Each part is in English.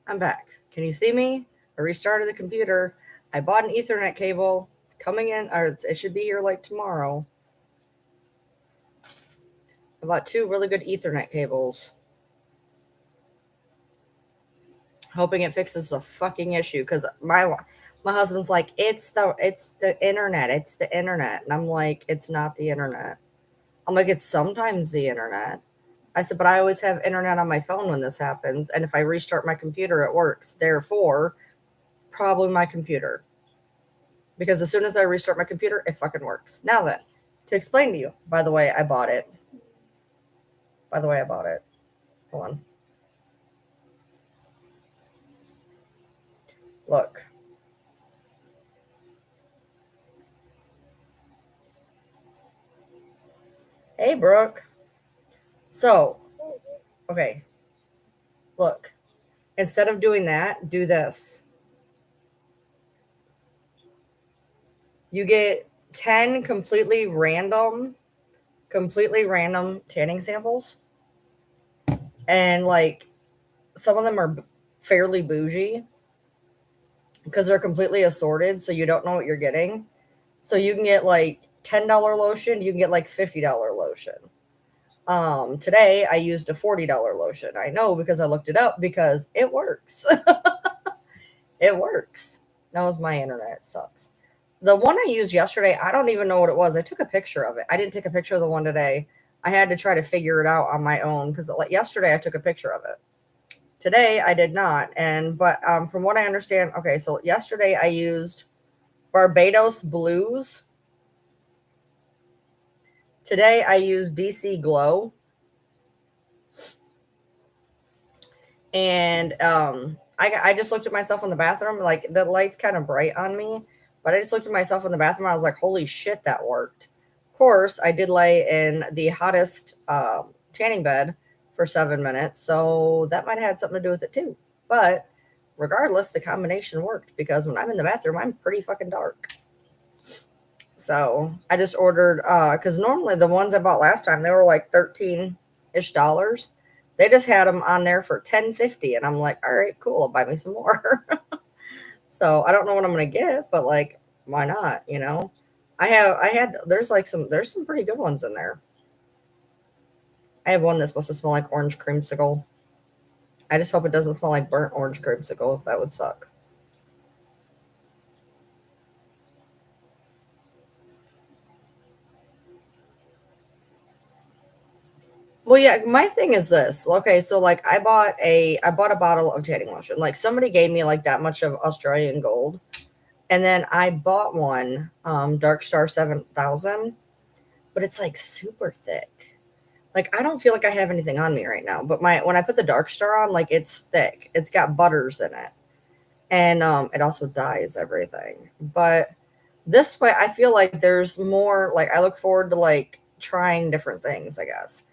I'm back. Can you see me? I restarted the computer. I bought an Ethernet cable. It's coming in, or it should be here like tomorrow. I bought two really good Ethernet cables, hoping it fixes the fucking issue. Because my husband's like, it's the internet, it's the internet, and I'm like, it's not the internet. I'm like, it's sometimes the internet. I said, but I always have internet on my phone when this happens, and if I restart my computer, it works. Therefore, probably my computer. Because as soon as I restart my computer, it fucking works. Now then, to explain to you, by the way, I bought it. By the way, I bought it. Hold on. Look. Hey, Brooke. So, okay, look. Instead of doing that, do this. You get 10 completely random tanning samples. And like some of them are fairly bougie because they're completely assorted, so you don't know what you're getting. So you can get like $10 lotion, you can get like $50 lotion. Today I used a $40 lotion. I know because I looked it up because it works. It works. That was my internet. It sucks. The one I used yesterday, I don't even know what it was. I took a picture of it. I didn't take a picture of the one today. I had to try to figure it out on my own because like yesterday I took a picture of it. Today I did not. And but from what I understand, okay, so yesterday I used Barbados Blues. Today I used DC Glow. And I just looked at myself in the bathroom, like the light's kind of bright on me, but I just looked at myself in the bathroom. I was like, holy shit, that worked. Of course, I did lay in the hottest tanning bed for 7 minutes, so that might have had something to do with it too. But regardless, the combination worked because when I'm in the bathroom, I'm pretty fucking dark. So I just ordered because normally the ones I bought last time they were like $13-ish. They just had them on there for 10.50, and I'm like, all right, cool, I'll buy me some more. So I don't know what I'm gonna get, but like, why not? There's some pretty good ones in there. I have one that's supposed to smell like orange creamsicle. I just hope it doesn't smell like burnt orange creamsicle. That would suck. Well, yeah, my thing is this. Okay, so like I bought a bottle of tanning lotion. Like somebody gave me like that much of Australian gold. And then I bought one, Dark Star 7000, but it's like super thick. Like I don't feel like I have anything on me right now, but my when I put the Dark Star on, like it's thick. It's got butters in it. And it also dyes everything. But this way I feel like there's more like I look forward to like trying different things, I guess.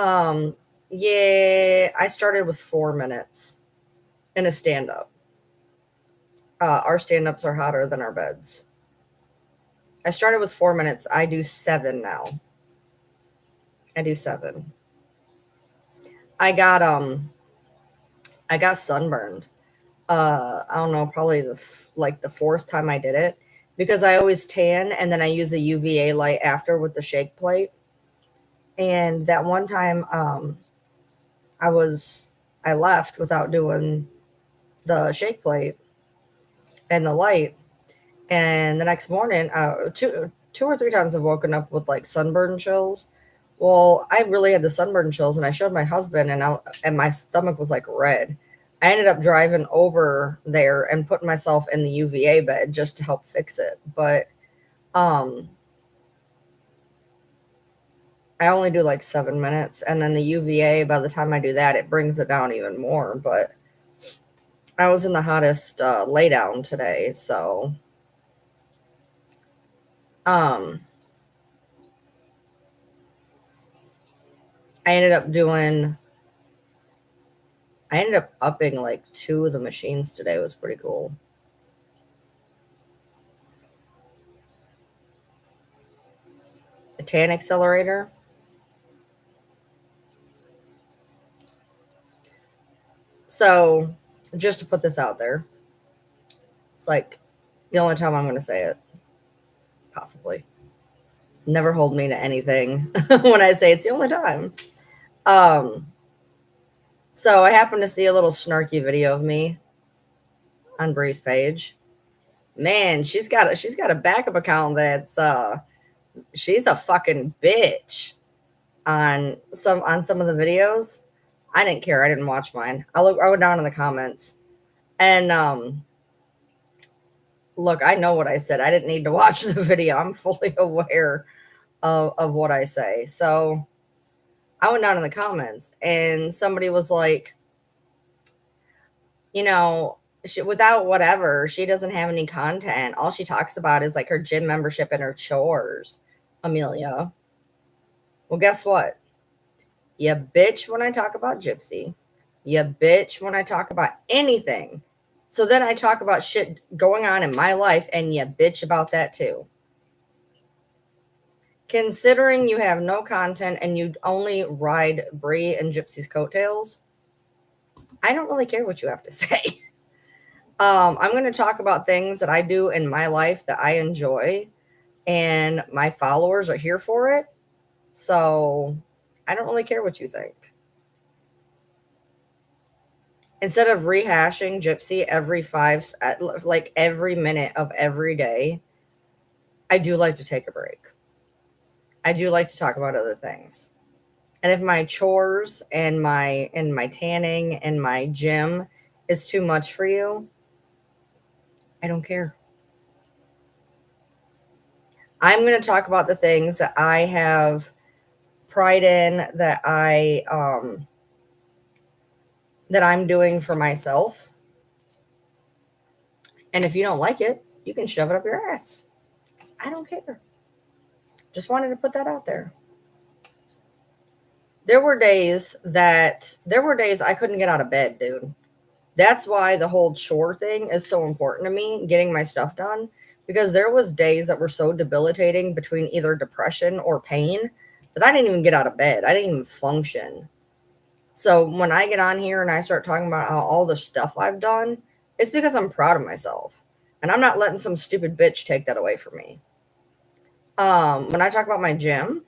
Um, yeah, I started with 4 minutes in a stand up. Our stand ups are hotter than our beds. I started with 4 minutes. I do seven now. I do seven. I got I got sunburned. I don't know, probably like the fourth time I did it because I always tan and then I use a UVA light after with the shake plate. And that one time, I was I left without doing the shake plate and the light. And the next morning, two or three times I've woken up with like sunburn chills. Well, I really had the sunburn chills, and I showed my husband, and my stomach was like red. I ended up driving over there and putting myself in the UVA bed just to help fix it. But um, I only do like 7 minutes, and then the UVA. By the time I do that, it brings it down even more. But I was in the hottest lay down today, so um, I ended up doing I ended up upping like two of the machines today. It was pretty cool. A tan accelerator. So just to put this out there. It's like the only time I'm going to say it, possibly. Never hold me to anything when I say it's the only time. Um, so I happened to see a little snarky video of me on Bree's page. Man, she's got a backup account that's she's a fucking bitch on some of the videos. I didn't care. I didn't watch mine. I went down in the comments and look, I know what I said. I didn't need to watch the video. I'm fully aware of what I say. So I went down in the comments and somebody was like, you know, without whatever, she doesn't have any content. All she talks about is like her gym membership and her chores, Amelia. Well, guess what? You bitch when I talk about Gypsy. You bitch when I talk about anything. So then I talk about shit going on in my life and you bitch about that too. Considering you have no content and you only ride Bree and Gypsy's coattails, I don't really care what you have to say. I'm going to talk about things that I do in my life that I enjoy, and my followers are here for it. So I don't really care what you think. Instead of rehashing Gypsy like every minute of every day, I do like to take a break. I do like to talk about other things. And if my chores and my tanning and my gym is too much for you, I don't care. I'm going to talk about the things that I have pride in, that I'm doing for myself. And if you don't like it, you can shove it up your ass. I don't care. Just wanted to put that out there. There were days I couldn't get out of bed, dude. That's why the whole chore thing is so important to me, getting my stuff done, because there was days that were so debilitating between either depression or pain that I didn't even get out of bed. I didn't even function. So when I get on here and I start talking about all the stuff I've done, it's because I'm proud of myself. And I'm not letting some stupid bitch take that away from me. When I talk about my gym,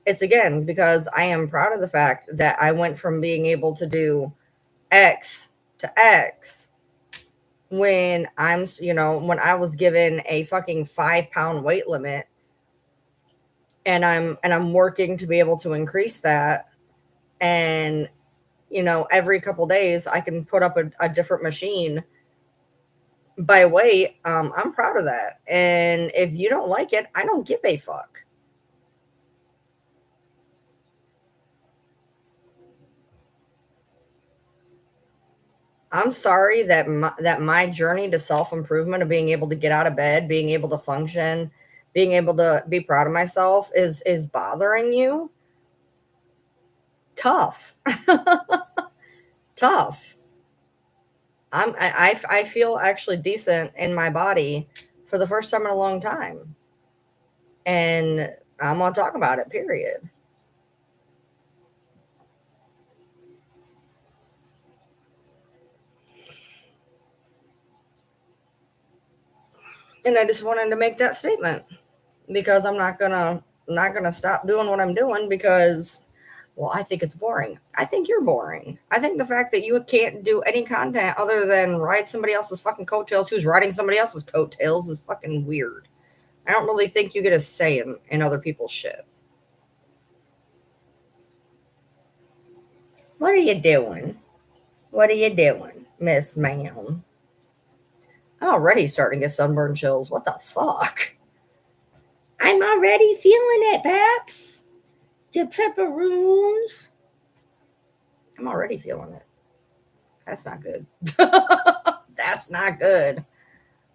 it's again because I am proud of the fact that I went from being able to do X to X when when I was given a fucking 5 pound weight limit, and I'm working to be able to increase that. And every couple days I can put up a different machine by weight. I'm proud of that. And if you don't like it, I don't give a fuck. I'm sorry that my journey to self-improvement of being able to get out of bed, being able to function, being able to be proud of myself is bothering you. Tough. Tough. I feel actually decent in my body for the first time in a long time. And I'm gonna talk about it, period. And I just wanted to make that statement because I'm not gonna stop doing what I'm doing because, well, I think it's boring. I think you're boring. I think the fact that you can't do any content other than ride somebody else's fucking coattails who's riding somebody else's coattails is fucking weird. I don't really think you get a say in other people's shit. What are you doing? What are you doing, Miss Ma'am? I'm already starting to get sunburn chills. What the fuck? I'm already feeling it, Paps. The pepperoons. I'm already feeling it. That's not good. That's not good.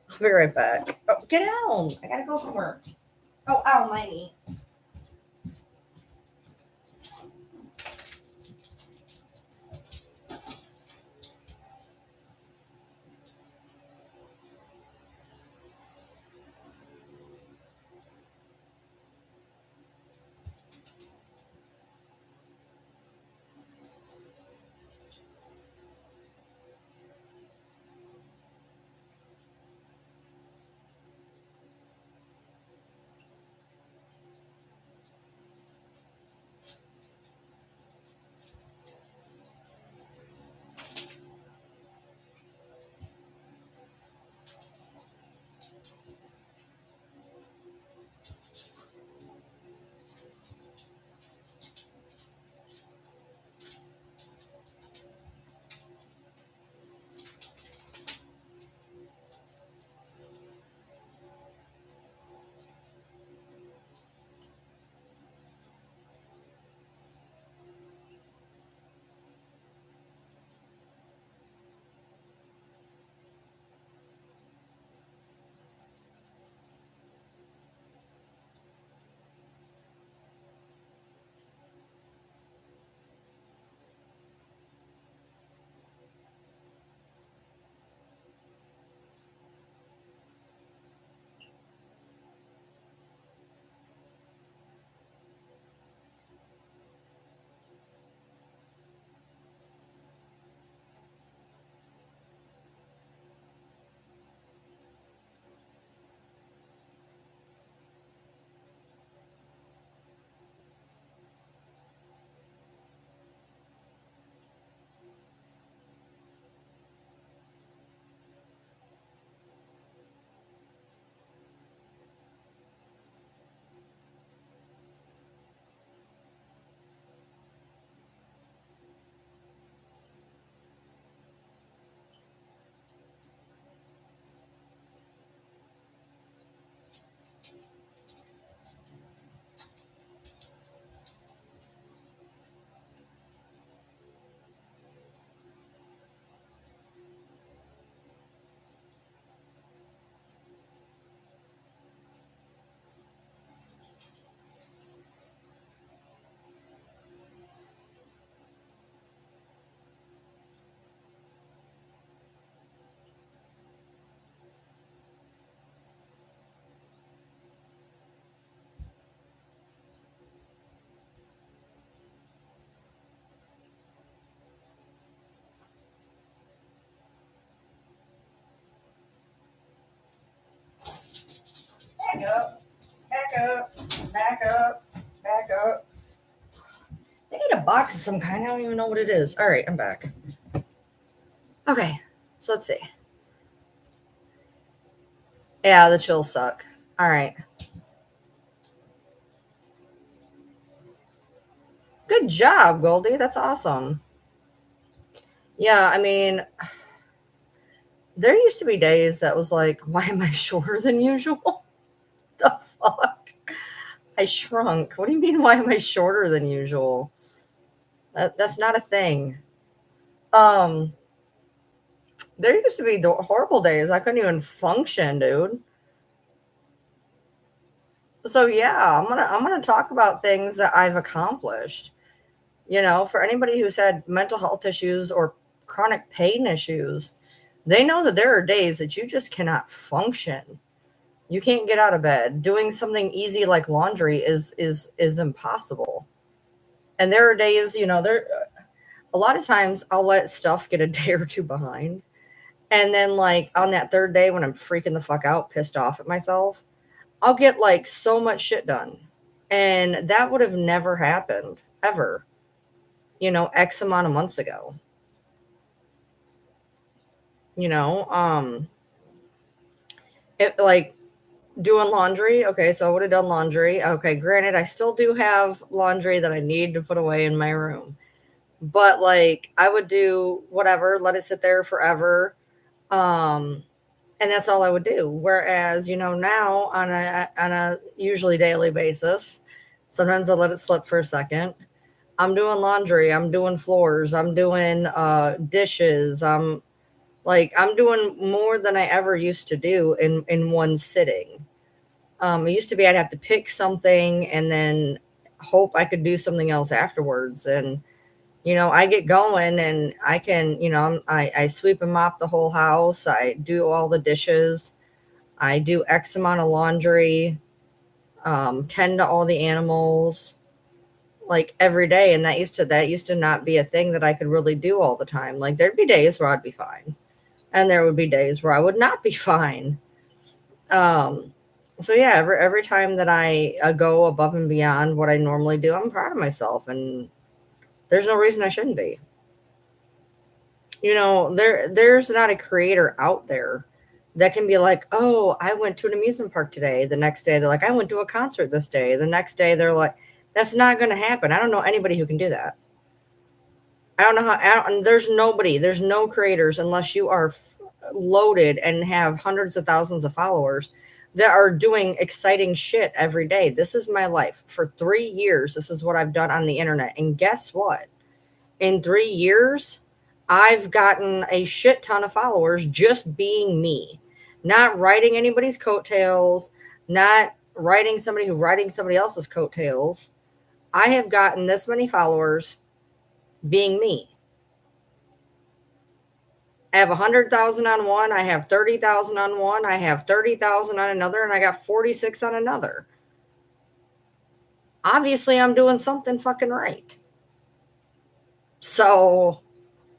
I'll be right back. Oh, get down. I gotta go somewhere. Oh, ow, my knee. Back up, back up, back up, back up. They need a box of some kind. I don't even know what it is. All right, I'm back. Okay, so let's see. Yeah, the chills suck. All right. Good job, Goldie. That's awesome. Yeah, I mean, there used to be days that was like, why am I shorter than usual? The fuck? I shrunk. What do you mean, why am I shorter than usual? That's not a thing. Um, there used to be horrible days. I couldn't even function, dude. So yeah, I'm gonna talk about things that I've accomplished. You know, for anybody who's had mental health issues or chronic pain issues, they know that there are days that you just cannot function. You can't get out of bed. Doing something easy like laundry is impossible. And there are days, you know, there a lot of times I'll let stuff get a day or two behind. And then like on that third day when I'm freaking the fuck out, pissed off at myself, I'll get like so much shit done. And that would have never happened ever, you know, X amount of months ago. You know, it like doing laundry. Okay, so I would have done laundry. Okay, granted, I still do have laundry that I need to put away in my room. But like I would do whatever, let it sit there forever. Um, and that's all I would do. Whereas, you know, now on a usually daily basis, sometimes I let it slip for a second. I'm doing laundry, I'm doing floors, I'm doing dishes, I'm doing more than I ever used to do in one sitting. It used to be I'd have to pick something and then hope I could do something else afterwards. And you know, I get going and I can, you know, I sweep and mop the whole house. I do all the dishes. I do X amount of laundry, tend to all the animals like every day. And that used to not be a thing that I could really do all the time. Like there'd be days where I'd be fine. And there would be days where I would not be fine. Um, so yeah, every time that I go above and beyond what I normally do, I'm proud of myself, and there's no reason I shouldn't be. You know, there's not a creator out there that can be like, oh, I went to an amusement park today. The next day they're like, I went to a concert this day. The next day they're like, that's not going to happen. I don't know anybody who can do that. I don't know how. There's no creators unless you are loaded and have hundreds of thousands of followers that are doing exciting shit every day. This is my life. For 3 years, this is what I've done on the internet. And guess what? In 3 years, I've gotten a shit ton of followers just being me, not writing anybody's coattails, not writing somebody else's coattails. I have gotten this many followers being me. I have 100,000 on one. I have 30,000 on one. I have 30,000 on another, and I got 46 on another. Obviously, I'm doing something fucking right. So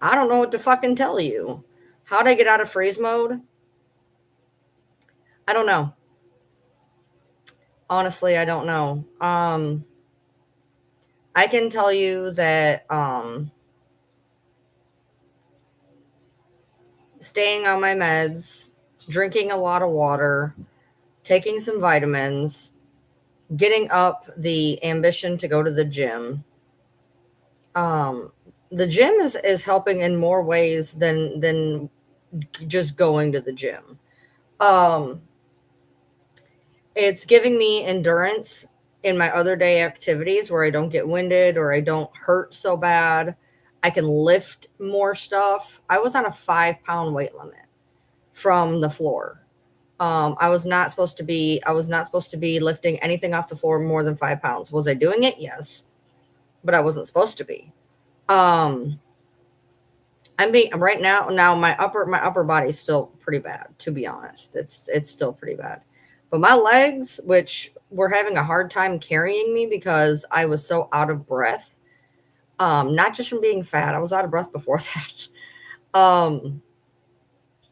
I don't know what to fucking tell you. How'd I get out of freeze mode? I don't know. Honestly, I don't know. I can tell you that staying on my meds, drinking a lot of water, taking some vitamins, getting up the ambition to go to the gym. Um, the gym is helping in more ways than just going to the gym. Um, it's giving me endurance in my other day activities where I don't get winded or I don't hurt so bad. I can lift more stuff. I was on a 5 pound weight limit from the floor. I was not supposed to be lifting anything off the floor more than 5 pounds. Was I doing it? Yes, but I wasn't supposed to be. Um, I'm right now my upper body is still pretty bad, to be honest. It's still pretty bad. But my legs, which were having a hard time carrying me because I was so out of breath, not just from being fat, I was out of breath before that. Um,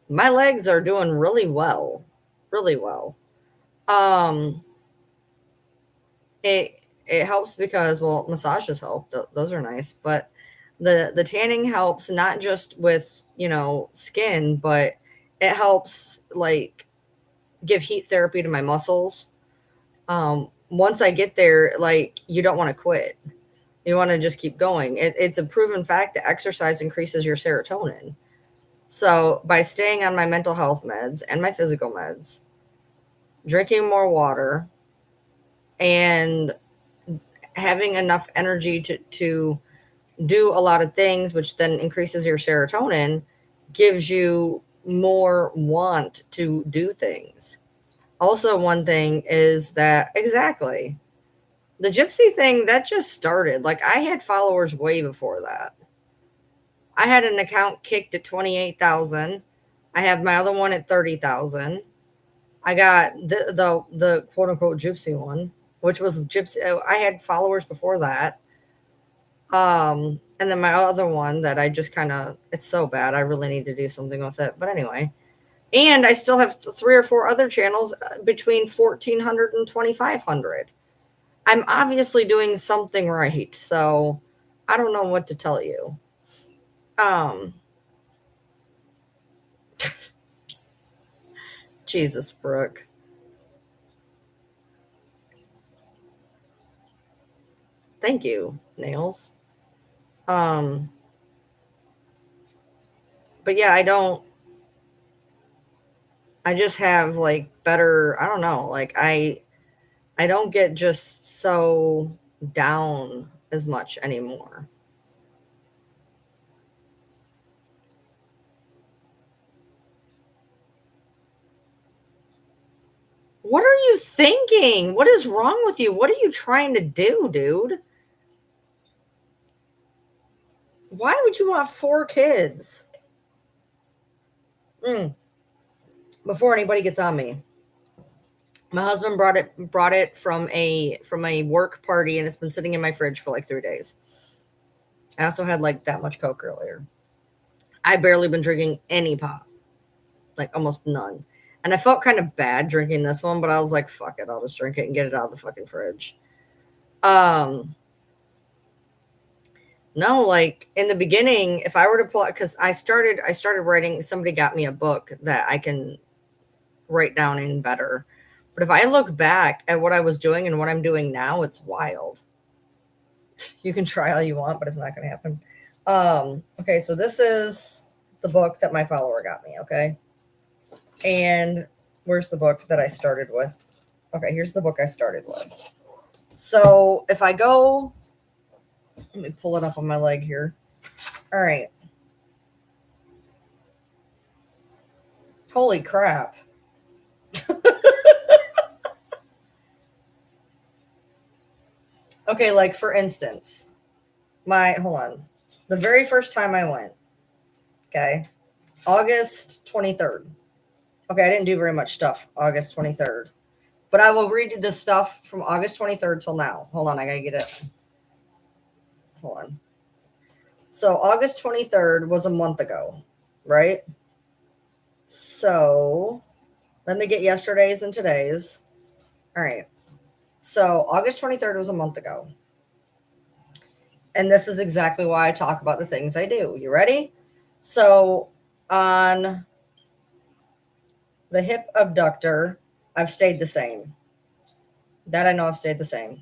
my legs are doing really well, really well. Um, it helps because, well, massages help. Those are nice, but the tanning helps not just with, skin, but it helps like give heat therapy to my muscles. Once I get there, like, you don't want to quit. You want to just keep going. It's a proven fact that exercise increases your serotonin. So by staying on my mental health meds and my physical meds, drinking more water, and having enough energy to do a lot of things, which then increases your serotonin, gives you more want to do things. Also, one thing is that, exactly, the gypsy thing that just started. Like, I had followers way before that. I had an account kicked at 28,000. I have my other one at 30,000. I got the quote unquote gypsy one, which was gypsy. I had followers before that. And then my other one that I just kind of, it's so bad. I really need to do something with it. But anyway, and I still have three or four other channels between 1,400 and 2,500. I'm obviously doing something right. So I don't know what to tell you. Um, Jesus, Brooke. Thank you, Nails. Um, but yeah, I just have like better, I don't know, like I don't get just so down as much anymore. What are you thinking? What is wrong with you? What are you trying to do, dude? Why would you want four kids? Mm, before anybody gets on me. My husband brought it from a work party, and it's been sitting in my fridge for like 3 days. I also had like that much Coke earlier. I barely been drinking any pop, like almost none. And I felt kind of bad drinking this one, but I was like, fuck it, I'll just drink it and get it out of the fucking fridge. Um, no, like in the beginning, if I were to pull, because I started writing. Somebody got me a book that I can write down in better. But if I look back at what I was doing and what I'm doing now, it's wild. You can try all you want, but it's not going to happen. Okay, so this is the book that my follower got me. Okay, and where's the book that I started with? Okay, here's the book I started with. So if I go, let me pull it up on my leg here. All right. Holy crap. Okay, like for instance, hold on. The very first time I went, okay, August 23rd. Okay, I didn't do very much stuff August 23rd. But I will read you the stuff from August 23rd till now. Hold on, I gotta get it. Hold on. So August 23rd was a month ago, right? So let me get yesterday's and today's. All right. So August 23rd was a month ago. And this is exactly why I talk about the things I do. You ready? So on the hip abductor, I've stayed the same. That I know I've stayed the same.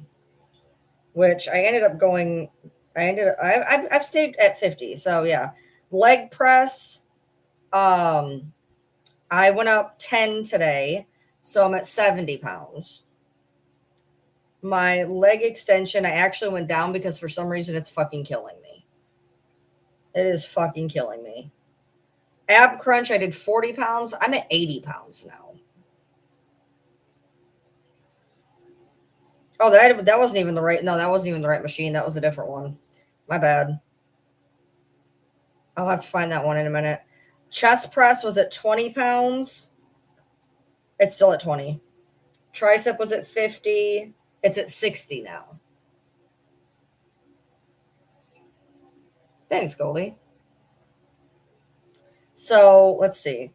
Which I ended up going. I've stayed at 50. So yeah, leg press. Um, I went up 10 today, so I'm at 70 pounds. My leg extension, I actually went down because for some reason it's fucking killing me. It is fucking killing me. Ab crunch, I did 40 pounds. I'm at 80 pounds now. Oh, that wasn't even the right. No, that wasn't even the right machine. That was a different one. My bad. I'll have to find that one in a minute. Chest press was at 20 pounds. It's still at 20. Tricep was at 50. It's at 60 now. Thanks, Goldie. So let's see.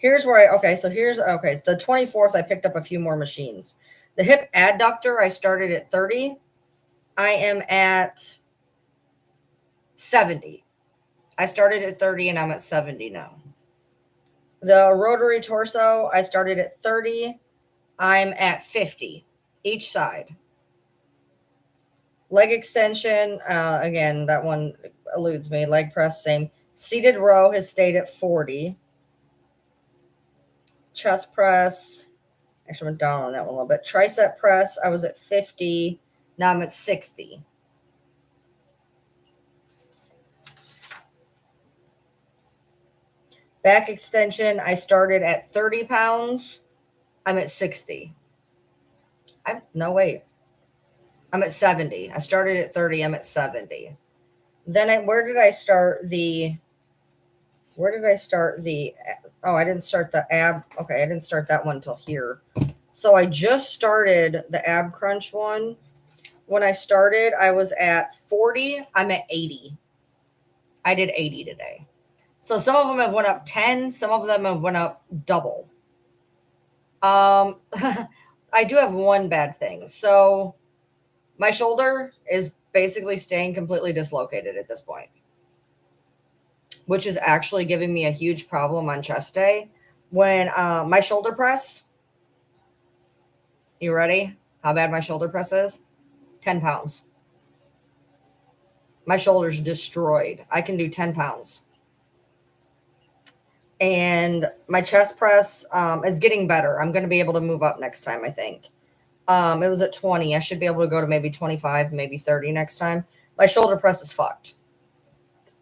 Here's where okay, so the 24th I picked up a few more machines. The hip adductor I started at 30. I am at 70. I started at 30 and I'm at 70 now. The rotary torso I started at 30. I'm at 50 each side. Leg extension, again, that one eludes me. Leg press, same. Seated row has stayed at 40. Chest press, actually went down on that one a little bit. Tricep press, I was at 50. Now I'm at 60. Back extension, I started at 30 pounds. I'm at 60. No, wait. I'm at 70. I started at 30. I'm at 70. Then where did I start the oh, I didn't start the ab. Okay, I didn't start that one until here. So I just started the ab crunch one. When I started, I was at 40. I'm at 80. I did 80 today. So some of them have went up 10, some of them have went up double. I do have one bad thing. So my shoulder is basically staying completely dislocated at this point, which is actually giving me a huge problem on chest day. When my shoulder press, you ready? How bad my shoulder press is? 10 pounds. My shoulder's destroyed. I can do 10 pounds. And my chest press is getting better. I'm going to be able to move up next time, I think. It was at 20. I should be able to go to maybe 25, maybe 30 next time. My shoulder press is fucked.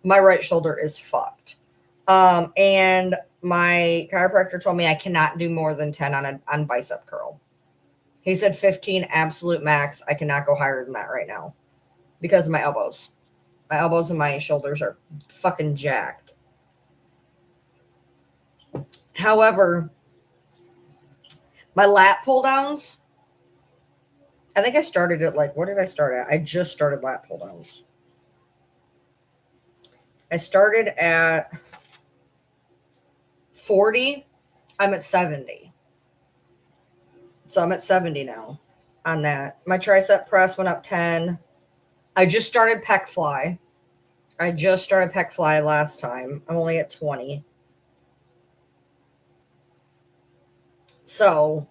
My right shoulder is fucked. And my chiropractor told me I cannot do more than 10 on bicep curl. He said 15 absolute max. I cannot go higher than that right now because of my elbows. My elbows and my shoulders are fucking jacked. However, my lat pull downs, I think I started at what did I start at? I just started lat pull downs. I started at 40. I'm at 70. So I'm at 70 now on that. My tricep press went up 10. I just started pec fly. Last time. I'm only at 20. So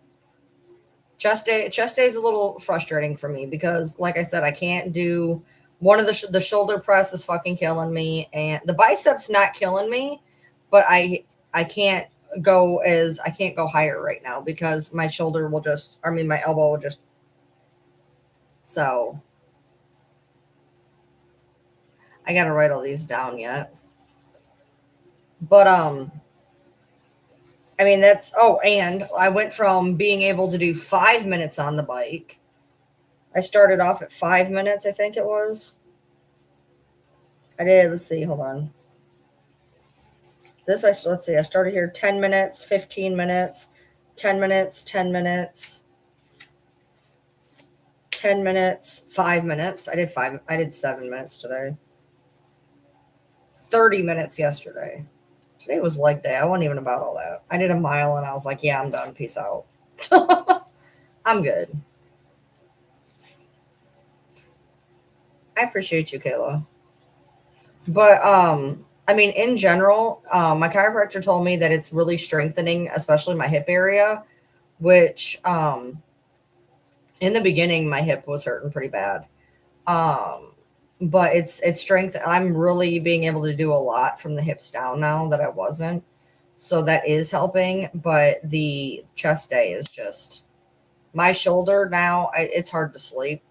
chest day is a little frustrating for me because, like I said, I can't do one of the shoulder press is fucking killing me, and the biceps not killing me, but I can't go higher right now because my shoulder will my elbow will just. So I got to write all these down yet. But I mean, and I went from being able to do 5 minutes on the bike. I started off at 5 minutes, I think it was. Let's see, hold on. Let's see, I started here 10 minutes, 15 minutes, 10 minutes, 10 minutes, 10 minutes, 5 minutes. I did 7 minutes today. 30 minutes yesterday. Today was leg day. I wasn't even about all that. I did a mile and I was like, yeah, I'm done. Peace out. I'm good. I appreciate you, Kayla. But I mean, in general, my chiropractor told me that it's really strengthening, especially my hip area, which in the beginning my hip was hurting pretty bad. But it's strength. I'm really being able to do a lot from the hips down now that I wasn't. So that is helping, but the chest day is just my shoulder now. It's hard to sleep.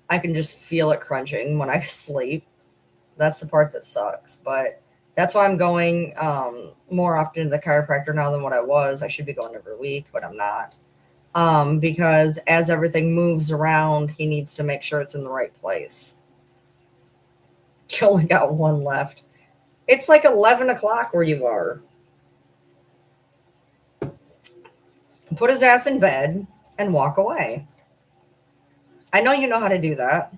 I can just feel it crunching when I sleep. That's the part that sucks, but that's why I'm going more often to the chiropractor now than what I was. I should be going every week, but I'm not. Because as everything moves around, he needs to make sure it's in the right place. You only got one left. It's like 11 o'clock where you are. Put his ass in bed and walk away. I know you know how to do that.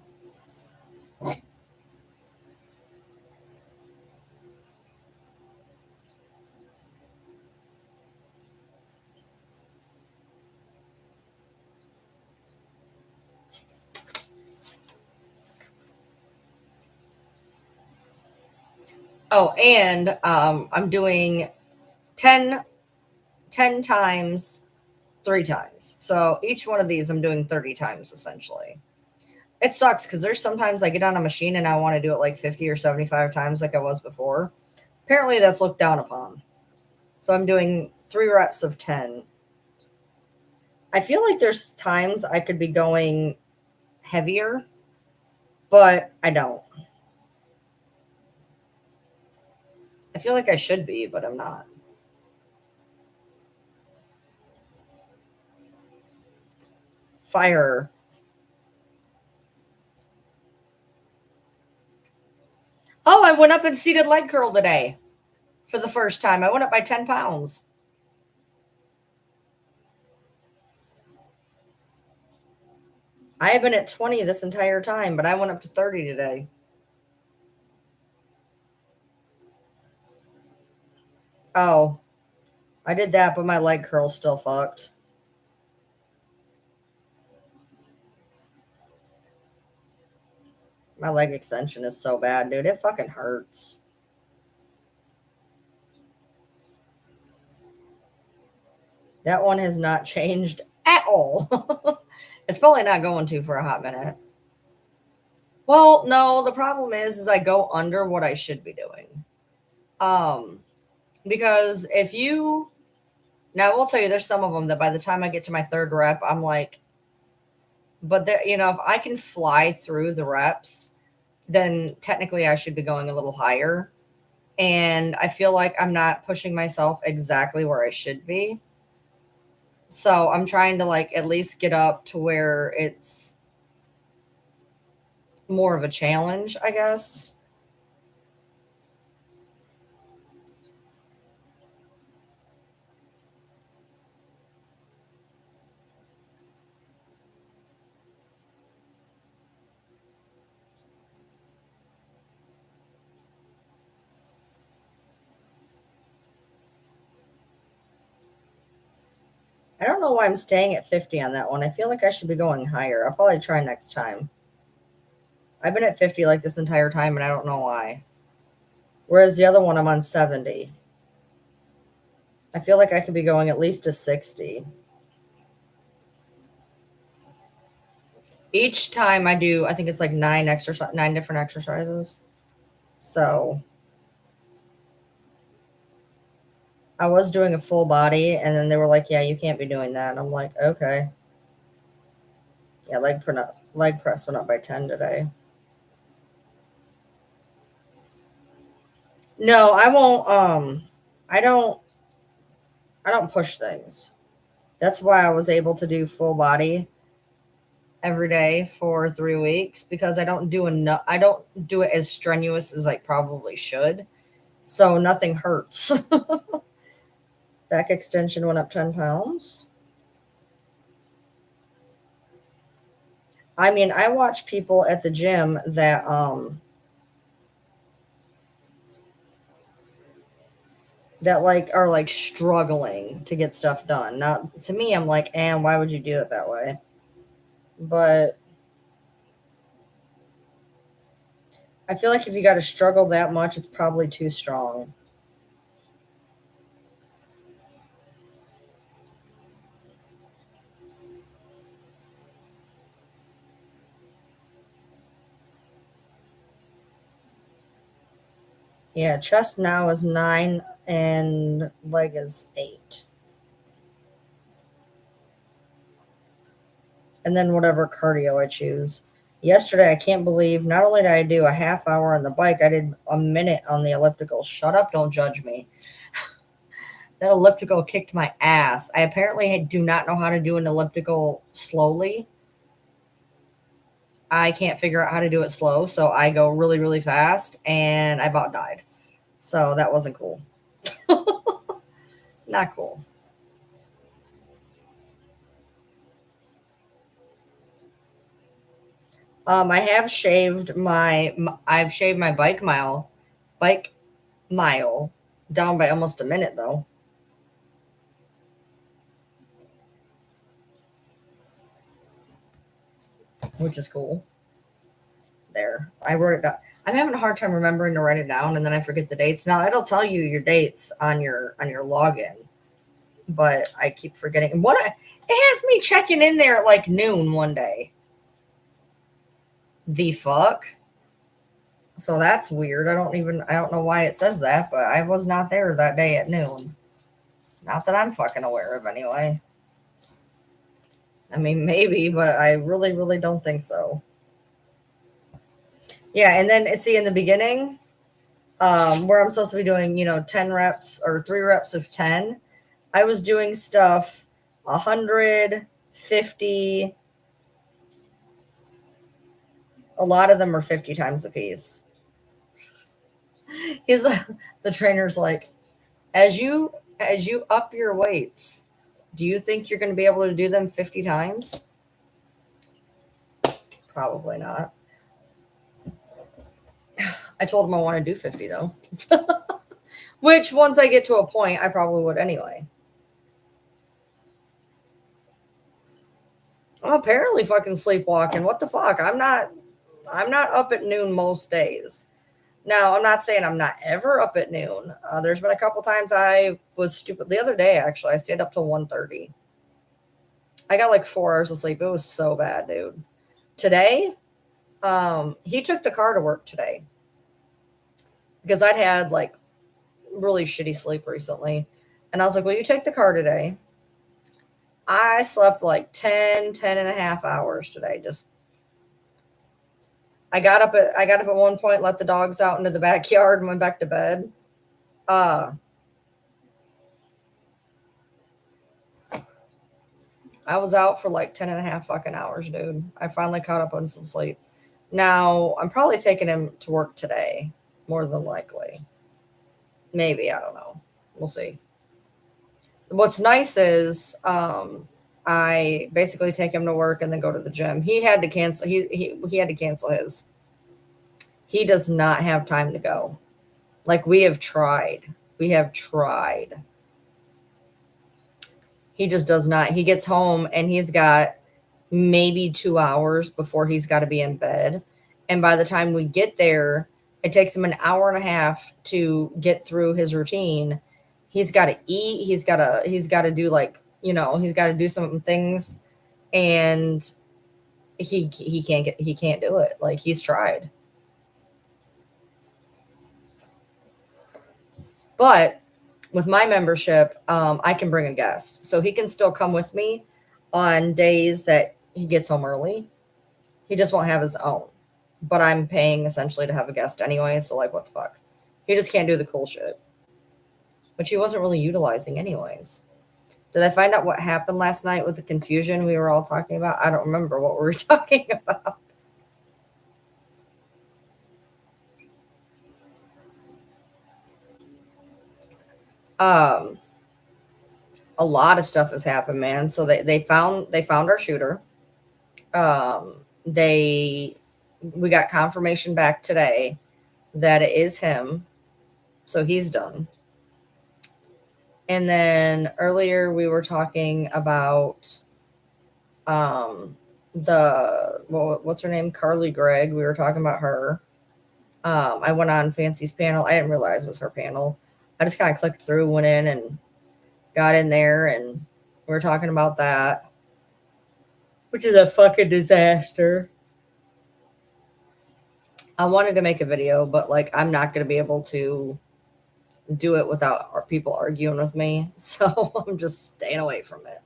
Oh, and I'm doing 10, 10 times 3 times. So each one of these I'm doing 30 times essentially. It sucks because there's sometimes I get on a machine and I want to do it like 50 or 75 times like I was before. Apparently that's looked down upon. So I'm doing 3 reps of 10. I feel like there's times I could be going heavier, but I don't. I feel like I should be, but I'm not. Fire. Oh, I went up and seated leg curl today for the first time. I went up by 10 pounds. I have been at 20 this entire time, but I went up to 30 today. Oh, I did that, but my leg curl's still fucked. My leg extension is so bad, dude. It fucking hurts. That one has not changed at all. It's probably not going to for a hot minute. Well, no, the problem is I go under what I should be doing. Um, because if you now, I will tell you, there's some of them that by the time I get to my third rep, I'm like, but there, if I can fly through the reps, then technically I should be going a little higher. And I feel like I'm not pushing myself exactly where I should be. So I'm trying to like at least get up to where it's more of a challenge, I guess. I don't know why I'm staying at 50 on that one. I feel like I should be going higher. I'll probably try next time. I've been at 50 like this entire time and I don't know why. Whereas the other one, I'm on 70. I feel like I could be going at least to 60. Each time I do, I think it's like 9 different exercises. So I was doing a full body and then they were like, yeah, you can't be doing that. And I'm like, okay. Yeah, leg press went up by 10 today. No, I won't I don't I don't push things. That's why I was able to do full body every day for 3 weeks because I don't do it as strenuous as I probably should. So nothing hurts. Back extension went up 10 pounds. I mean, I watch people at the gym that like are like struggling to get stuff done. Not to me, I'm like, and why would you do it that way? But I feel like if you got to struggle that much, it's probably too strong. Yeah, chest now is 9 and leg is 8. And then whatever cardio I choose. Yesterday, I can't believe not only did I do a half hour on the bike, I did a minute on the elliptical. Shut up, don't judge me. That elliptical kicked my ass. I apparently do not know how to do an elliptical slowly. I can't figure out how to do it slow, so I go really, really fast, and I about died. So that wasn't cool. Not cool. I have I've shaved my bike mile down by almost a minute though, which is cool. There, I wrote it down. I'm having a hard time remembering to write it down, and then I forget the dates. Now it'll tell you your dates on your login, but I keep forgetting. It has me checking in there at like noon one day. The fuck? So that's weird. I don't know why it says that, but I was not there that day at noon. Not that I'm fucking aware of anyway. I mean, maybe, but I really, really don't think so. Yeah, and then see in the beginning, where I'm supposed to be doing, 10 reps or 3 reps of 10, I was doing stuff 150. A lot of them are 50 times a piece. He's the trainer's like, as you up your weights, do you think you're going to be able to do them 50 times? Probably not. I told him I want to do 50 though. Which once I get to a point, I probably would anyway. I'm apparently fucking sleepwalking. What the fuck? I'm not up at noon most days. Now, I'm not saying I'm not ever up at noon. There's been a couple times I was stupid. The other day, actually, I stayed up till 1:30. I got like 4 hours of sleep. It was so bad, dude. Today, he took the car to work today because I'd had like really shitty sleep recently. And I was like, will you take the car today? I slept like 10 and a half hours today. I got up at one point, let the dogs out into the backyard and went back to bed. I was out for like 10 and a half fucking hours, dude. I finally caught up on some sleep. Now, I'm probably taking him to work today, more than likely. Maybe, I don't know. We'll see. What's nice is I basically take him to work and then go to the gym. He had to cancel. He had to cancel his. He does not have time to go. Like we have tried. We have tried. He just does not. He gets home and he's got maybe 2 hours before he's got to be in bed. And by the time we get there, it takes him an hour and a half to get through his routine. He's got to eat. He's got to do like, he's got to do some things, and he can't do it. Like he's tried. But with my membership, I can bring a guest. So he can still come with me on days that he gets home early. He just won't have his own. But I'm paying essentially to have a guest anyway. So, like, what the fuck? He just can't do the cool shit, which he wasn't really utilizing anyways. Did I find out what happened last night with the confusion we were all talking about? I don't remember what we were talking about. A lot of stuff has happened, man. So they found our shooter. We got confirmation back today that it is him. So he's done. And then earlier we were talking about what's her name? Carly Gregg. We were talking about her. I went on Fancy's panel. I didn't realize it was her panel. I just kind of clicked through, went in and got in there, and we were talking about that, which is a fucking disaster. I wanted to make a video, but like I'm not going to be able to do it without people arguing with me. So I'm just staying away from it.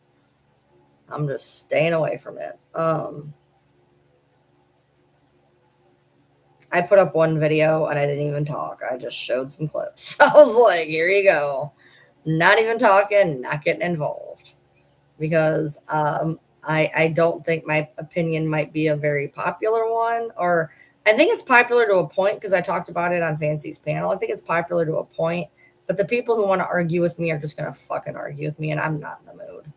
I put up one video and I didn't even talk. I just showed some clips. I was like, here you go. Not even talking, not getting involved. Because I don't think my opinion might be a very popular one. Or I think it's popular to a point because I talked about it on Fancy's panel. I think it's popular to a point. But the people who want to argue with me are just going to fucking argue with me. And I'm not in the mood.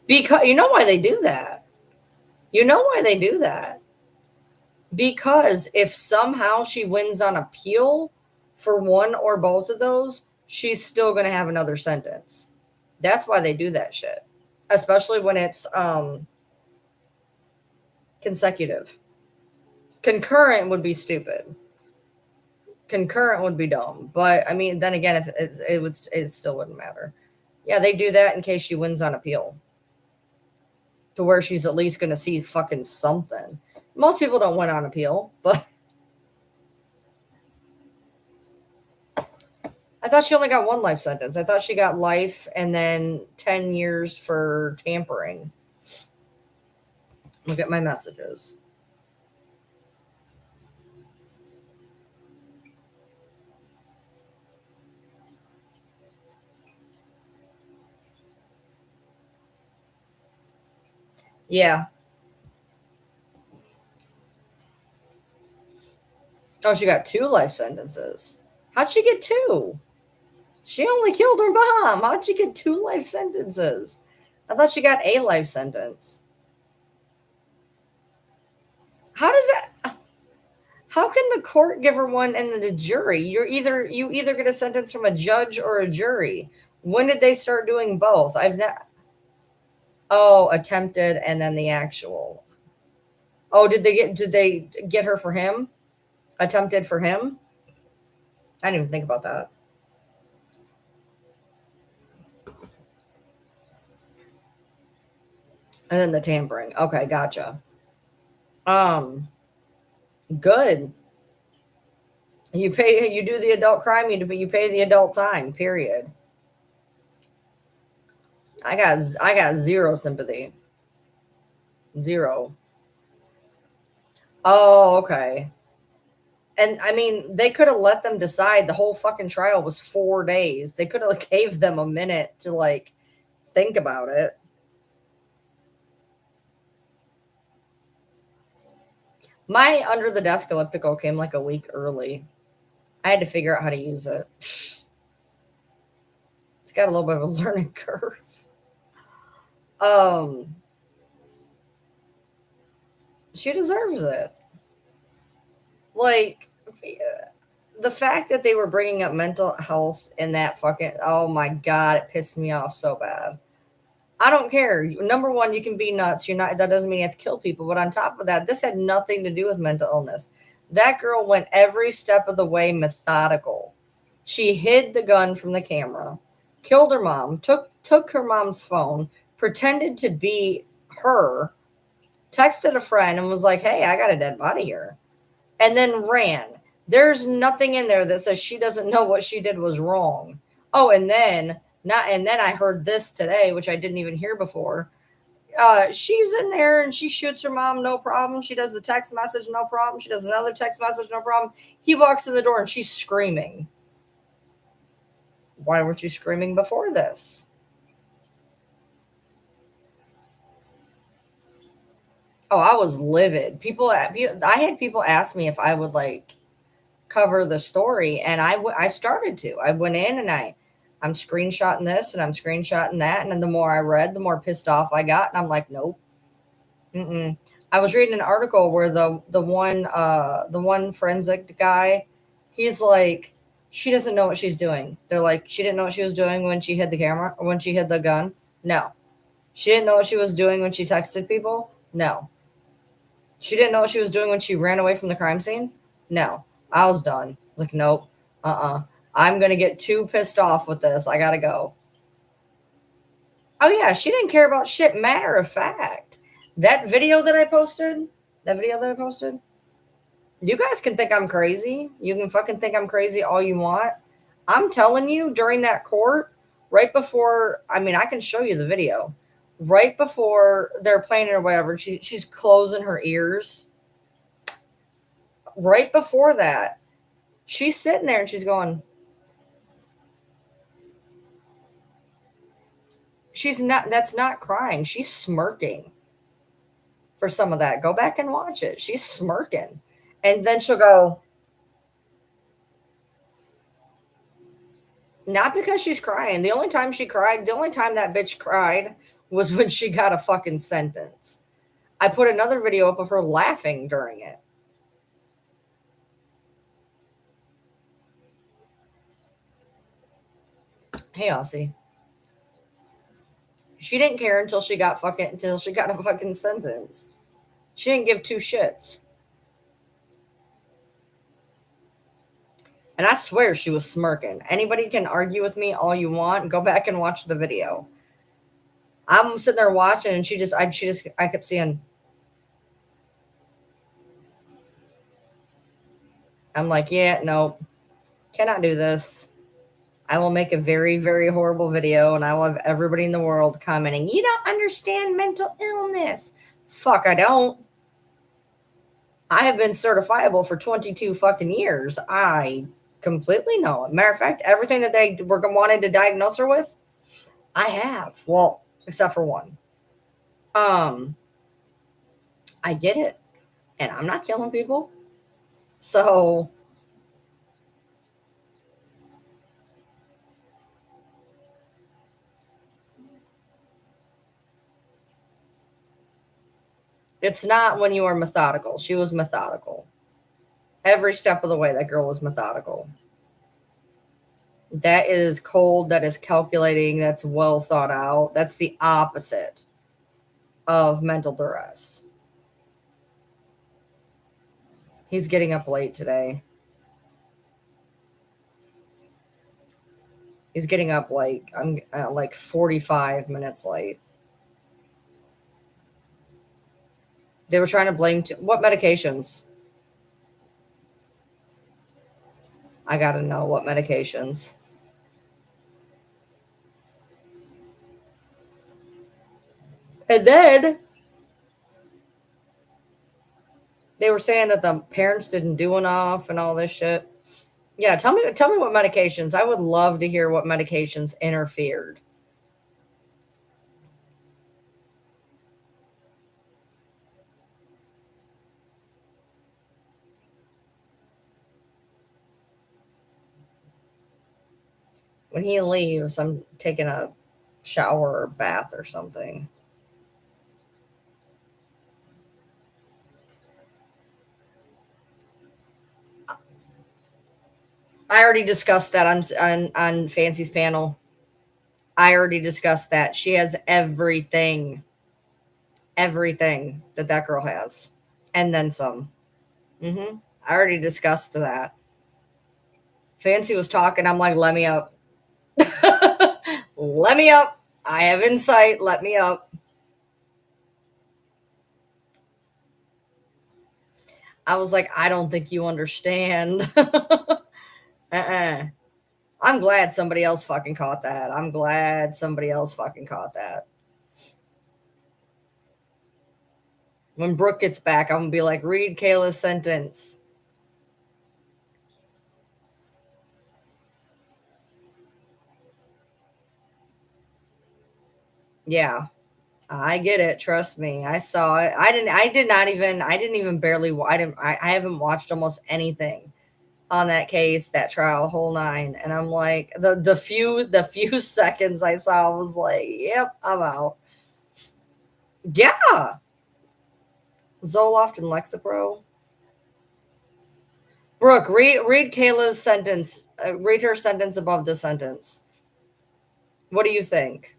Because you know why they do that? Because if somehow she wins on appeal for one or both of those, she's still going to have another sentence. That's why they do that shit. Especially when it's Consecutive. Concurrent would be stupid. Concurrent would be dumb. But I mean, then again, if it still wouldn't matter. Yeah, they do that in case she wins on appeal, to where she's at least going to see fucking something. Most people don't win on appeal, but I thought she only got one life sentence. I thought she got life and then 10 years for tampering. Look at my messages. Yeah. Oh, she got 2 life sentences. How'd she get 2? She only killed her mom. How'd she get 2 life sentences? I thought she got a life sentence. How does that? How can the court give her one and the jury? You either get a sentence from a judge or a jury. When did they start doing both? I've not. Oh, attempted and then the actual. Oh, did they get her for him? Attempted for him? I didn't even think about that. And then the tampering. Okay, gotcha. Um, good. You do the adult crime, you pay the adult time, period. I got zero sympathy. Zero. Oh, okay. And I mean, they could have let them decide. The whole fucking trial was 4 days. They could have gave them a minute to like think about it. My under the desk elliptical came like a week early. I had to figure out how to use it. It's got a little bit of a learning curve. Um, she deserves it. Like the fact that they were bringing up mental health in that fucking, oh my god, it pissed me off so bad. I don't care. Number one, you can be nuts. You're not. That doesn't mean you have to kill people. But on top of that, this had nothing to do with mental illness. That girl went every step of the way methodical. She hid the gun from the camera, killed her mom, took her mom's phone, pretended to be her, texted a friend, and was like, "Hey, I got a dead body here," and then ran. There's nothing in there that says she doesn't know what she did was wrong. Oh, and then I heard this today, which I didn't even hear before. She's in there and she shoots her mom, no problem. She does the text message, no problem. She does another text message, no problem. He walks in the door and she's screaming. Why weren't you screaming before this? Oh, I was livid. I had people ask me if I would like cover the story, and I started to. I went in and I'm screenshotting this and I'm screenshotting that, and then the more I read, the more pissed off I got, and I'm like, nope. Mm-mm. I was reading an article where the one forensic guy, he's like, she doesn't know what she's doing. They're like, she didn't know what she was doing when she hid the camera or when she hid the gun. No, she didn't know what she was doing when she texted people. No, she didn't know what she was doing when she ran away from the crime scene. No, I was done. I was like, nope, I'm gonna get too pissed off with this. I gotta go. Oh yeah, she didn't care about shit. Matter of fact, that video that I posted, that video that I posted, you guys can think I'm crazy. You can fucking think I'm crazy all you want. I'm telling you, during that court, right before, I mean, I can show you the video. Right before they're playing it or whatever, she's closing her ears. Right before that, she's sitting there and she's going, she's not, that's not crying. She's smirking for some of that. Go back and watch it. She's smirking. And then she'll go, not because she's crying. The only time she cried, the only time that bitch cried was when she got a fucking sentence. I put another video up of her laughing during it. Hey, Aussie. She didn't care until she got a fucking sentence. She didn't give two shits. And I swear she was smirking. Anybody can argue with me all you want. Go back and watch the video. I'm sitting there watching, and I kept seeing. I'm like, yeah, no, cannot do this. I will make a very, very horrible video, and I will have everybody in the world commenting, you don't understand mental illness. Fuck, I don't. I have been certifiable for 22 fucking years. I completely know it. Matter of fact, everything that they were wanting to diagnose her with, I have. Well, except for one. I get it. And I'm not killing people. So it's not when you are methodical. She was methodical. Every step of the way, that girl was methodical. That is cold. That is calculating. That's well thought out. That's the opposite of mental duress. He's getting up late today. He's getting up like 45 minutes late. They were trying to blame what medications? I got to know what medications. And then they were saying that the parents didn't do enough and all this shit. Yeah, tell me what medications. I would love to hear what medications interfered. When he leaves, I'm taking a shower or bath or something. I already discussed that on Fancy's panel. I already discussed that. She has everything that girl has, and then some. I already discussed that. Fancy was talking. I'm like, let me up. Let me up. I have insight. Let me up. I was like, I don't think you understand. I'm glad somebody else fucking caught that. I'm glad somebody else fucking caught that. When Brooke gets back, I'm gonna be like, read Kayla's sentence. Yeah, I get it. Trust me. I saw it. I didn't even barely, I haven't watched almost anything on that case, that trial, whole nine. And I'm like, the few seconds I saw, I was like, yep, I'm out. Yeah. Zoloft and Lexapro. Brooke, read Kayla's sentence. Read her sentence above the sentence. What do you think?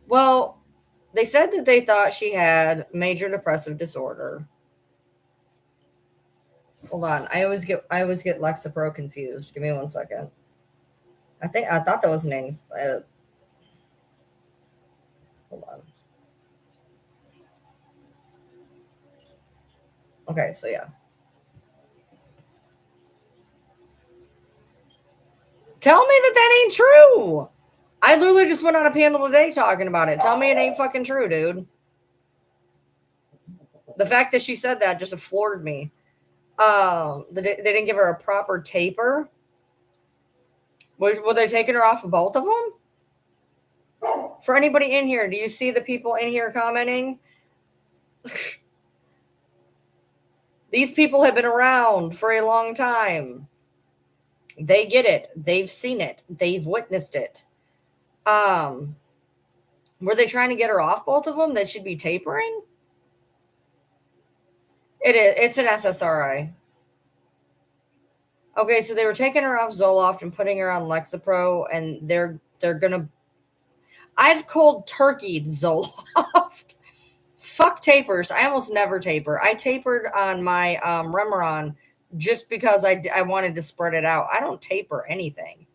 Well, they said that they thought she had major depressive disorder. Hold on, I always get Lexapro confused. Give me 1 second. I thought that was an hold on. Okay, so yeah. Tell me that ain't true. I literally just went on a panel today talking about it. Tell me it ain't fucking true, dude. The fact that she said that just floored me. They didn't give her a proper taper. Were they taking her off of both of them? For anybody in here, do you see the people in here commenting? These people have been around for a long time. They get it. They've seen it. They've witnessed it. Were they trying to get her off both of them? That should be tapering? It is. It's an SSRI. Okay, so they were taking her off Zoloft and putting her on Lexapro, and they're gonna. I've cold turkeyed Zoloft. Fuck tapers. I almost never taper. I tapered on my Remeron just because I wanted to spread it out. I don't taper anything.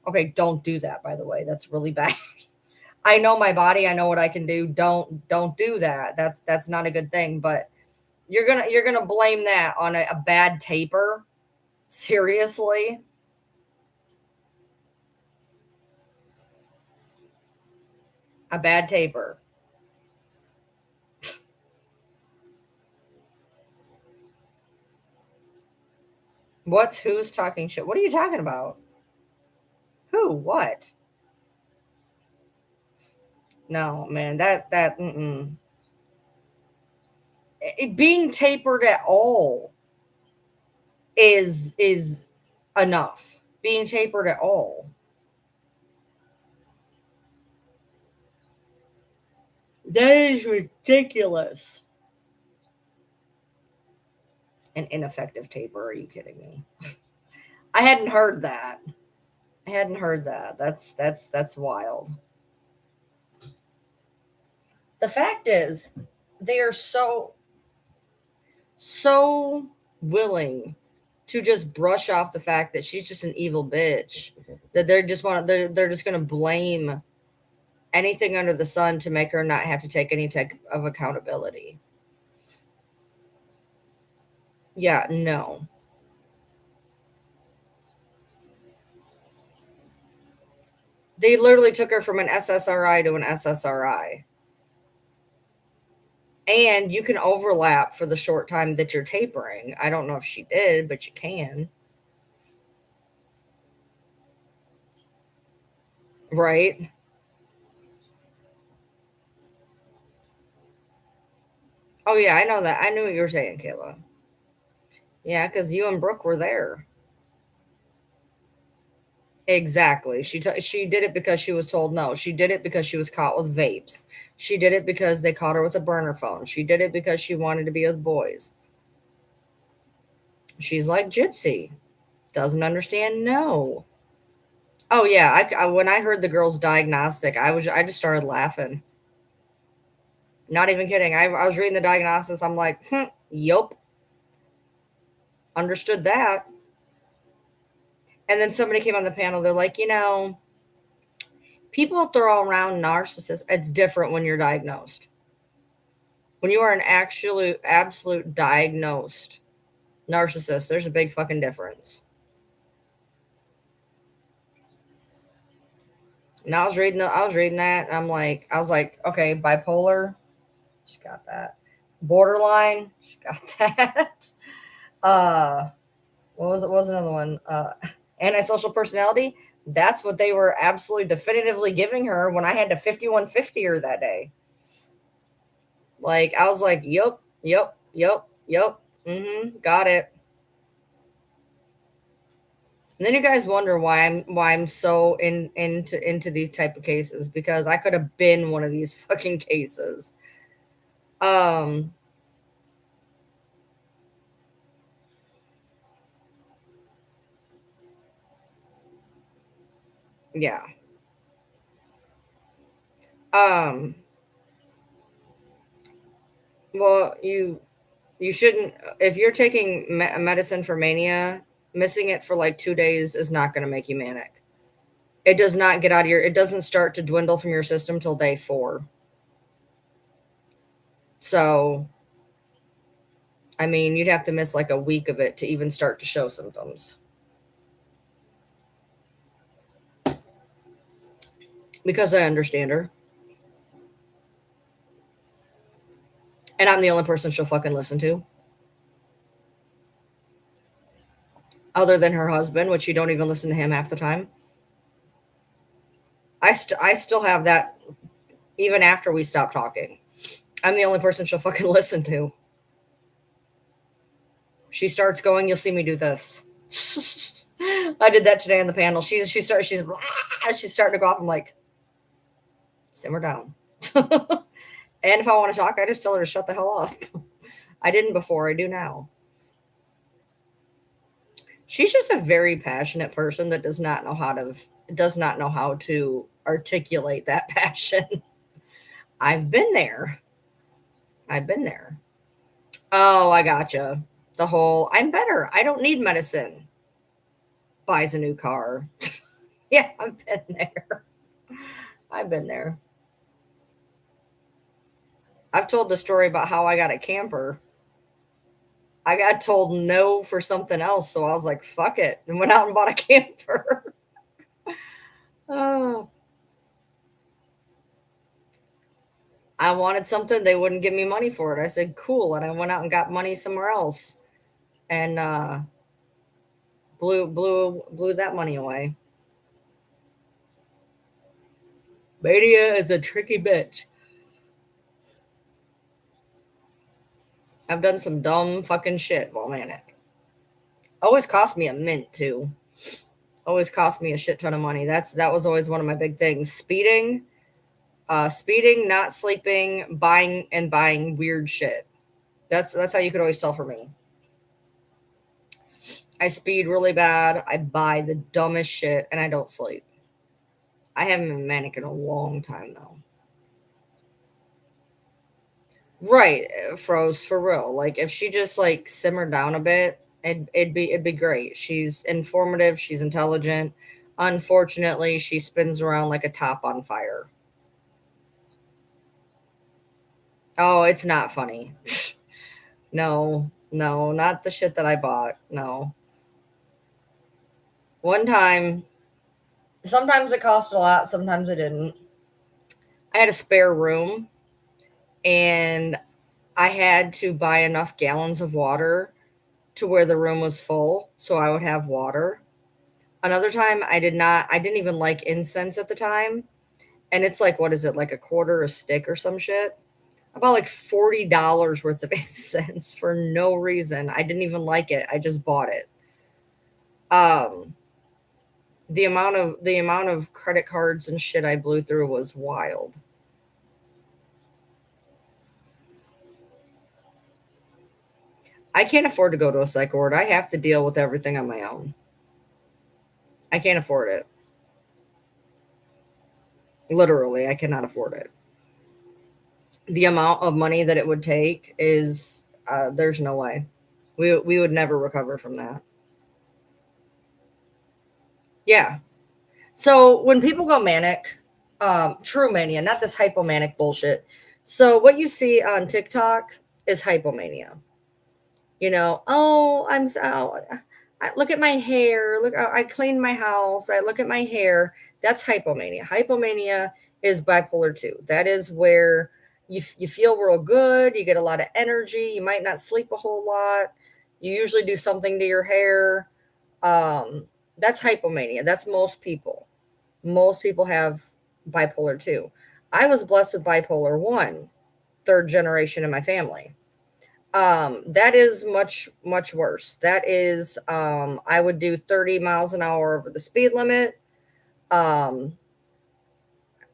Okay, don't do that, by the way. That's really bad. I know my body. I know what I can do. Don't do that. That's not a good thing. But you're gonna blame that on a bad taper? Seriously? A bad taper? Who's talking shit? What are you talking about? Who? What? No, man. Mm-mm. Being tapered at all is enough. Being tapered at all. That is ridiculous. An ineffective taper? Are you kidding me? I hadn't heard that. I hadn't heard that. That's wild. The fact is, they are so willing to just brush off the fact that she's just an evil bitch, that they're just going to blame anything under the sun to make her not have to take any type of accountability. Yeah, no. They literally took her from an SSRI to an SSRI. And you can overlap for the short time that you're tapering. I don't know if she did, but you can. Right? Oh, yeah, I know that. I knew what you were saying, Kayla. Yeah, because you and Brooke were there. Exactly. She did it because she was told no. She did it because she was caught with vapes. She did it because they caught her with a burner phone. She did it because she wanted to be with boys. She's like Gypsy. Doesn't understand no. Oh yeah, when I heard the girl's diagnostic, I just started laughing. Not even kidding. I was reading the diagnosis. I'm like, yup, understood that. And then somebody came on the panel. They're like, people throw around narcissists. It's different when you're diagnosed. When you are an absolute diagnosed narcissist, there's a big fucking difference. And I was reading that, and I was like, okay, bipolar, she got that. Borderline, she got that. uh, what was another one? Antisocial personality. That's what they were absolutely definitively giving her when I had to 5150 her that day. Like I was like, yep, yep, yep, yep. Got it. And then you guys wonder why I'm so into these type of cases, because I could have been one of these fucking cases. Um yeah. Um well, you shouldn't, if you're taking medicine for mania, missing it for like 2 days is not going to make you manic. It does not get out of it doesn't start to dwindle from your system till day 4. So, I mean, you'd have to miss like a week of it to even start to show symptoms. Because I understand her. And I'm the only person she'll fucking listen to. Other than her husband, which you don't even listen to him half the time. I still have that even after we stop talking. I'm the only person she'll fucking listen to. She starts going, you'll see me do this. I did that today on the panel. She's starting to go off. I'm like, simmer down. And if I want to talk, I just tell her to shut the hell up. I didn't before, I do now. She's just a very passionate person that does not know how to articulate that passion. I've been there. I've been there. Oh, I gotcha. The whole I'm better. I don't need medicine. Buys a new car. Yeah, I've been there. I've been there. I've told the story about how I got a camper. I got told no for something else, so I was like, fuck it, and went out and bought a camper. Oh, I wanted something, they wouldn't give me money for it. I said, cool, and I went out and got money somewhere else and blew that money away. Media is a tricky bitch. I've done some dumb fucking shit while manic. Always cost me a mint too. Always cost me a shit ton of money. That was always one of my big things. Speeding, not sleeping, buying weird shit. That's how you could always tell for me. I speed really bad. I buy the dumbest shit, and I don't sleep. I haven't been manic in a long time though. Right, froze for real. Like if she just like simmered down a bit, it'd be great. She's informative. She's intelligent. Unfortunately, she spins around like a top on fire. Oh, it's not funny. No, no, not the shit that I bought. No. One time, sometimes it cost a lot, sometimes it didn't. I had a spare room and I had to buy enough gallons of water to where the room was full so I would have water. Another time I didn't even like incense at the time. And it's like, what is it, like a quarter a stick or some shit? About like $40 worth of incense for no reason. I didn't even like it. I just bought it. Um, the amount of credit cards and shit I blew through was wild. I can't afford to go to a psych ward. I have to deal with everything on my own. I can't afford it. Literally, I cannot afford it. The amount of money that it would take is there's no way. We would never recover from that. Yeah. So when people go manic, true mania, not this hypomanic bullshit. So what you see on TikTok is hypomania. Oh, I'm so. Look at my hair. Look, I cleaned my house. I look at my hair. That's hypomania. Hypomania is bipolar 2. That is where you feel real good. You get a lot of energy. You might not sleep a whole lot. You usually do something to your hair. That's hypomania. That's most people. Most people have bipolar 2. I was blessed with bipolar 1, third generation in my family. That is much worse. That is I would do 30 miles an hour over the speed limit. Um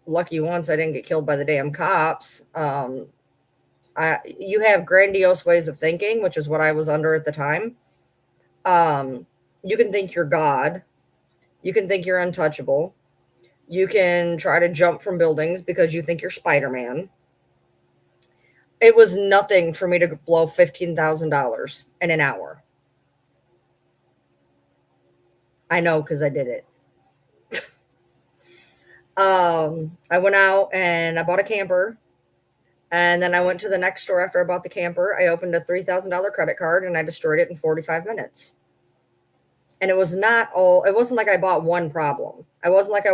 Lucky once I didn't get killed by the damn cops. You have grandiose ways of thinking, which is what I was under at the time. Um you can think you're God. You can think you're untouchable. You can try to jump from buildings because you think you're Spider-Man. It was nothing for me to blow $15,000 in an hour. I know because I did it. I went out and I bought a camper. And then I went to the next store after I bought the camper. I opened a $3,000 credit card and I destroyed it in 45 minutes. And it wasn't like I bought one problem. It wasn't like I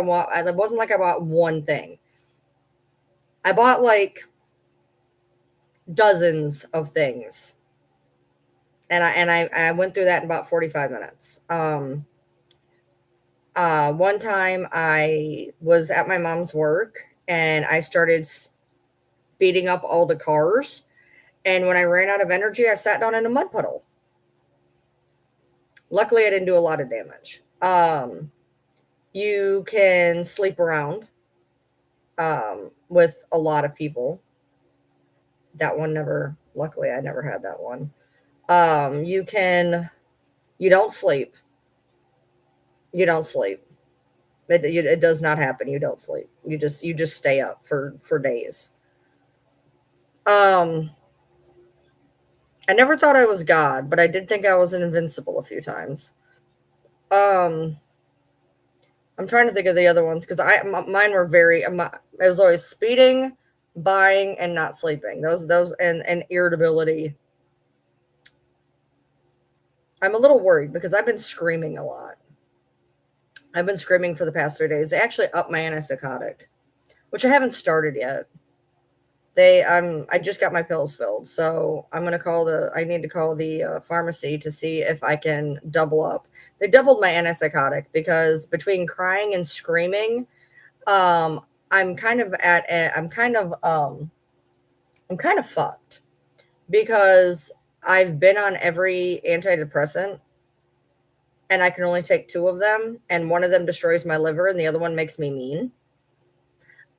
bought one thing. I bought like dozens of things. And I went through that in about 45 minutes. One time I was at my mom's work and I started speeding up all the cars. And when I ran out of energy, I sat down in a mud puddle. Luckily, I didn't do a lot of damage. You can sleep around with a lot of people. That one never, luckily, I never had that one. You don't sleep. You don't sleep. It does not happen. You don't sleep. You just stay up for days. Um, I never thought I was God, but I did think I was invincible a few times. Um, I'm trying to think of the other ones because mine were it was always speeding, buying, and not sleeping. Those and irritability. I'm a little worried because I've been screaming a lot. I've been screaming for the past 3 days. They actually upped my antipsychotic, which I haven't started yet. I just got my pills filled, so I need to call the pharmacy to see if I can double up. They doubled my antipsychotic because between crying and screaming, um, I'm kind of at a, I'm kind of fucked because I've been on every antidepressant and I can only take two of them, and one of them destroys my liver and the other one makes me mean.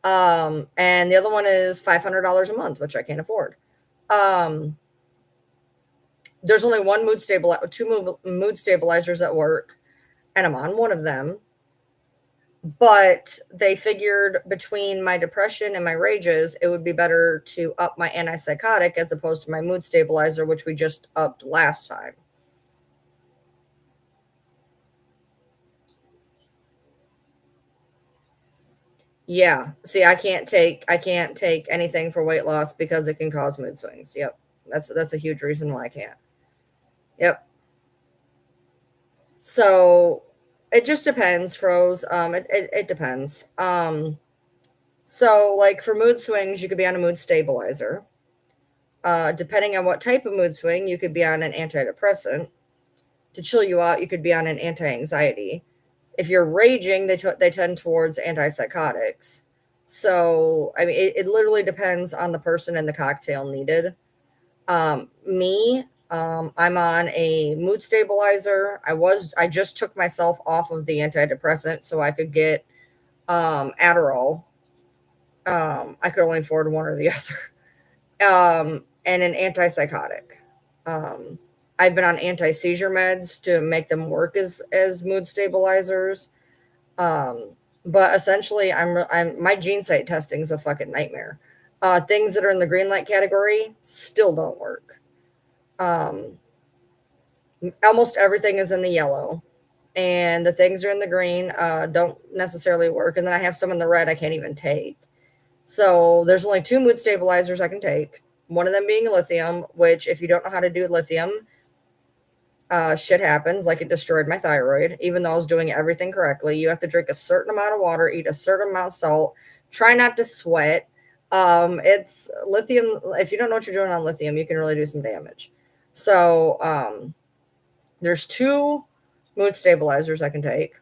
And the other one is $500 a month, which I can't afford. Um, there's only two mood stabilizers at work, and I'm on one of them. But they figured between my depression and my rages, it would be better to up my antipsychotic as opposed to my mood stabilizer, which we just upped last time. Yeah. See, I can't take anything for weight loss because it can cause mood swings. Yep. That's a huge reason why I can't. Yep. So it just depends, Froze. It depends. So like for mood swings, you could be on a mood stabilizer. Depending on what type of mood swing, you could be on an antidepressant. To chill you out, you could be on an anti-anxiety. If you're raging, they tend towards antipsychotics. So I mean, it literally depends on the person and the cocktail needed. I'm on a mood stabilizer. I just took myself off of the antidepressant so I could get Adderall. I could only afford one or the other. And an antipsychotic. Um, I've been on anti-seizure meds to make them work as mood stabilizers. Um, but essentially, I'm my gene site testing is a fucking nightmare. Things that are in the green light category still don't work. Um, almost everything is in the yellow, and the things are in the green don't necessarily work. And then I have some in the red I can't even take. So there's only two mood stabilizers I can take. One of them being lithium, which if you don't know how to do lithium, shit happens. Like it destroyed my thyroid, even though I was doing everything correctly. You have to drink a certain amount of water, eat a certain amount of salt, try not to sweat. It's lithium. If you don't know what you're doing on lithium, you can really do some damage. So there's two mood stabilizers I can take.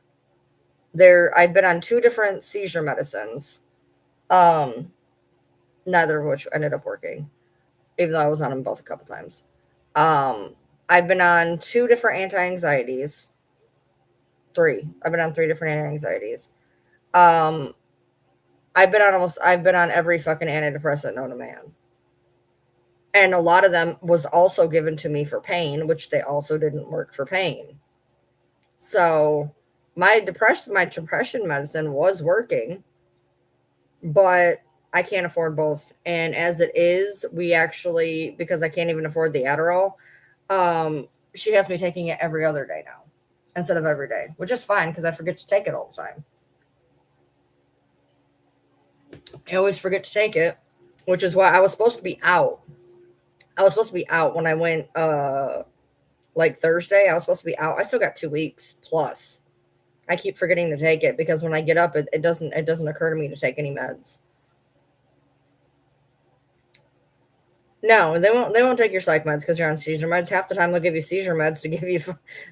I've been on two different seizure medicines, um, neither of which ended up working, even though I was on them both a couple times. Um, I've been on two different anti-anxieties. Three. I've been on three different anxieties. Um, I've been on every fucking antidepressant known to man. And a lot of them was also given to me for pain, which they also didn't work for pain. So my depression medicine was working, but I can't afford both. And as it is, we actually, because I can't even afford the Adderall, she has me taking it every other day now instead of every day, which is fine because I forget to take it all the time. I always forget to take it, which is why I was supposed to be out. I was supposed to be out when I went like Thursday. I was supposed to be out. I still got 2 weeks plus. I keep forgetting to take it because when I get up it doesn't occur to me to take any meds. No, they won't take your psych meds because you're on seizure meds. Half the time they'll give you seizure meds to give you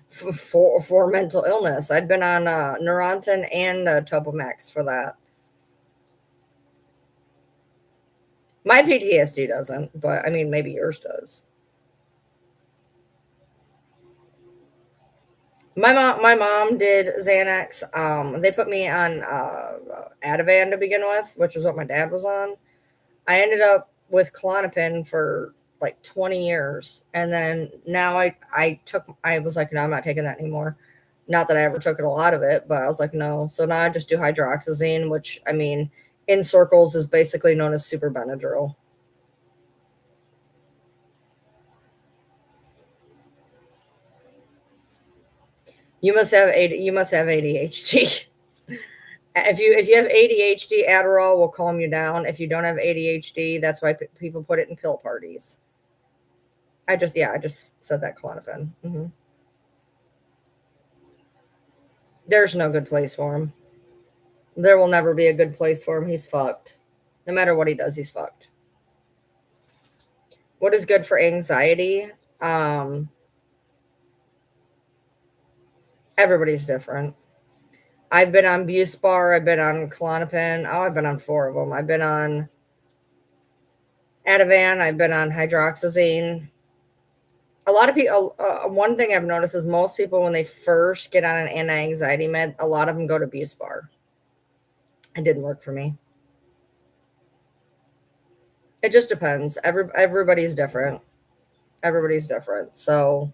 for mental illness. I'd been on Neurontin and Topamax for that. My PTSD doesn't, but I mean, maybe yours does. My mom did Xanax. They put me on Ativan to begin with, which is what my dad was on. I ended up with Klonopin for like 20 years, and then now I was like, no, I'm not taking that anymore. Not that I ever took a lot of it, but I was like, no. So now I just do hydroxyzine, which I mean, in circles is basically known as super Benadryl. You must have ADHD. If you have ADHD, Adderall will calm you down. If you don't have ADHD, that's why people put it in pill parties. I just said that Klonopin. There's no good place for him. There will never be a good place for him. He's fucked. No matter what he does, he's fucked. What is good for anxiety? Um, Everybody's different. I've been on Buspar. I've been on Klonopin. Oh, I've been on four of them. I've been on Ativan. I've been on hydroxyzine. A lot of people. One thing I've noticed is most people, when they first get on an anti-anxiety med, a lot of them go to Buspar. It didn't work for me. It just depends. Everybody's different. Everybody's different. So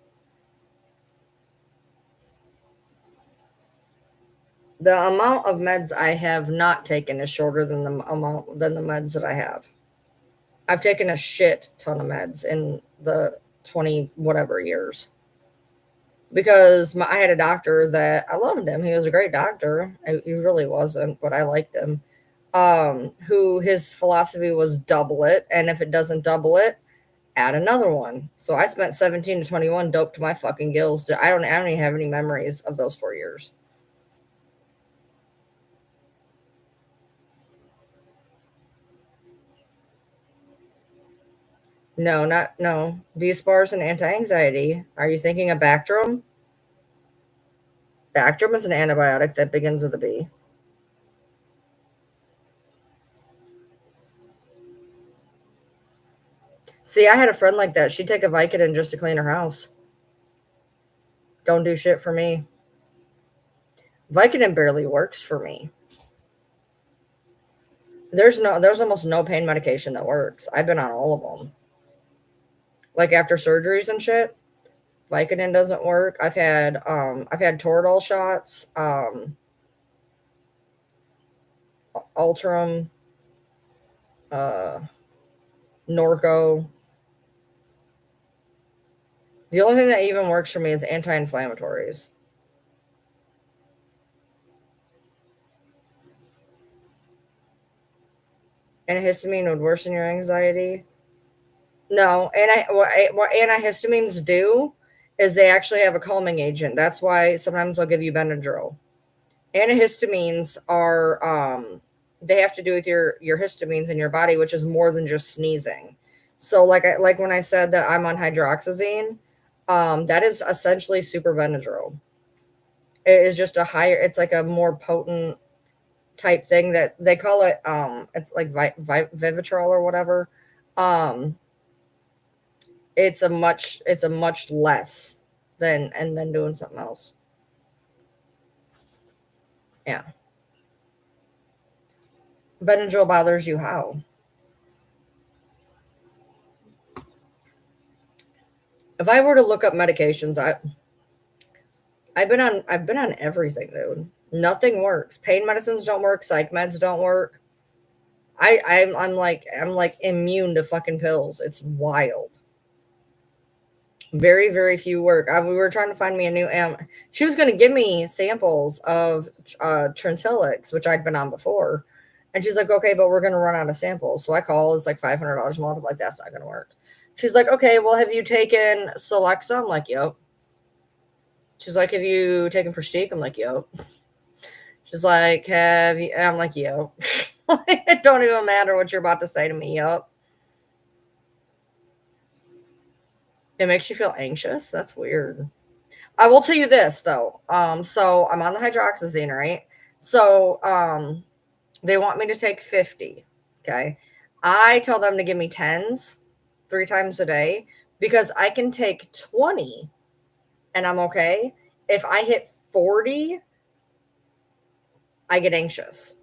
the amount of meds I have not taken is shorter than the meds that I have. I've taken a shit ton of meds in the 20 whatever years because I had a doctor that I loved him. He was a great doctor. He really wasn't, but I liked him. Who his philosophy was double it, and if it doesn't double it, add another one. So I spent 17 to 21 doped to my fucking gills. I don't even have any memories of those 4 years. No, not no. Buspar is an anti-anxiety. Are you thinking of Bactrim? Bactrim is an antibiotic that begins with a B. See, I had a friend like that. She'd take a Vicodin just to clean her house. Don't do shit for me. Vicodin barely works for me. There's almost no pain medication that works. I've been on all of them. Like after surgeries and shit, Vicodin doesn't work. I've had Toradol shots, Ultram, uh, Norco. The only thing that even works for me is anti-inflammatories. Antihistamine would worsen your anxiety. No, what antihistamines do is they actually have a calming agent. That's why sometimes they'll give you Benadryl. Antihistamines are they have to do with your histamines in your body, which is more than just sneezing. So like when I said that I'm on hydroxyzine, that is essentially super Benadryl. It is just a higher. It's like a more potent type thing that they call it. It's like Vivitrol or whatever. Um, it's a much less than and then doing something else. Yeah. Benadryl bothers you how? If I were to look up medications, I've been on everything, dude. Nothing works. Pain medicines don't work. Psych meds don't work. I'm like immune to fucking pills. It's wild. Very very few work. We were trying to find me a new she was going to give me samples of Trintellix, which I'd been on before, and she's like, okay, but we're going to run out of samples. So I call. It's like $500 a month. I'm like, that's not going to work. She's like, okay, well, have you taken Celexa? I'm like, yep. She's like, have you taken Prestige? I'm like, yep. She's like, have you? I'm like, yep. It don't even matter what you're about to say to me. Yep. It makes you feel anxious. That's weird. I will tell you this though. So I'm on the hydroxyzine, right? So they want me to take 50. Okay. I tell them to give me tens 3 times a day because I can take 20 and I'm okay. If I hit 40, I get anxious.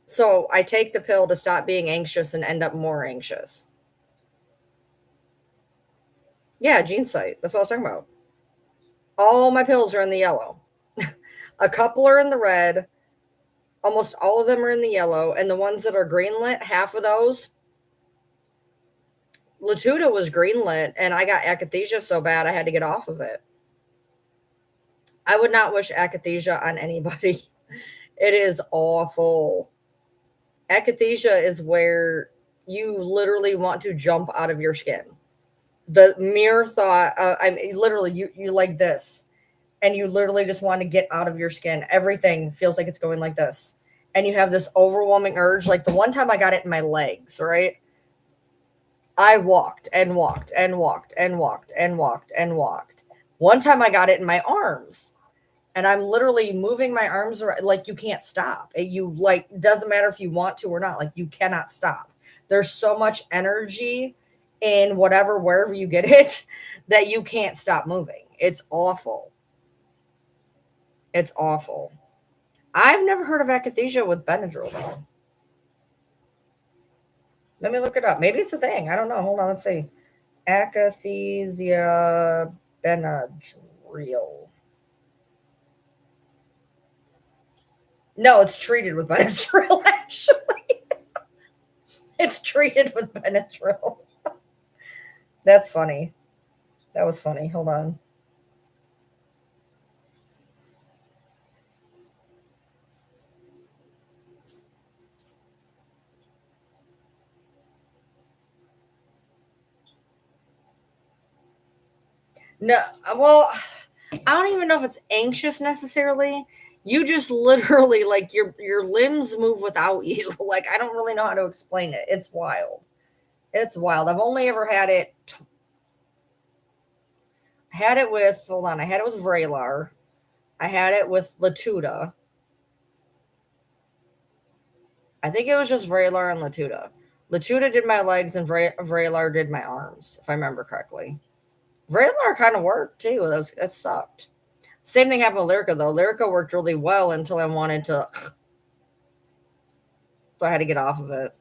So I take the pill to stop being anxious and end up more anxious. Yeah, gene site. That's what I was talking about. All my pills are in the yellow. A couple are in the red. Almost all of them are in the yellow. And the ones that are green lit, half of those, Latuda was green lit, and I got akathisia so bad I had to get off of it. I would not wish akathisia on anybody. It is awful. Akathisia is where you literally want to jump out of your skin. The mere thought, I mean, literally, you like this, and you literally just want to get out of your skin. Everything feels like it's going like this, and you have this overwhelming urge. Like the one time I got it in my legs, right? I walked and walked and walked and walked and walked and walked. One time I got it in my arms, and I'm literally moving my arms around, like you can't stop. You like doesn't matter if you want to or not, like you cannot stop. There's so much energy in wherever you get it that you can't stop moving. It's awful. It's awful. I've never heard of akathisia with Benadryl though. Let me look it up. Maybe it's a thing. I don't know. Hold on. Let's see. Akathisia Benadryl. No, it's treated with Benadryl, actually. It's treated with Benadryl. That's funny. That was funny. Hold on. No, well, I don't even know if it's anxious necessarily. You just literally like your limbs move without you. Like I don't really know how to explain it. It's wild. It's wild. I've only ever had it. Had it with hold on. I had it with Vraylar. I had it with Latuda. I think it was just Vraylar and Latuda. Latuda did my legs and Vraylar did my arms, if I remember correctly. Vraylar kind of worked too. That sucked. Same thing happened with Lyrica though. Lyrica worked really well until I wanted to, so I had to get off of it.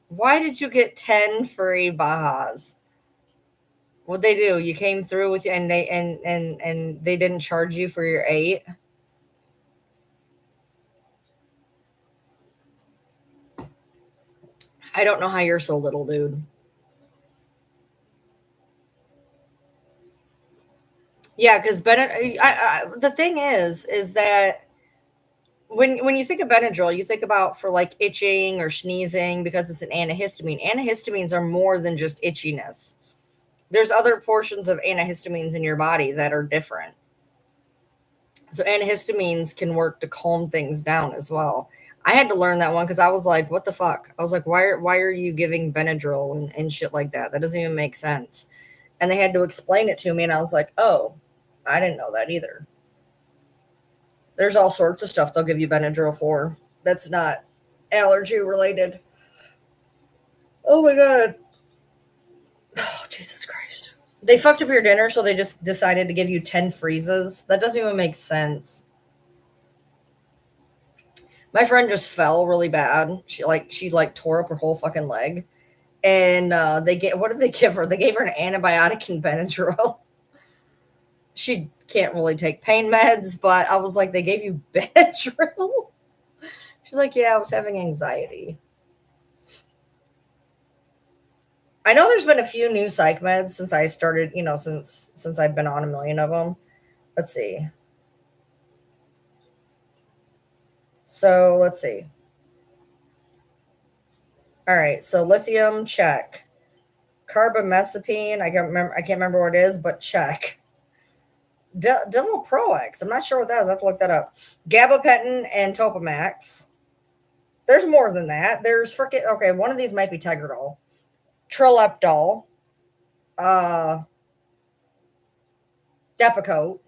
Why did you get 10 free Bajas? What'd they do? You came through with and they didn't charge you for your 8? I don't know how you're so little, dude. Yeah, because the thing is that when you think of Benadryl, you think about for like itching or sneezing because it's an antihistamine. Antihistamines are more than just itchiness. There's other portions of antihistamines in your body that are different. So antihistamines can work to calm things down as well. I had to learn that one because I was like, what the fuck? I was like, why are you giving Benadryl and shit like that? That doesn't even make sense. And they had to explain it to me, and I was like, oh, I didn't know that either. There's all sorts of stuff they'll give you Benadryl for that's not allergy related. Oh my god. Oh, Jesus Christ. They fucked up your dinner, so they just decided to give you 10 freezes. That doesn't even make sense. My friend just fell really bad. She tore up her whole fucking leg. And what did they give her? They gave her an antibiotic and Benadryl. She can't really take pain meds, but I was like, they gave you Benadryl? She's like, yeah, I was having anxiety. I know there's been a few new psych meds since I started, since I've been on a million of them. Let's see. So let's see. All right, so lithium, check. Carbamazepine, I can't remember what it is, but check. Devil Pro-X, I'm not sure what that is. I have to look that up. Gabapentin and Topamax. There's more than that. There's okay, one of these might be Tegretol. Trileptal. Depakote.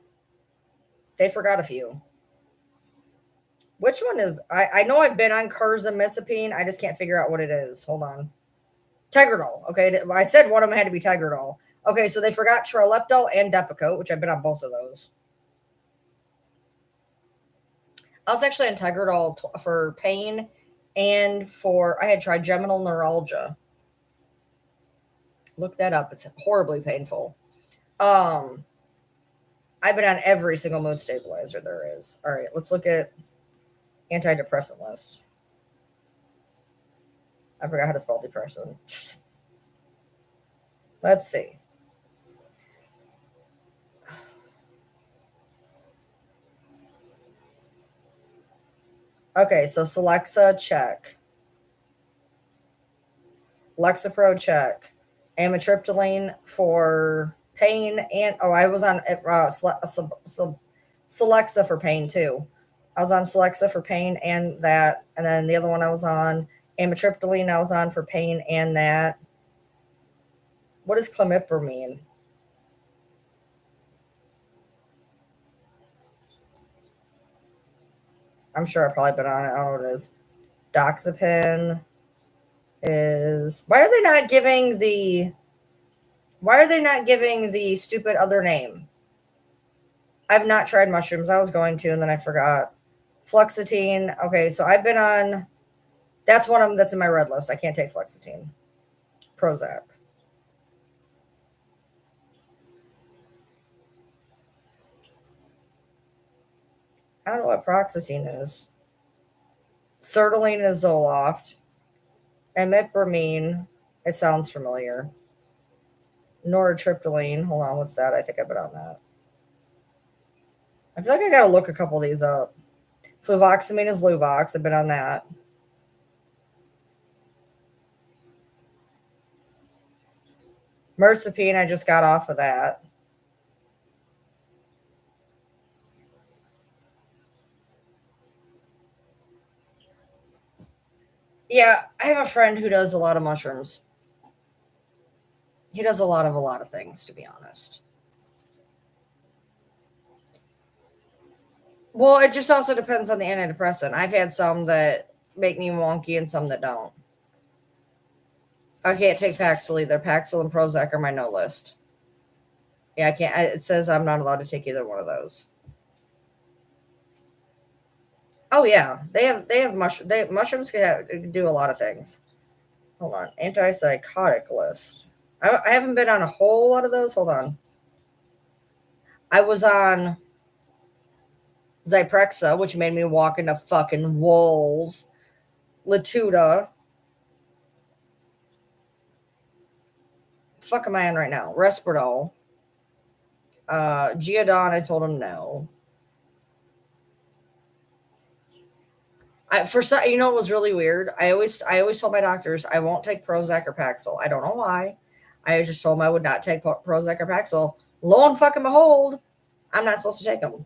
They forgot a few. Which one is I know I've been on Carbamazepine. I just can't figure out what it is. Hold on. Tegretol. Okay, I said one of them had to be Tegretol. Okay, so they forgot Trileptal and Depakote, which I've been on both of those. I was actually on Tegretol for pain and I had trigeminal neuralgia. Look that up. It's horribly painful. Um, I've been on every single mood stabilizer there is. All right, let's look at antidepressant list. I forgot how to spell depression. Let's see. Okay, so Celexa, check. Lexapro, check. Amitriptyline for pain, and I was on Celexa for pain too. I was on Celexa for pain and that, and then the other one I was on amitriptyline. I was on for pain and that. What does clomipramine? I'm sure I've probably been on it. I don't know what it is. Doxepin is. Why are they not giving the? Why are they not giving the stupid other name? I've not tried mushrooms. I was going to, and then I forgot. Fluoxetine. Okay, so I've been on. That's one of them that's in my red list. I can't take fluoxetine. Prozac. I don't know what paroxetine is. Sertraline is Zoloft. Imipramine. It sounds familiar. Nortriptyline. Hold on, what's that? I think I've been on that. I feel like I gotta look a couple of these up. Fluvoxamine is Luvox. I've been on that. Mirtazapine, I just got off of that. Yeah, I have a friend who does a lot of mushrooms. He does a lot of things, to be honest. Well, it just also depends on the antidepressant. I've had some that make me wonky and some that don't. I can't take Paxil either. Paxil and Prozac are my no list. Yeah, I can't. It says I'm not allowed to take either one of those. Oh yeah, mushrooms can do a lot of things. Hold on, antipsychotic list. I haven't been on a whole lot of those. Hold on. I was on Zyprexa, which made me walk into fucking walls. Latuda. Fuck am I on right now? Resperdal. Geodon, I told him no. For some, you know, it was really weird. I always told my doctors I won't take Prozac or Paxil. I don't know why. I just told them I would not take Prozac or Paxil. Lo and fucking behold, I'm not supposed to take them.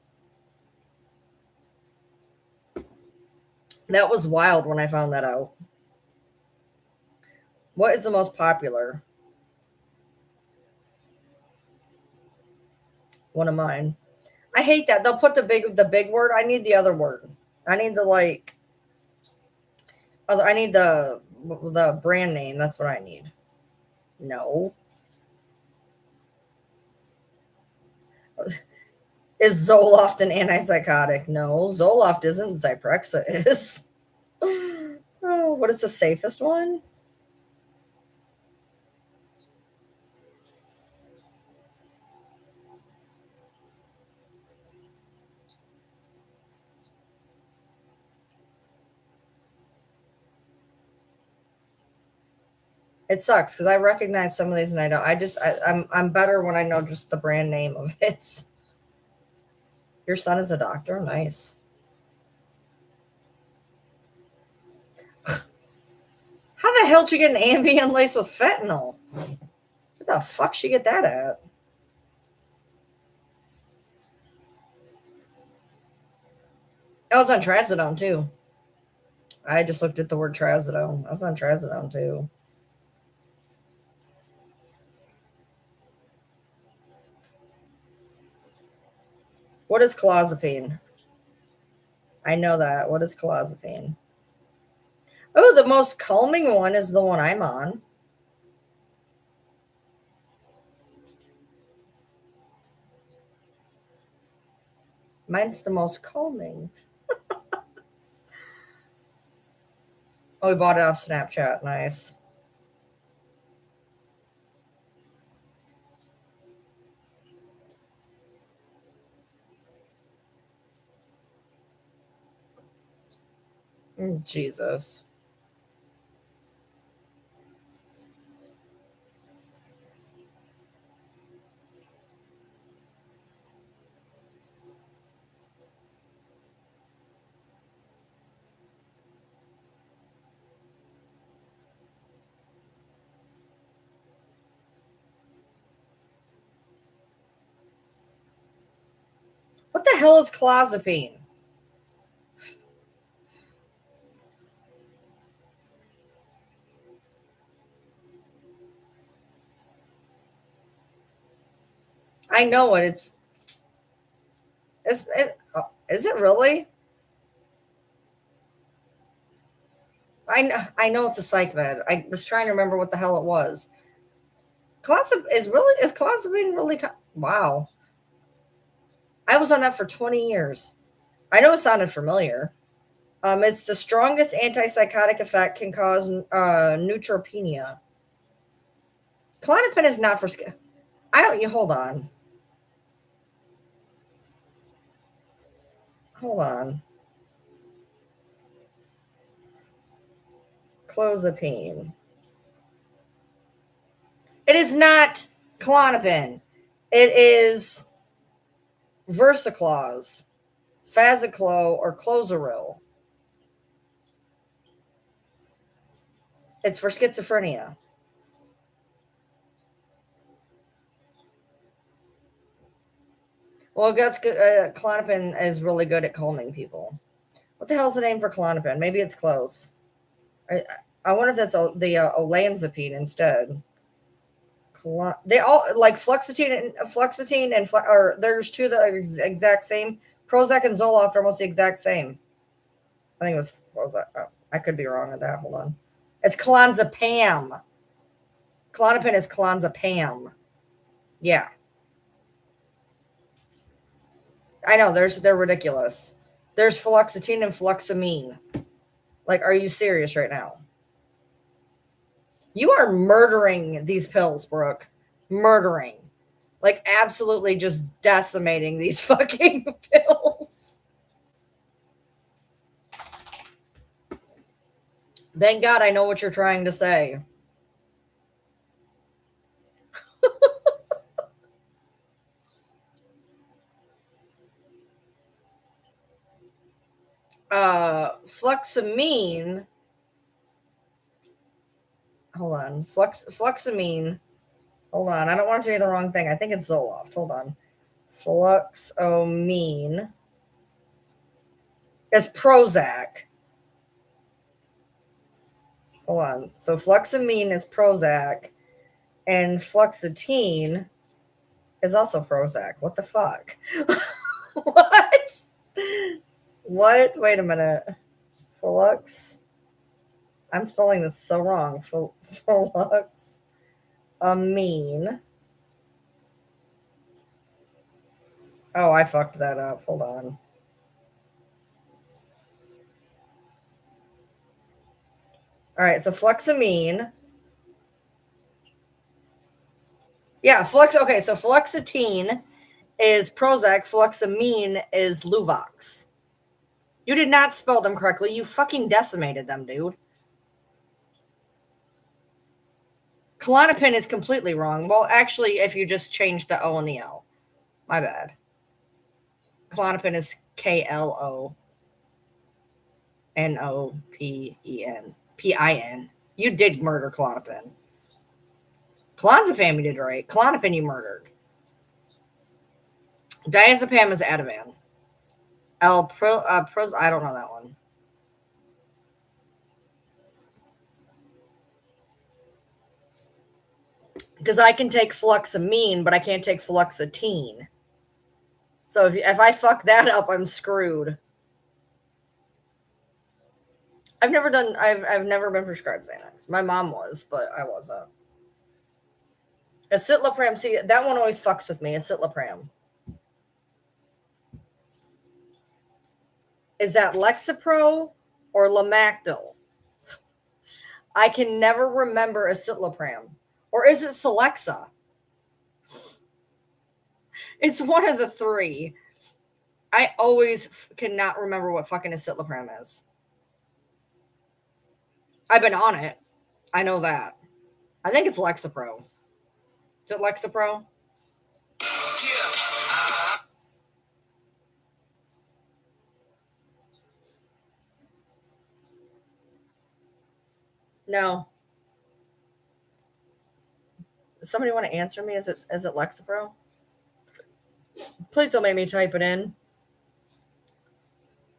That was wild when I found that out. What is the most popular? One of mine. I hate that. They'll put the big word. I need the other word. I need the like. I need the brand name. That's what I need. No. Is Zoloft an antipsychotic? No, Zoloft isn't. Zyprexa is. Oh, what is the safest one? It sucks because I recognize some of these and I don't. I'm better when I know just the brand name of it. Your son is a doctor. Nice. How the hell did you get an Ambien laced with fentanyl? Where the fuck she get that at? I was on trazodone too. I just looked at the word trazodone. I was on trazodone too. What is clozapine? I know that. What is clozapine? Oh, the most calming one is the one I'm on. Mine's the most calming. Oh, we bought it off Snapchat. Nice. Jesus. What the hell is clozapine? I know it. Is it really? I know it's a psych med. I was trying to remember what the hell it was. Is clozapine really? Wow. I was on that for 20 years. I know it sounded familiar. It's the strongest antipsychotic effect, can cause neutropenia. Klonopin is not for skin. I don't. You hold on. Hold on. Clozapine. It is not Klonopin. It is Versacloz, Faziclo, or Clozaril. It's for schizophrenia. Well, guess Klonopin is really good at calming people. What the hell's the name for Klonopin? Maybe it's close. I, I wonder if that's the olanzapine instead. They all like or there's two that are exact same. Prozac and Zoloft are almost the exact same. I think it was Prozac. Oh, I could be wrong on that. Hold on. It's clonazepam. Klonopin is clonazepam. Yeah, I know. They're ridiculous. There's fluoxetine and fluoxamine. Like, are you serious right now? You are murdering these pills, Brooke. Murdering. Like, absolutely just decimating these fucking pills. Thank God I know what you're trying to say. Fluxamine. Hold on. Fluxamine. Hold on. I don't want to tell you the wrong thing. I think it's Zoloft. Hold on. Fluxamine is Prozac. Hold on. So fluxamine is Prozac, and fluoxetine is also Prozac. What the fuck? What? What? Wait a minute. Flux. I'm spelling this so wrong. Flux. Amine. Oh, I fucked that up. Hold on. All right, so fluxamine. Yeah, flux. Okay, so fluoxetine is Prozac. Fluxamine is Luvox. You did not spell them correctly. You fucking decimated them, dude. Klonopin is completely wrong. Well, actually, if you just change the O and the L. My bad. Klonopin is Klonopin. You did murder Klonopin. Clonazepam you did right. Klonopin you murdered. Diazepam is Ativan. I don't know that one. Because I can take fluoxamine, but I can't take fluoxetine. So if I fuck that up, I'm screwed. I've never been prescribed Xanax. My mom was, but I wasn't. Acetylopram, see, that one always fucks with me. Acetylopram. Is that Lexapro or Lamictal? I can never remember Escitalopram. Or is it Celexa? It's one of the three. I always cannot remember what fucking Escitalopram is. I've been on it. I know that. I think it's Lexapro. Is it Lexapro? No. Does somebody want to answer me? Is it Lexapro? Please don't make me type it in.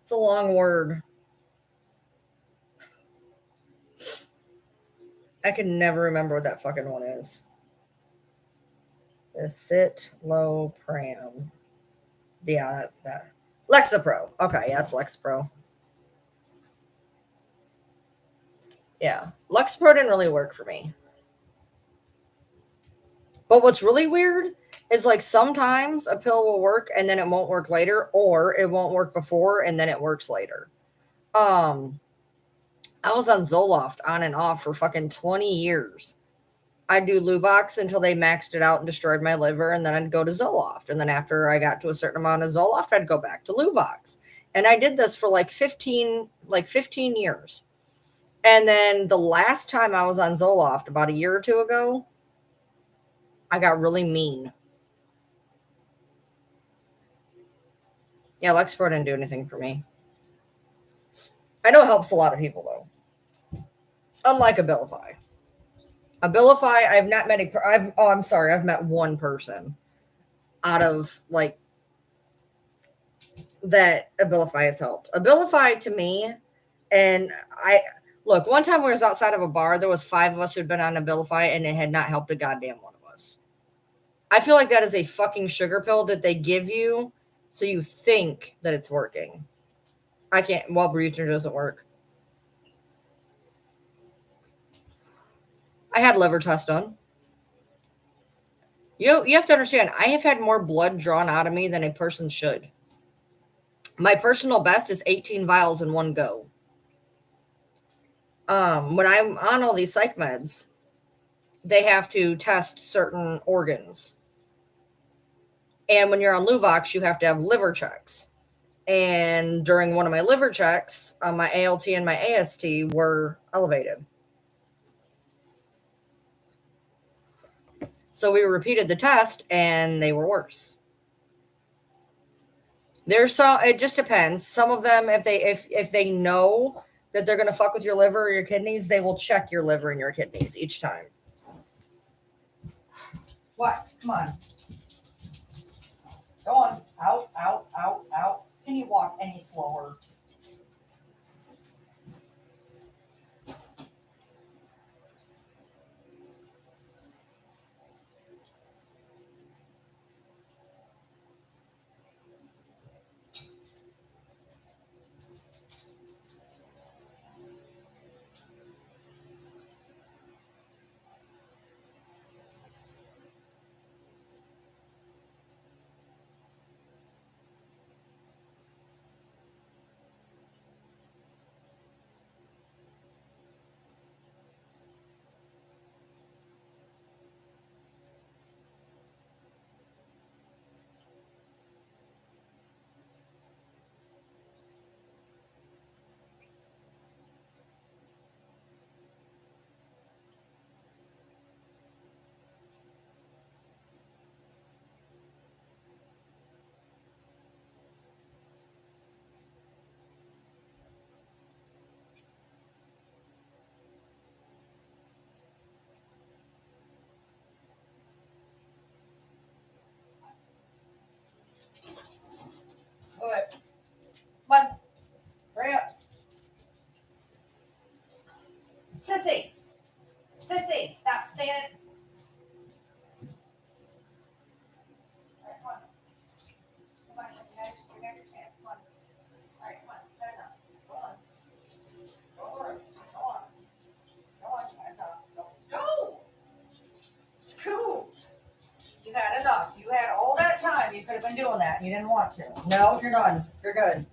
It's a long word. I can never remember what that fucking one is. Escitalopram. Yeah, that. Lexapro. Okay, yeah, it's Lexapro. Yeah. Lexapro didn't really work for me. But what's really weird is like sometimes a pill will work and then it won't work later, or it won't work before and then it works later. I was on Zoloft on and off for fucking 20 years. I'd do Luvox until they maxed it out and destroyed my liver, and then I'd go to Zoloft. And then after I got to a certain amount of Zoloft, I'd go back to Luvox. And I did this for like 15 years. And then the last time I was on Zoloft, about a year or two ago, I got really mean. Yeah, Lexapro didn't do anything for me. I know it helps a lot of people, though. Unlike Abilify. Abilify, I've not met I've met one person out of like that Abilify has helped. Abilify to me, and I look, one time we was outside of a bar, there was 5 of us who'd been on Abilify, and it had not helped a goddamn one of us. I feel like that is a fucking sugar pill that they give you so you think that it's working. I can't, Wellbutrin doesn't work. I had liver tests done. You have to understand, I have had more blood drawn out of me than a person should. My personal best is 18 vials in one go. When I'm on all these psych meds, they have to test certain organs. And when you're on Luvox, you have to have liver checks. And during one of my liver checks, my ALT and my AST were elevated. So we repeated the test and they were worse. It just depends. Some of them, if they know that they're going to fuck with your liver or your kidneys, they will check your liver and your kidneys each time. What? Come on. Go on. Out, out, out, out. Can you walk any slower? All right. Come on. Hurry up. Sissy, stop standing. All right, come on. Come on, you got your chance. Come on. All right, come on. Good enough. Go on. Go on. Go on. Go on. You got enough. Go. Scoot. You had enough. You had all that time. You could have been doing that. You didn't want to. No, you're done. You're good.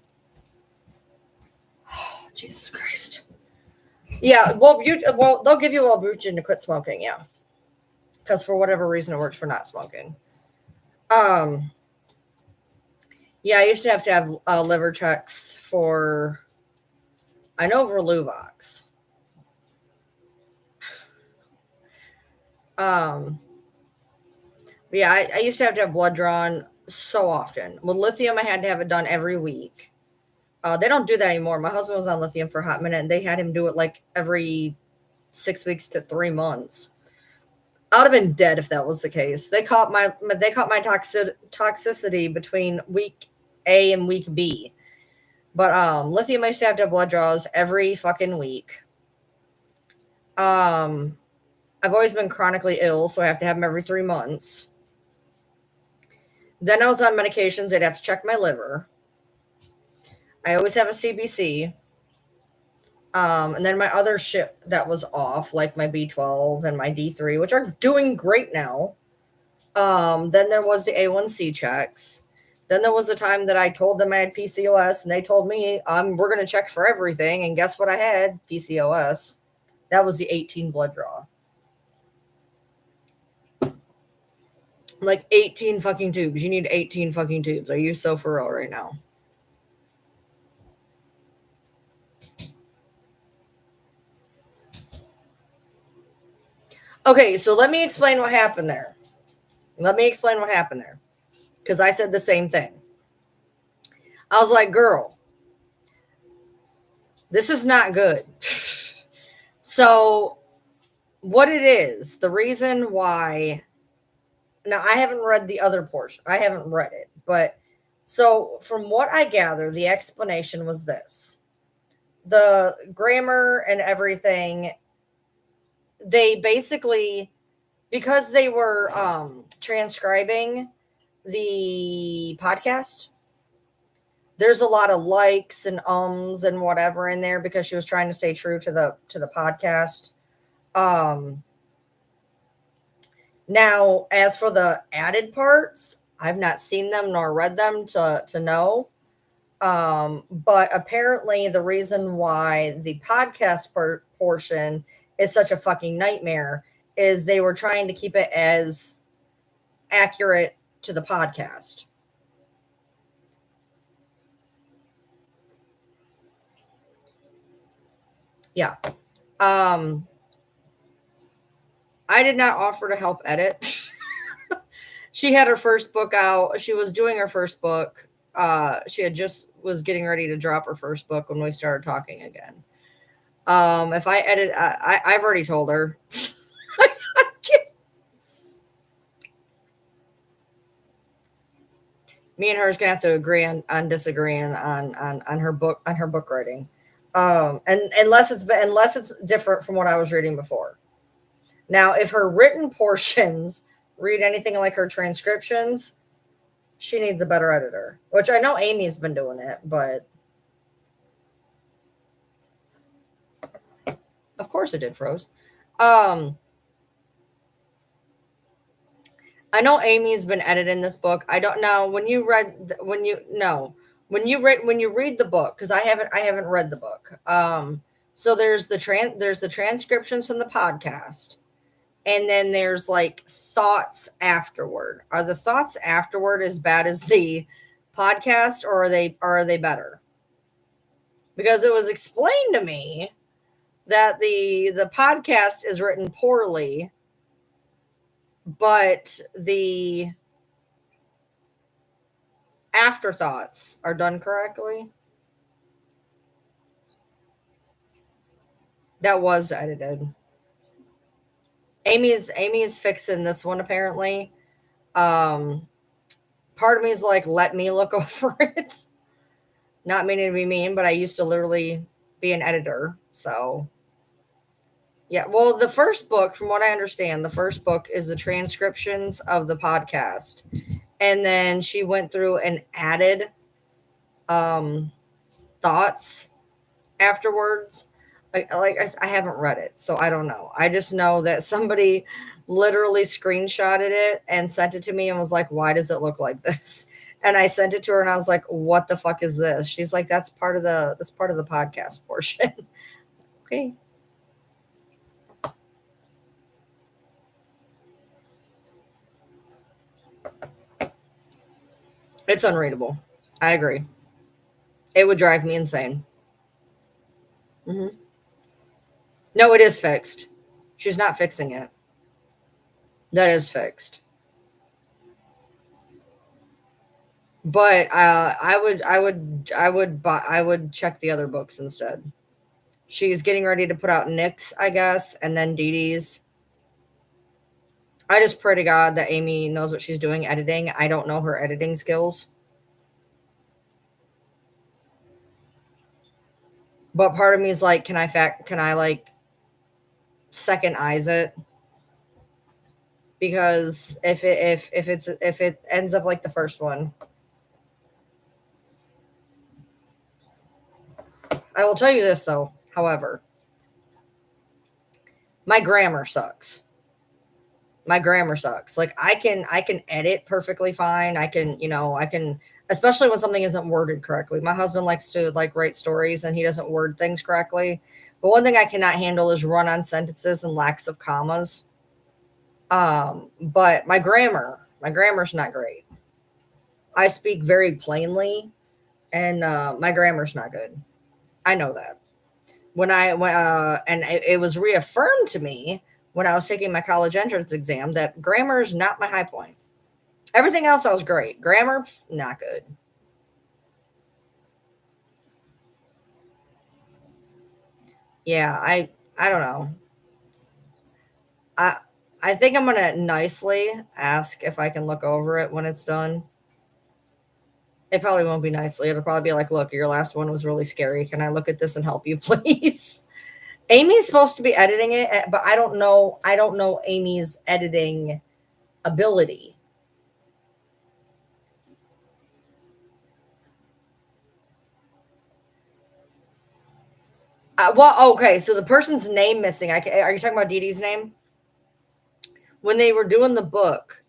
Christ. Yeah, well, they'll give you Wellbutrin to quit smoking, yeah. Because for whatever reason, it works for not smoking. Yeah, I used to have liver checks for, I know, for Luvox. Yeah, I used to have blood drawn so often. With lithium, I had to have it done every week. They don't do that anymore. My husband was on lithium for a hot minute, and they had him do it like every 6 weeks to 3 months. I would have been dead if that was the case. They caught my toxicity between week A and week B. But lithium, I used to have blood draws every fucking week. I've always been chronically ill, so I have to have them every 3 months. Then I was on medications. They'd have to check my liver. I always have a CBC. And then my other shit that was off, like my B12 and my D3, which are doing great now. Then there was the A1C checks. Then there was the time that I told them I had PCOS, and they told me, we're going to check for everything. And guess what I had? PCOS. That was the 18 blood draw. Like 18 fucking tubes. You need 18 fucking tubes. Are you so for real right now? Okay, so let me explain what happened there. Because I said the same thing. I was like, girl, this is not good. So what it is, the reason why, now I haven't read the other portion. I haven't read it. But so from what I gather, the explanation was this. The grammar and everything, they basically, because they were transcribing the podcast, there's a lot of likes and ums and whatever in there because she was trying to stay true to the podcast. Now, as for the added parts, I've not seen them nor read them to know. But apparently the reason why the podcast portion is such a fucking nightmare is they were trying to keep it as accurate to the podcast. Yeah. I did not offer to help edit. She had her first book out. She was doing her first book. She had just was getting ready to drop her first book when we started talking again. If I edit, I've already told her. Me and her is gonna have to agree on disagreeing on her book writing. And unless it's different from what I was reading before. Now, if her written portions read anything like her transcriptions, she needs a better editor, which I know Amy's been doing it, but of course it did froze. I know Amy's been editing this book. I don't know when you read the book, because I haven't read the book. So there's the transcriptions from the podcast, and then there's like thoughts afterward. Are the thoughts afterward as bad as the podcast, or are they better? Because it was explained to me that the podcast is written poorly, but the afterthoughts are done correctly. That was edited. Amy's fixing this one apparently. Part of me is like, let me look over it. Not meaning to be mean, but I used to literally be an editor. So yeah, well, the first book, from what I understand, the first book is the transcriptions of the podcast. And then she went through and added thoughts afterwards. I haven't read it, so I don't know. I just know that somebody literally screenshotted it and sent it to me and was like, why does it look like this? And I sent it to her and I was like, what the fuck is this? She's like, that's part of the podcast portion. Okay. It's unreadable. I agree. It would drive me insane. Hmm. No, it is fixed. She's not fixing it. That is fixed. But I would check the other books instead. She's getting ready to put out Nick's, I guess, and then Dee Dee's. I just pray to God that Amy knows what she's doing editing. I don't know her editing skills, but part of me is like, can I like second eyes it? Because if it ends up like the first one, I will tell you this though. However, my grammar sucks. My grammar sucks. Like I can edit perfectly fine. I can, I can, especially when something isn't worded correctly. My husband likes to like write stories and he doesn't word things correctly. But one thing I cannot handle is run on sentences and lacks of commas. But my grammar's not great. I speak very plainly and my grammar's not good. I know that. It was reaffirmed to me when I was taking my college entrance exam that grammar is not my high point. Everything else I was great. Grammar, not good. Yeah, I don't know. I I think I'm gonna nicely ask if I can look over it when it's done. It probably won't be nicely. It'll probably be like, look, your last one was really scary. Can I look at this and help you, please? Amy's supposed to be editing it, but I don't know. I don't know Amy's editing ability. Well, okay. So the person's name missing. Are you talking about Dee Dee's name? When they were doing the book,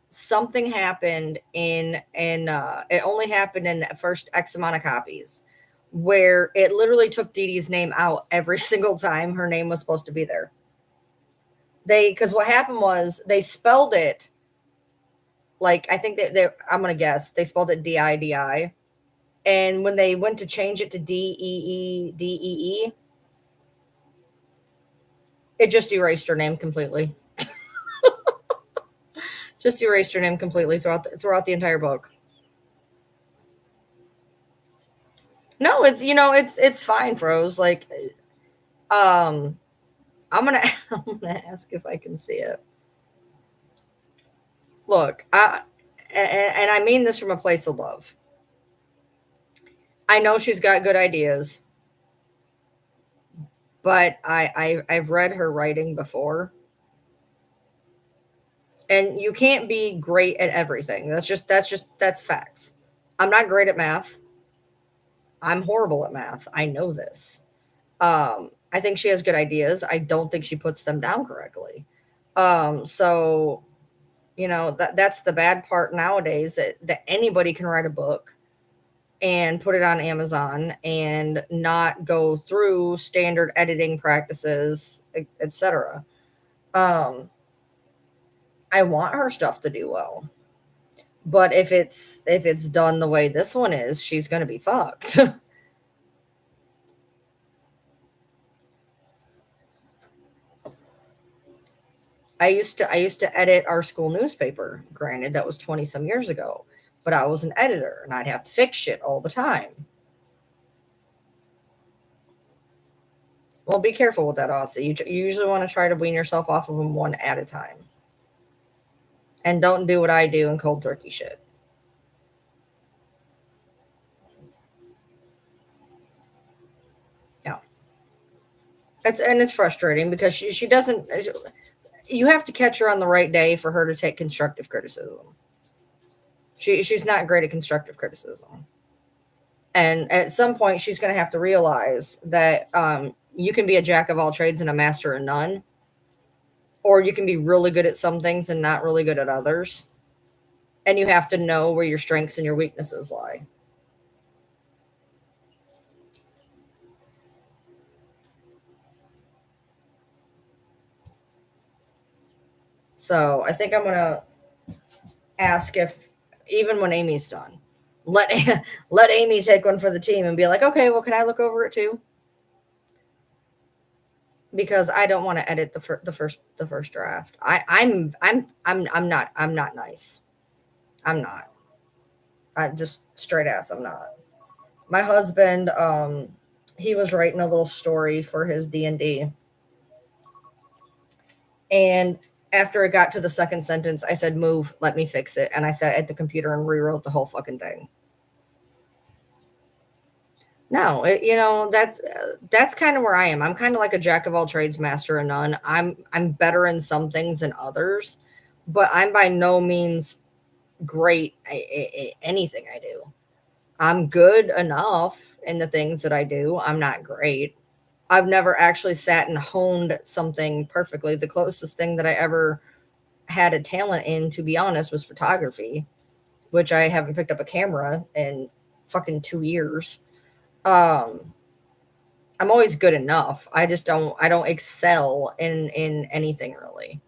something happened it only happened in the first X amount of copies, where it literally took Dee Dee's name out every single time her name was supposed to be there. Because what happened was they spelled it like I think that they I'm gonna guess they spelled it Didi, and when they went to change it to Deedee, it just erased her name completely. Just erased her name completely throughout the entire book. No, it's fine, Froze. Like, um, I'm gonna I'm gonna ask if I can see it. Look, and I mean this from a place of love. I know she's got good ideas, but I've read her writing before, and you can't be great at everything. That's facts. I'm not great at math. I'm horrible at math. I know this. I think she has good ideas. I don't think she puts them down correctly. So that's the bad part nowadays that anybody can write a book and put it on Amazon and not go through standard editing practices, etc. Um, I want her stuff to do well, but if it's done the way this one is, she's gonna be fucked. I used to edit our school newspaper. Granted, that was 20 some years ago, but I was an editor and I'd have to fix shit all the time. Well, be careful with that, Aussie. You usually want to try to wean yourself off of them one at a time, and don't do what I do and cold turkey shit. Yeah, it's frustrating because she doesn't. You have to catch her on the right day for her to take constructive criticism. She's not great at constructive criticism. And at some point, she's going to have to realize that you can be a jack of all trades and a master of none, or you can be really good at some things and not really good at others. And you have to know where your strengths and your weaknesses lie. So I think I'm gonna ask if even when Amy's done, let let Amy take one for the team and be like, okay, well, can I look over it too? Because I don't want to edit the first draft. I'm not nice. I'm not. I'm just straight ass. I'm not. My husband, he was writing a little story for his D&D, and after it got to the second sentence, I said, "Move, let me fix it," and I sat at the computer and rewrote the whole fucking thing. No, that's kind of where I am. I'm kind of like a jack of all trades, master of none. I'm better in some things than others, but I'm by no means great at anything I do. I'm good enough in the things that I do. I'm not great. I've never actually sat and honed something perfectly. The closest thing that I ever had a talent in, to be honest, was photography, which I haven't picked up a camera in fucking 2 years. Um, I'm always good enough. I don't excel in anything really.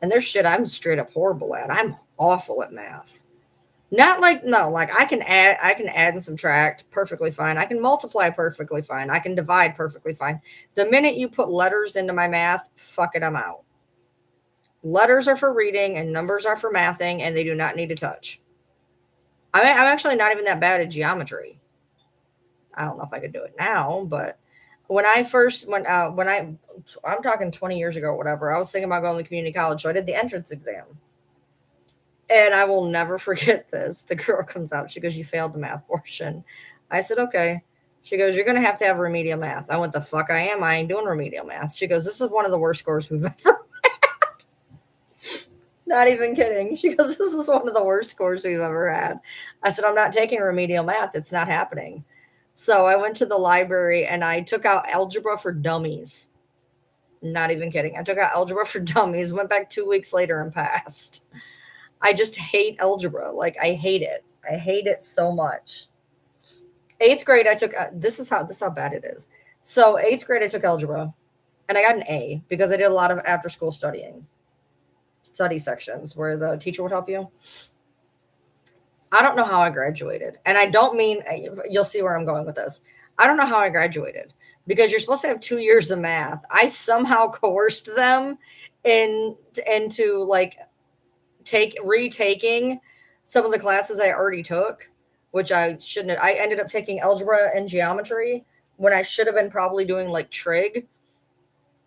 And there's shit I'm straight up horrible at. I'm awful at math. Not like no, like I can add and subtract perfectly fine. I can multiply perfectly fine. I can divide perfectly fine. The minute you put letters into my math, fuck it, I'm out. Letters are for reading and numbers are for mathing, and they do not need to touch. I'm actually not even that bad at geometry. I don't know if I could do it now, but when I'm talking 20 years ago, or whatever, I was thinking about going to community college, so I did the entrance exam. And I will never forget this. The girl comes out. She goes, "You failed the math portion." I said, "Okay." She goes, "You're going to have remedial math." I went, "The fuck I am. I ain't doing remedial math." She goes, "This is one of the worst scores we've ever." Not even kidding. She goes, "This is one of the worst scores we've ever had." I said, "I'm not taking remedial math. It's not happening." So I went to the library and I took out algebra for dummies. Not even kidding. I took out algebra for dummies, went back 2 weeks later and passed. I just hate algebra. Like, I hate it. I hate it so much. Eighth grade, I took this is how bad it is. So eighth grade, I took algebra, and I got an A because I did a lot of after school study sections where the teacher would help you. I don't know how I graduated, and I don't mean you'll see where I'm going with this. I don't know how I graduated because you're supposed to have 2 years of math. I somehow coerced them into like retaking some of the classes I already took, which I shouldn't have. I ended up taking algebra and geometry when I should have been probably doing like trig.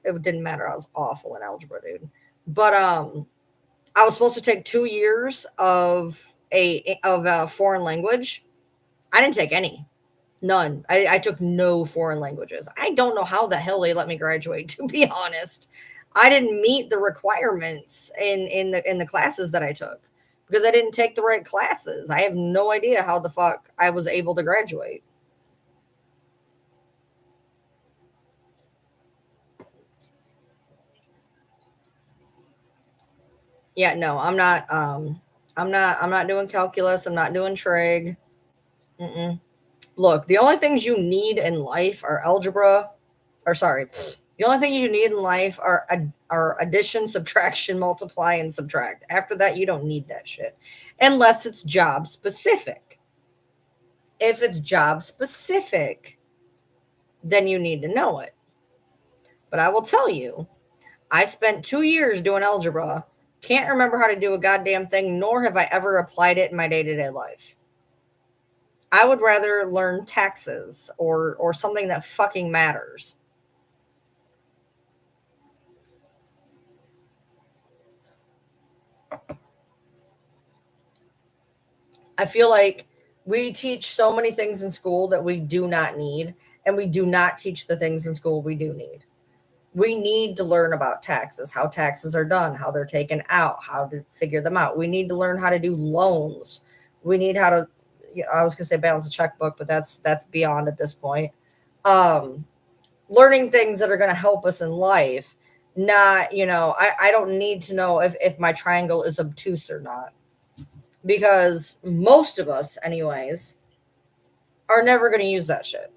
It didn't matter. I was awful in algebra, dude. But I was supposed to take 2 years of a foreign language. I didn't take any. None. I took no foreign languages. I don't know how the hell they let me graduate, to be honest. I didn't meet the requirements in the classes that I took because I didn't take the right classes. I have no idea how the fuck I was able to graduate. Yeah, no, I'm not doing calculus. I'm not doing trig. Mm-mm. Look, the only things you need in life are algebra, or sorry, the only thing you need in life are addition, subtraction, multiply, and subtract. After that, you don't need that shit unless it's job specific. If it's job specific, then you need to know it. But I will tell you, I spent 2 years doing algebra, can't remember how to do a goddamn thing, nor have I ever applied it in my day to day life. I would rather learn taxes or something that fucking matters. I feel like we teach so many things in school that we do not need, and we do not teach the things in school we do need. We need to learn about taxes, how taxes are done, how they're taken out, how to figure them out. We need to learn how to do loans. We need how to, I was going to say balance a checkbook, but that's beyond at this point. Um, Learning things that are going to help us in life. Not, I don't need to know if my triangle is obtuse or not because most of us, anyways, are never going to use that shit.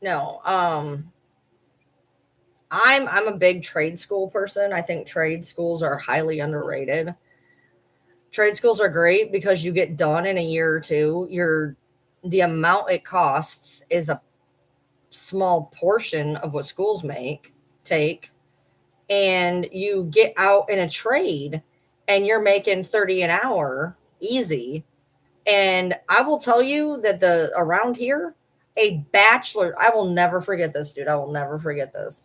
No. I'm a big trade school person. I think trade schools are highly underrated. Trade schools are great because you get done in a year or two. The amount it costs is a small portion of what schools take, and you get out in a trade and you're making 30 an hour easy. And I will tell you that the around here, a bachelor, I will never forget this, dude. I will never forget this.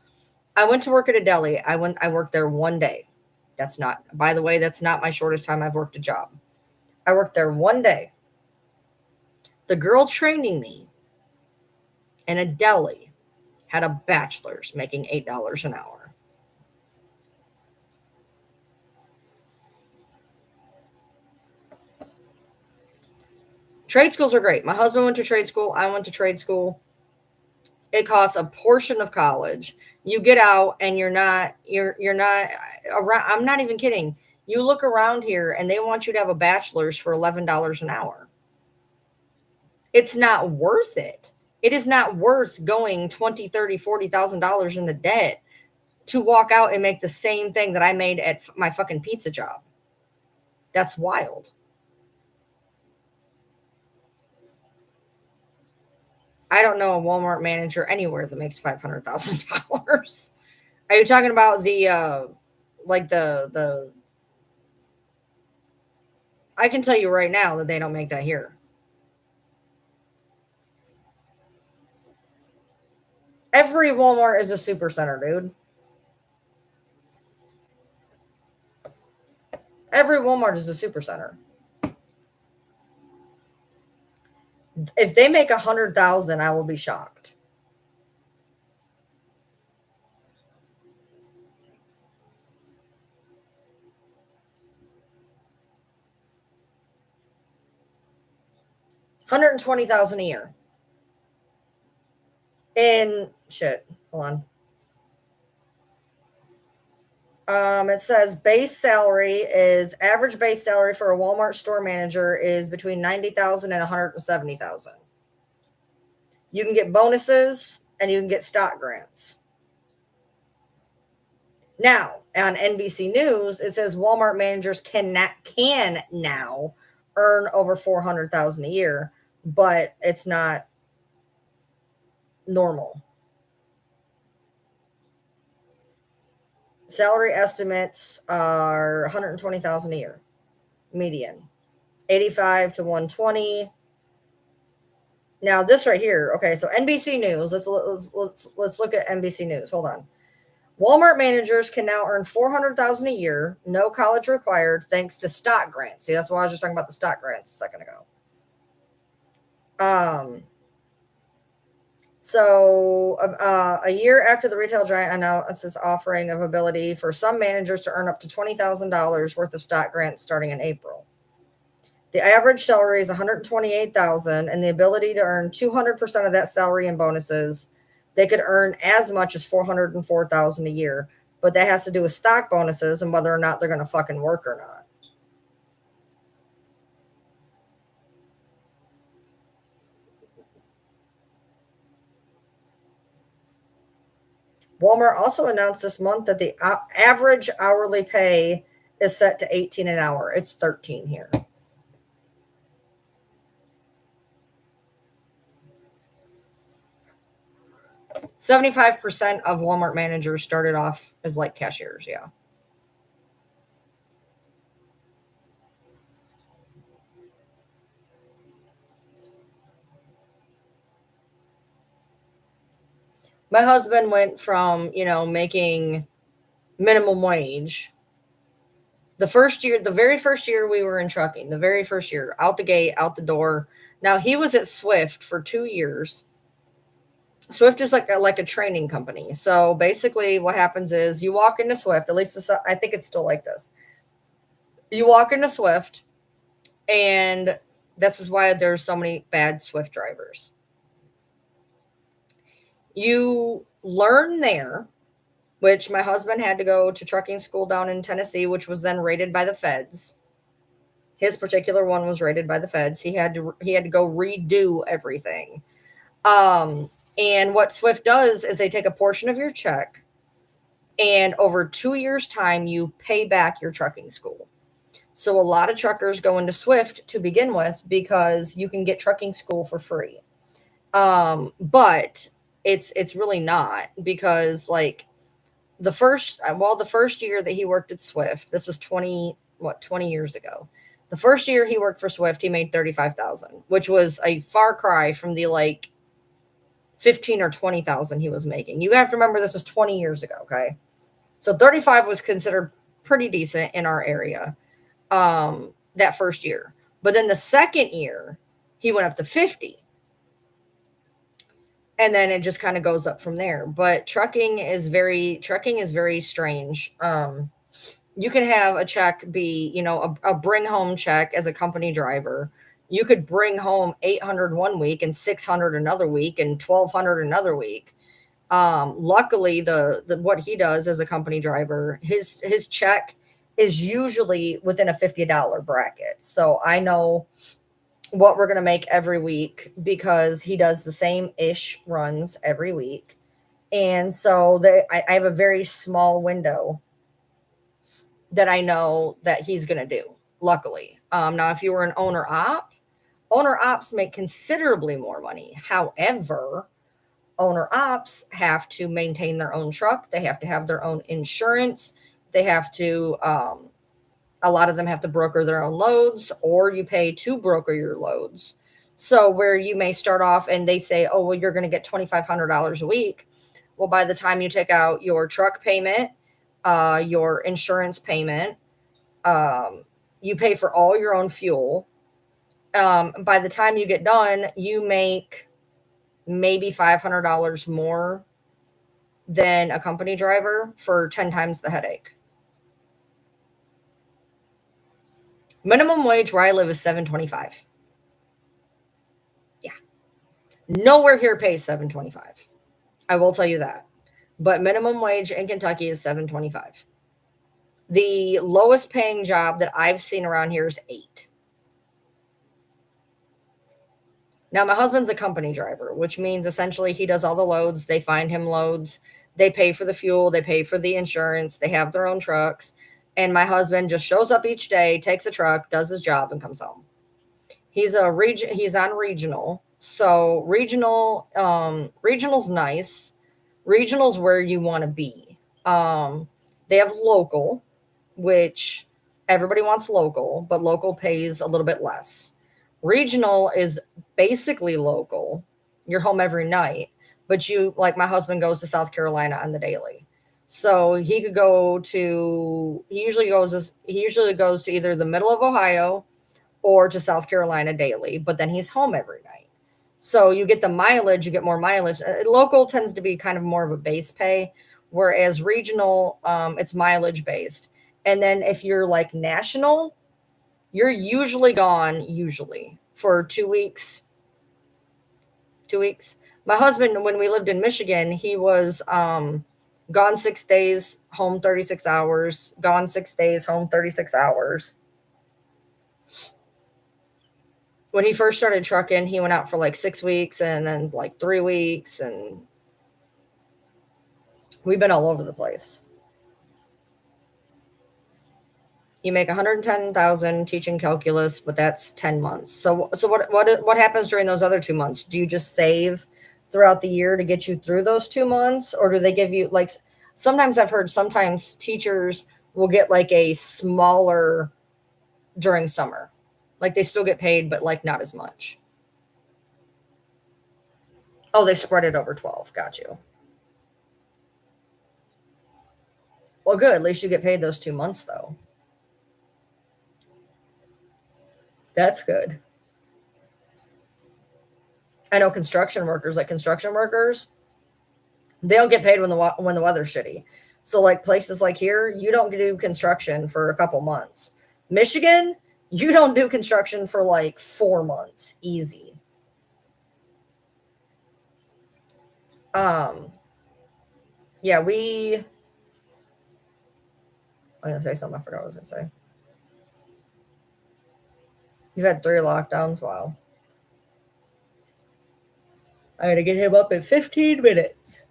I went to work at a deli. I worked there one day. That's not, by the way, that's not my shortest time I've worked a job. I worked there one day. The girl training me in a deli had a bachelor's making $8 an hour. Trade schools are great. My husband went to trade school. I went to trade school. It costs a portion of college. You get out and you're not around. I'm not even kidding. You look around here and they want you to have a bachelor's for $11 an hour. It's not worth it. It is not worth going 20, 30, $40,000 in the debt to walk out and make the same thing that I made at my fucking pizza job. That's wild. I don't know a Walmart manager anywhere that makes $500,000. Are you talking about the like the? I can tell you right now that they don't make that here. Every Walmart is a super center, dude. Every Walmart is a super center. If they make 100,000, I will be shocked. $120,000 a year. In shit. Hold on. It says average base salary for a Walmart store manager is between 90,000 and 170,000. You can get bonuses and you can get stock grants. Now, on NBC News, it says Walmart managers can now earn over 400,000 a year, but it's not normal. Salary estimates are 120,000 a year, median, 85 to 120. Now this right here, okay, so NBC News. Let's look at NBC News. Hold on. Walmart managers can now earn 400,000 a year, no college required, thanks to stock grants. See, that's why I was just talking about the stock grants a second ago. A year after the retail giant announced its offering of ability for some managers to earn up to $20,000 worth of stock grants starting in April. The average salary is $128,000, and the ability to earn 200% of that salary in bonuses. They could earn as much as $404,000 a year, but that has to do with stock bonuses and whether or not they're going to fucking work or not. Walmart also announced this month that the average hourly pay is set to 18 an hour. It's 13 here. %75% of Walmart managers started off as like cashiers. Yeah. My husband went from, making minimum wage. The very first year we were in trucking, the very first year, out the gate, out the door. Now he was at Swift for 2 years. Swift is like a training company. So basically what happens is you walk into Swift, at least I think it's still like this. You walk into Swift, and this is why there's so many bad Swift drivers. You learn there, which my husband had to go to trucking school down in Tennessee, which was then rated by the feds. His particular one was rated by the feds. He had to go redo everything. And what Swift does is they take a portion of your check, and over 2 years' time, you pay back your trucking school. So a lot of truckers go into Swift to begin with because you can get trucking school for free. But it's really not, because like the first year that he worked at Swift, this is 20 years ago. The first year he worked for Swift, he made 35,000, which was a far cry from the like 15 or 20,000 he was making. You have to remember this is 20 years ago, okay? So 35 was considered pretty decent in our area that first year. But then the second year, he went up to 50. And then it just kind of goes up from there. But trucking is very strange. You can have a check be, a bring home check as a company driver. You could bring home 800 one week and 600 another week and 1,200 another week. Luckily, the what he does as a company driver, his check is usually within a $50 bracket. So I know what we're going to make every week because he does the same ish runs every week. And so I have a very small window that I know that he's going to do, luckily. Now, if you were an owner ops make considerably more money. However, owner ops have to maintain their own truck. They have to have their own insurance. They have to, a lot of them have to broker their own loads, or you pay to broker your loads. So where you may start off and they say, oh, well, you're going to get $2,500 a week. Well, by the time you take out your truck payment, your insurance payment, you pay for all your own fuel. By the time you get done, you make maybe $500 more than a company driver for 10 times the headache. Minimum wage where I live is $7.25. Yeah. Nowhere here pays $7.25. I will tell you that. But minimum wage in Kentucky is $7.25. The lowest paying job that I've seen around here is $8. Now, my husband's a company driver, which means essentially he does all the loads. They find him loads. They pay for the fuel. They pay for the insurance. They have their own trucks. And my husband just shows up each day, takes a truck, does his job, and comes home. He's on regional. So regional's nice. Regional's where you want to be. They have local, which everybody wants local, but local pays a little bit less. Regional is basically local. You're home every night, but like my husband goes to South Carolina on the daily. So he usually goes to either the middle of Ohio or to South Carolina daily, but then he's home every night. So you get the mileage, you get more mileage. Local tends to be kind of more of a base pay, whereas regional, it's mileage based. And then if you're like national, you're usually gone for 2 weeks. 2 weeks. My husband, when we lived in Michigan, he was gone 6 days, home 36 hours, gone 6 days, home 36 hours. When he first started trucking, he went out for like 6 weeks and then like 3 weeks, and we've been all over the place. You make 110,000 teaching calculus, but that's 10 months. So what happens during those other 2 months? Do you just save throughout the year to get you through those 2 months, or do they give you like? Sometimes I've heard teachers will get like a smaller during summer, like they still get paid, but like not as much. Oh, they spread it over 12. Got you. Well, good. At least you get paid those 2 months though. That's good. I know construction workers, they don't get paid when the weather's shitty. So like places like here, you don't do construction for a couple months. Michigan, you don't do construction for like 4 months. Easy. Yeah, I was gonna say something. I forgot what I was gonna say. You've had 3 lockdowns. Wow. I gotta get him up in 15 minutes.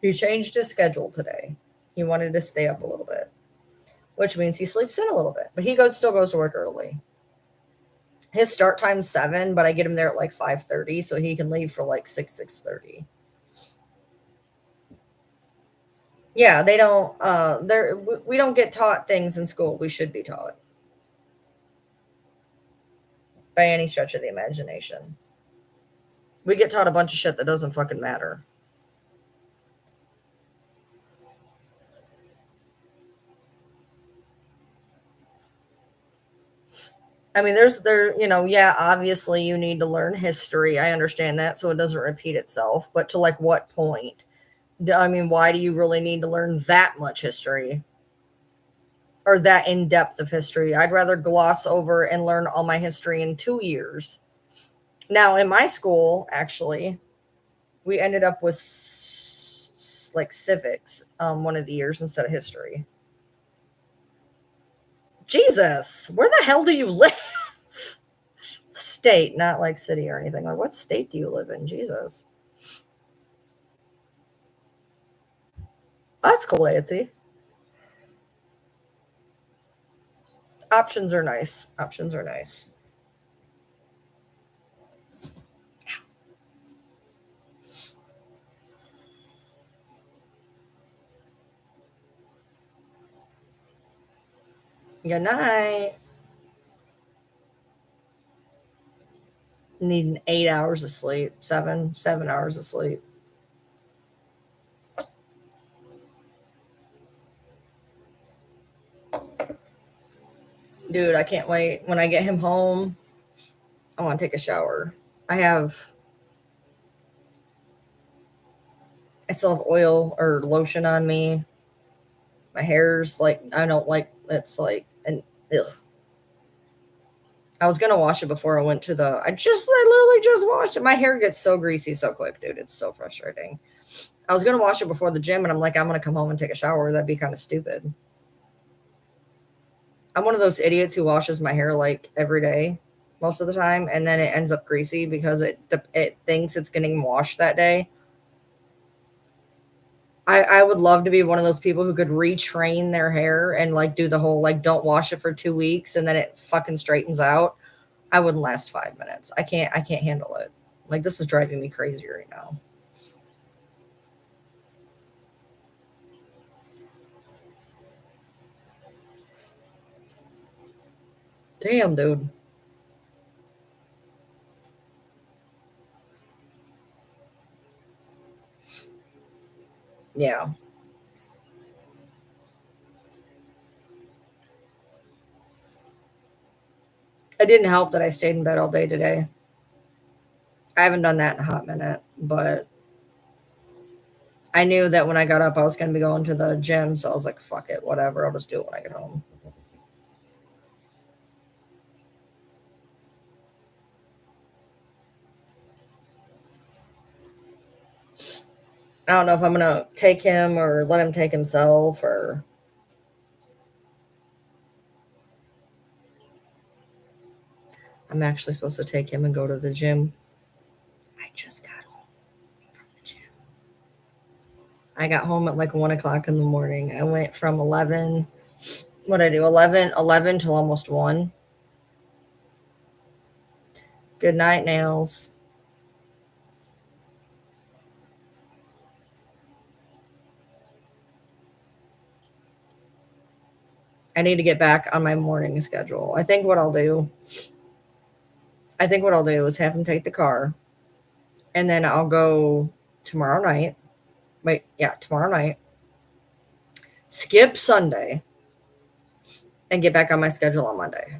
He changed his schedule today. He wanted to stay up a little bit, which means he sleeps in a little bit. But still goes to work early. His start time's 7, but I get him there at like 5:30, so he can leave for like 6:30. Yeah, they don't. We don't get taught things in school we should be taught by any stretch of the imagination. We get taught a bunch of shit that doesn't fucking matter. I mean, yeah, obviously you need to learn history. I understand that so it doesn't repeat itself. But to like what point? I mean, why do you really need to learn that much history or that in depth of history? I'd rather gloss over and learn all my history in 2 years. Now, in my school, actually, we ended up with like civics one of the years instead of history. Jesus, where the hell do you live? State, not like city or anything. Like, what state do you live in? Jesus. Oh, that's cool, Nancy. Options are nice. Options are nice. Good night. Needing 8 hours of sleep. 7 hours of sleep. Dude, I can't wait. When I get him home, I want to take a shower. I still have oil or lotion on me. My hair's like, I don't like, it's like, and ugh. I was gonna wash it before I went to I literally just washed it. My hair gets so greasy so quick, dude. It's so frustrating. I was gonna wash it before the gym, and I'm like, I'm gonna come home and take a shower. That'd be kind of stupid. I'm one of those idiots who washes my hair like every day, most of the time, and then it ends up greasy because it thinks it's getting washed that day. I would love to be one of those people who could retrain their hair and like do the whole like don't wash it for 2 weeks and then it fucking straightens out. I wouldn't last 5 minutes. I can't handle it. Like this is driving me crazy right now. Damn, dude. Yeah. It didn't help that I stayed in bed all day today. I haven't done that in a hot minute, but I knew that when I got up I was gonna be going to the gym, so I was like, fuck it, whatever. I'll just do it when I get home. I don't know if I'm gonna take him or let him take himself or I'm actually supposed to take him and go to the gym. I just got home from the gym. I got home at like 1 o'clock in the morning. I went from 11. What did I do? 11 till almost 1. Good night, nails. I need to get back on my morning schedule. I think what I'll do is have him take the car and then I'll go tomorrow night. Wait, yeah, tomorrow night. Skip Sunday and get back on my schedule on Monday.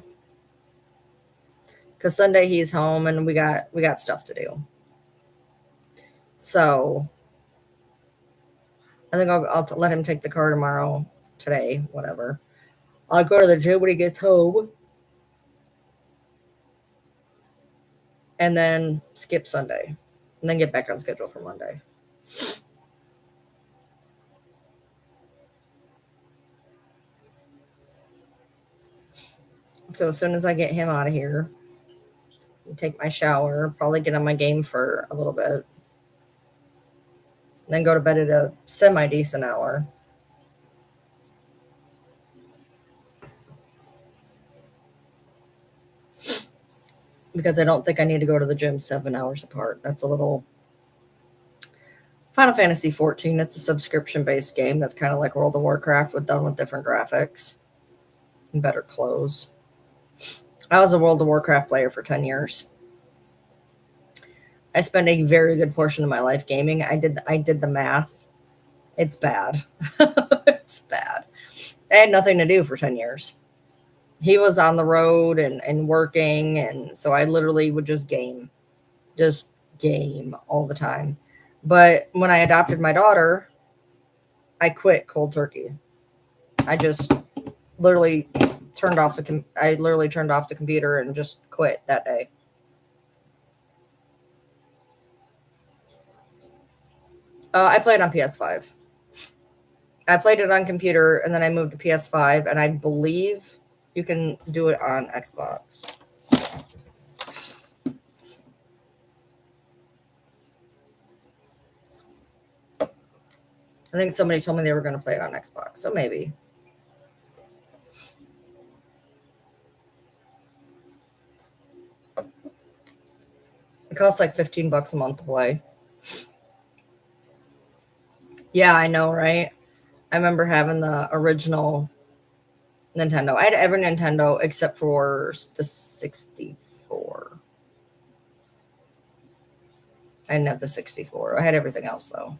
Cuz Sunday he's home and we got stuff to do. So, I think I'll let him take the car tomorrow, today, whatever. I'll go to the gym when he gets home and then skip Sunday and then get back on schedule for Monday. So as soon as I get him out of here, take my shower, probably get on my game for a little bit, then go to bed at a semi decent hour. Because I don't think I need to go to the gym 7 hours apart. That's a little. Final Fantasy 14, it's a subscription based game that's kind of like World of Warcraft with done with different graphics and better clothes. I was a World of Warcraft player for 10 years. I spent a very good portion of my life gaming. I did the math. It's bad. It's bad. I had nothing to do for 10 years. He was on the road and working, and so I literally would just game all the time. But when I adopted my daughter, I quit cold turkey. I just literally I literally turned off the computer and just quit that day. I played on PS5. I played it on computer and then I moved to PS5, and I believe you can do it on Xbox. I think somebody told me they were going to play it on Xbox, so maybe. It costs like $15 a month to play. Yeah, I know, right? I remember having the original Nintendo. I had every Nintendo except for the 64. I didn't have the 64. I had everything else, though.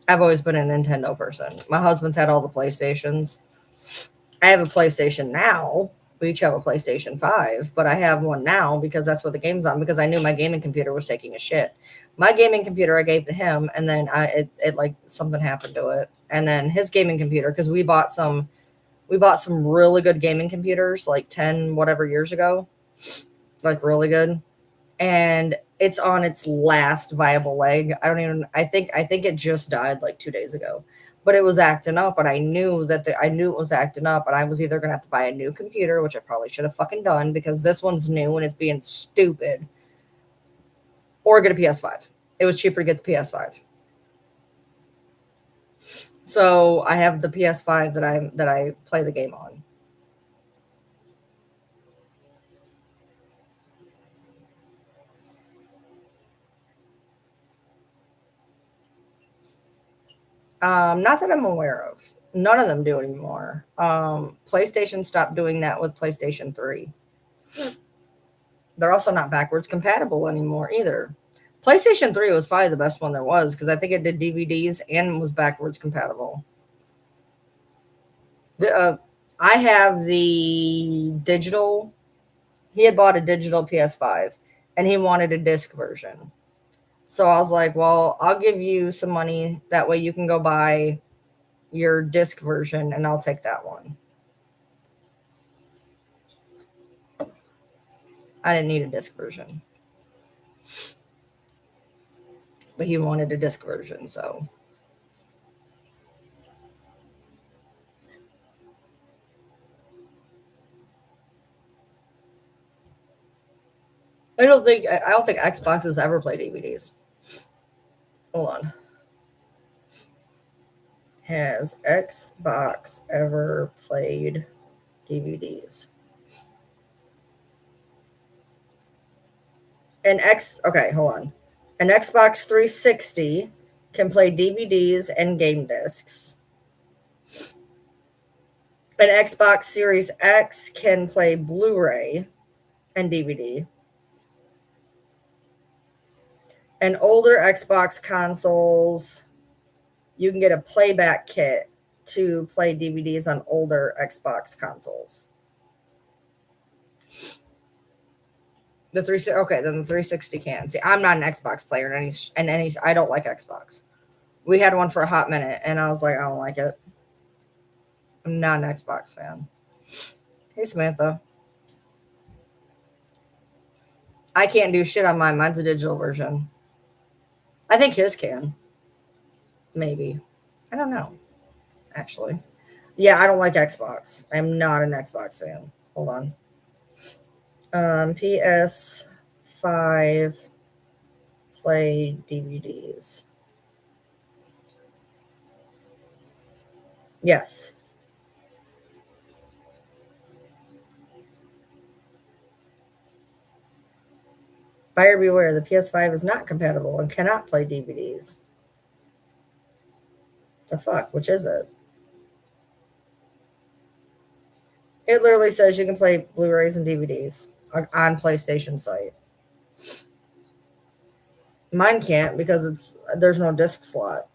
I've always been a Nintendo person. My husband's had all the PlayStations. I have a PlayStation now. We each have a PlayStation 5, but I have one now because that's what the game's on, because I knew my gaming computer was taking a shit. My gaming computer I gave to him, and then it like something happened to it. And then his gaming computer, because we bought some really good gaming computers like 10 whatever years ago. Like really good. And it's on its last viable leg. I think it just died like 2 days ago. But it was acting up, and I knew it was acting up, and I was either gonna have to buy a new computer, which I probably should have fucking done because this one's new and it's being stupid, or get a PS5. It was cheaper to get the PS5. So I have the PS5 that I play the game on. Not that I'm aware of. None of them do anymore. PlayStation stopped doing that with PlayStation 3. They're also not backwards compatible anymore either. PlayStation 3 was probably the best one there was because I think it did DVDs and was backwards compatible. I have the digital. He had bought a digital PS5 and he wanted a disc version. So I was like, well, I'll give you some money. That way you can go buy your disc version and I'll take that one. I didn't need a disc version. But he wanted a disc version, so. I don't think Xbox has ever played DVDs. Hold on. Has Xbox ever played DVDs? Okay, hold on. An Xbox 360 can play DVDs and game discs. An Xbox Series X can play Blu-ray and DVD. And older Xbox consoles, you can get a playback kit to play DVDs on older Xbox consoles. The 360, okay, then the 360 can. See, I'm not an Xbox player I don't like Xbox. We had one for a hot minute, and I was like, I don't like it. I'm not an Xbox fan. Hey, Samantha. I can't do shit on mine. Mine's a digital version. I think his can. Maybe. I don't know, actually. Yeah, I don't like Xbox. I'm not an Xbox fan. Hold on. PS5 play DVDs. Yes. Buyer beware, the PS5 is not compatible and cannot play DVDs. The fuck? Which is it? It literally says you can play Blu-rays and DVDs on PlayStation site. Mine can't because there's no disc slot.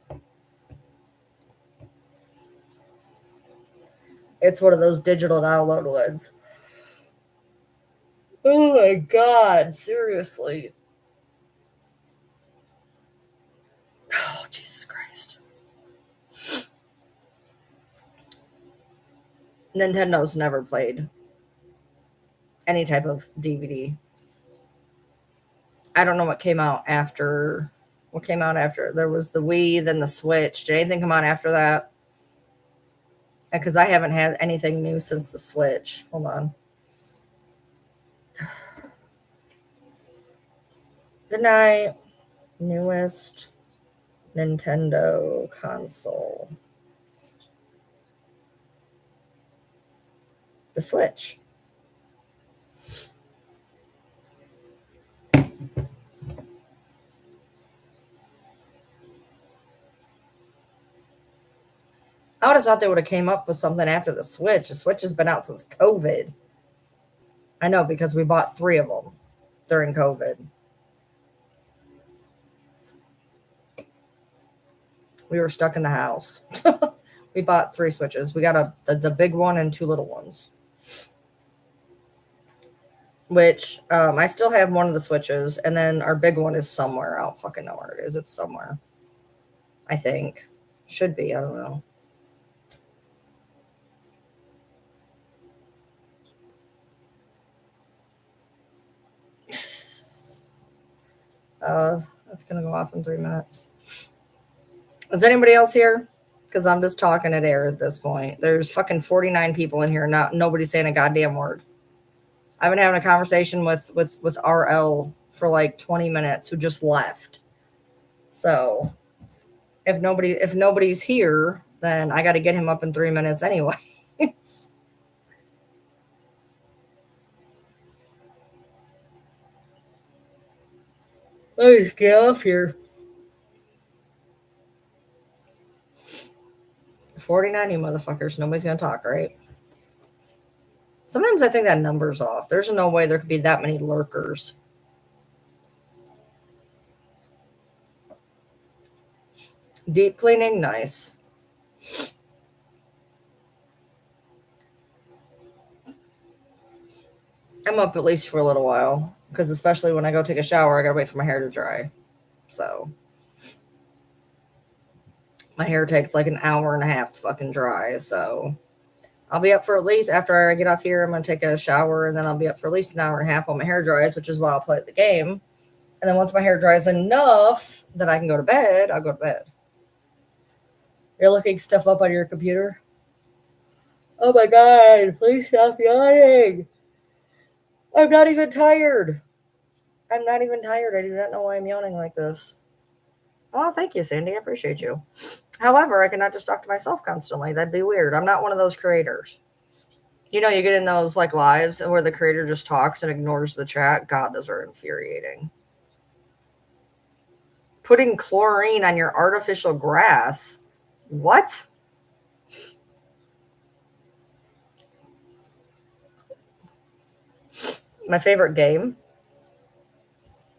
It's one of those digital download ones. Oh my god, seriously. Oh, Jesus Christ. Nintendo's never played any type of DVD. I don't know what came out after. What came out after? There was the Wii, then the Switch. Did anything come out after that? Because I haven't had anything new since the Switch. Hold on. Good night. Newest Nintendo console. The Switch. I would have thought they would have came up with something after the Switch. The Switch has been out since COVID. I know, because we bought 3 of them during COVID. We were stuck in the house. We bought 3 Switches. We got the big one and 2 little ones. Which I still have one of the Switches, and then our big one is somewhere. I don't fucking know where it is. It's somewhere. I think. Should be. I don't know. That's going to go off in 3 minutes. Is anybody else here? Because I'm just talking at air at this point. There's fucking 49 people in here. Nobody's saying a goddamn word. I've been having a conversation with RL for like 20 minutes who just left. So if nobody's here, then I got to get him up in 3 minutes anyways. Let's get off here. 49, you motherfuckers. Nobody's going to talk, right? Sometimes I think that number's off. There's no way there could be that many lurkers. Deep cleaning, nice. I'm up at least for a little while, because especially when I go take a shower, I gotta wait for my hair to dry. So my hair takes like an hour and a half to fucking dry. So I'll be up for at least, after I get off here, I'm gonna take a shower, and then I'll be up for at least an hour and a half while my hair dries, which is while I'll play the game. And then once my hair dries enough that I can go to bed, I'll go to bed. You're looking stuff up on your computer? Oh my god, please stop yawning. I'm not even tired. I do not know why I'm yawning like this. Oh, thank you, Sandy. I appreciate you. However, I cannot just talk to myself constantly. That'd be weird. I'm not one of those creators. You know, you get in those like lives where the creator just talks and ignores the chat. God, those are infuriating. Putting chlorine on your artificial grass. What? My favorite game.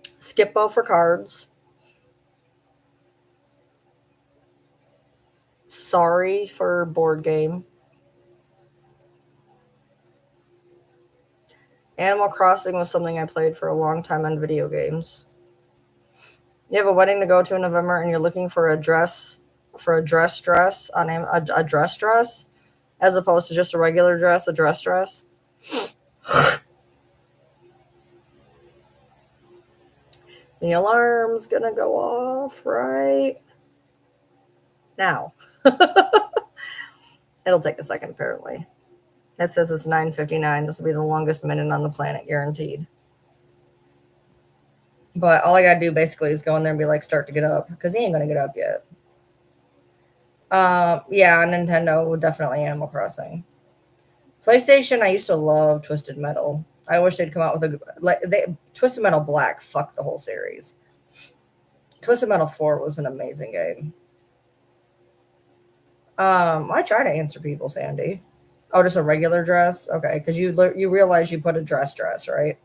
Skippo for cards. Sorry for board game. Animal Crossing was something I played for a long time on video games. You have a wedding to go to in November and you're looking for a dress on a dress as opposed to just a regular dress, a dress. The alarm's gonna go off right now. It'll take a second, apparently. It says it's 9:59. This will be the longest minute on the planet, guaranteed. But all I gotta do basically is go in there and be like, start to get up, because he ain't gonna get up yet. Yeah, Nintendo, definitely Animal Crossing. PlayStation, I used to love Twisted Metal. I wish they'd come out with Twisted Metal Black. Fuck the whole series. Twisted Metal 4 was an amazing game. I try to answer people, Sandy. Oh, just a regular dress? Okay, because you realize you put a dress, right?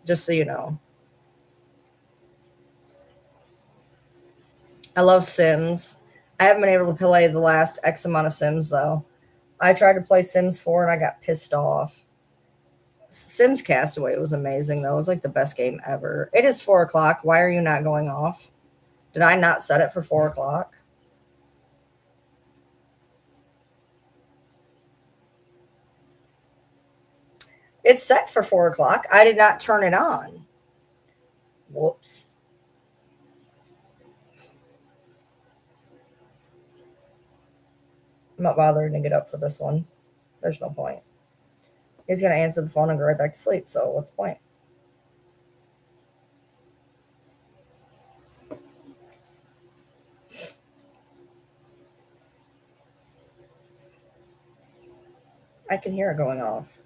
Just so you know. I love Sims. I haven't been able to play the last X amount of Sims, though. I tried to play Sims 4 and I got pissed off. Sims Castaway was amazing, though. It was like the best game ever. It is 4 o'clock. Why are you not going off? Did I not set it for 4 o'clock? It's set for 4 o'clock. I did not turn it on. Whoops. I'm not bothering to get up for this one. There's no point. He's going to answer the phone and go right back to sleep, so what's the point? I can hear it going off.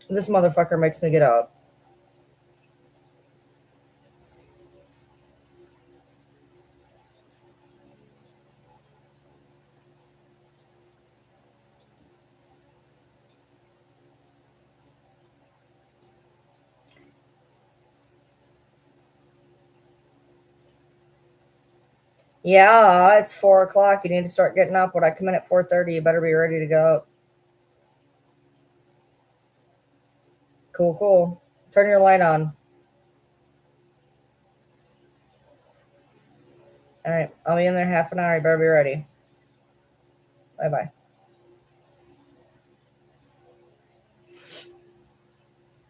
This motherfucker makes me get up. Yeah, it's 4 o'clock. You need to start getting up. When I come in at 4:30, you better be ready to go. Cool, cool. Turn your light on. All right, I'll be in there half an hour. You better be ready. Bye-bye.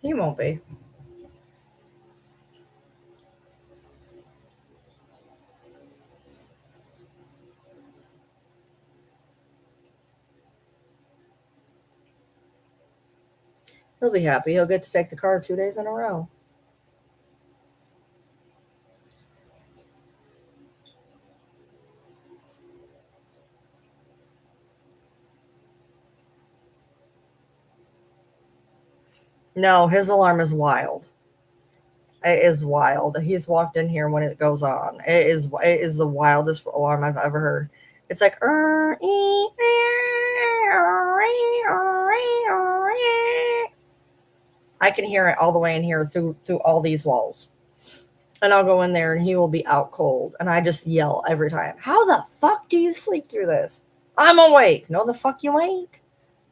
He won't be. He'll be happy. He'll get to take the car 2 days in a row. No, his alarm is wild. It is wild. He's walked in here when it goes on. It is the wildest alarm I've ever heard. It's like I can hear it all the way in here through all these walls. And I'll go in there and he will be out cold. And I just yell every time, how the fuck do you sleep through this? I'm awake. No, the fuck you ain't.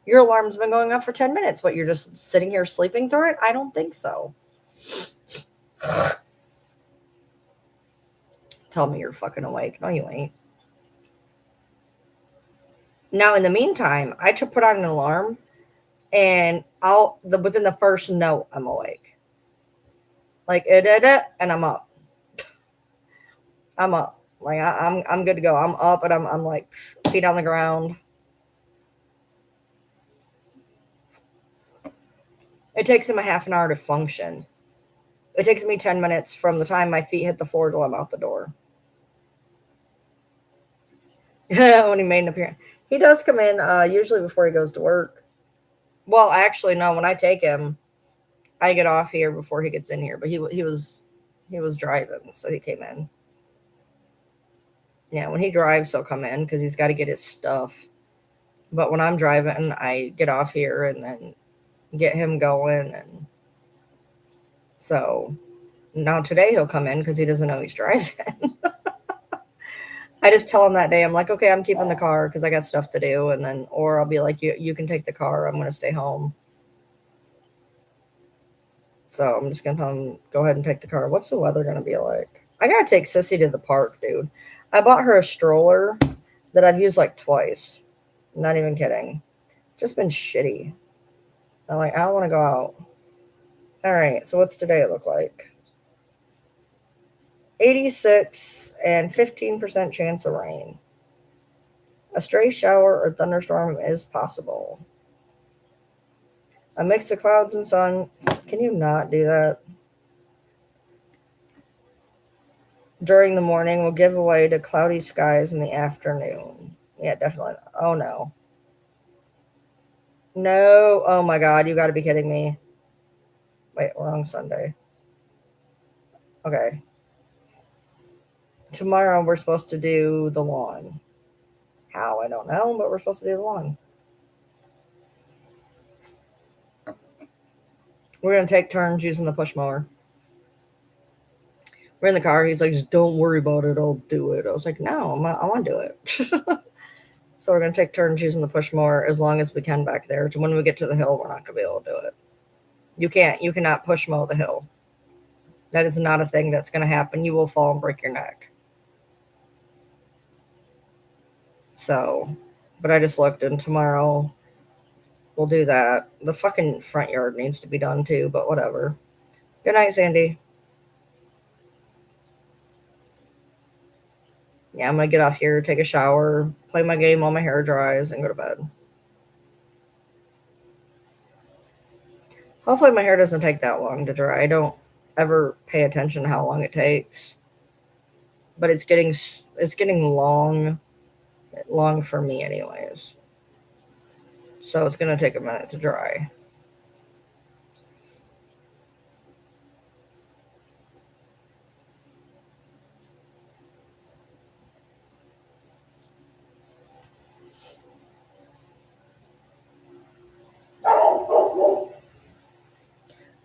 Your alarm's been going off for 10 minutes. What, you're just sitting here sleeping through it? I don't think so. Tell me you're fucking awake. No, you ain't. Now, in the meantime, I should put on an alarm and within the first note, I'm awake. Like, and I'm up. I'm up. Like, I'm good to go. I'm up and I'm like feet on the ground. It takes him a half an hour to function. It takes me 10 minutes from the time my feet hit the floor till I'm out the door. When he made an appearance. He does come in usually before he goes to work. Well, actually, no. When I take him, I get off here before he gets in here. But he was driving, so he came in. Yeah, when he drives, he'll come in because he's got to get his stuff. But when I'm driving, I get off here and then get him going. And so now today he'll come in because he doesn't know he's driving. I just tell him that day, I'm like, okay, I'm keeping the car because I got stuff to do. And then, or I'll be like, you can take the car. I'm going to stay home. So I'm just going to tell him, go ahead and take the car. What's the weather going to be like? I got to take Sissy to the park, dude. I bought her a stroller that I've used like twice. Not even kidding. Just been shitty. I'm like, I don't want to go out. All right, so what's today look like? 86 and 15% chance of rain. A stray shower or thunderstorm is possible. A mix of clouds and sun. Can you not do that? During the morning will give way to cloudy skies in the afternoon. Yeah, definitely. Oh no. No. Oh my god, you gotta be kidding me. Wait, wrong Sunday. Okay. Tomorrow we're supposed to do the lawn. How? I don't know, but we're supposed to do the lawn. We're gonna take turns using the push mower. We're in the car. He's like, just don't worry about it. I'll do it. I was like, no, I want to do it. So we're going to take turns using the push mower as long as we can back there. So when we get to the hill, we're not going to be able to do it. You cannot push mow the hill. That is not a thing that's going to happen. You will fall and break your neck. So, but I just looked, and tomorrow we'll do that. The fucking front yard needs to be done too, but whatever. Good night, Sandy. Yeah, I'm going to get off here, take a shower, play my game while my hair dries, and go to bed. Hopefully my hair doesn't take that long to dry. I don't ever pay attention to how long it takes. But it's getting long for me anyways. So it's going to take a minute to dry.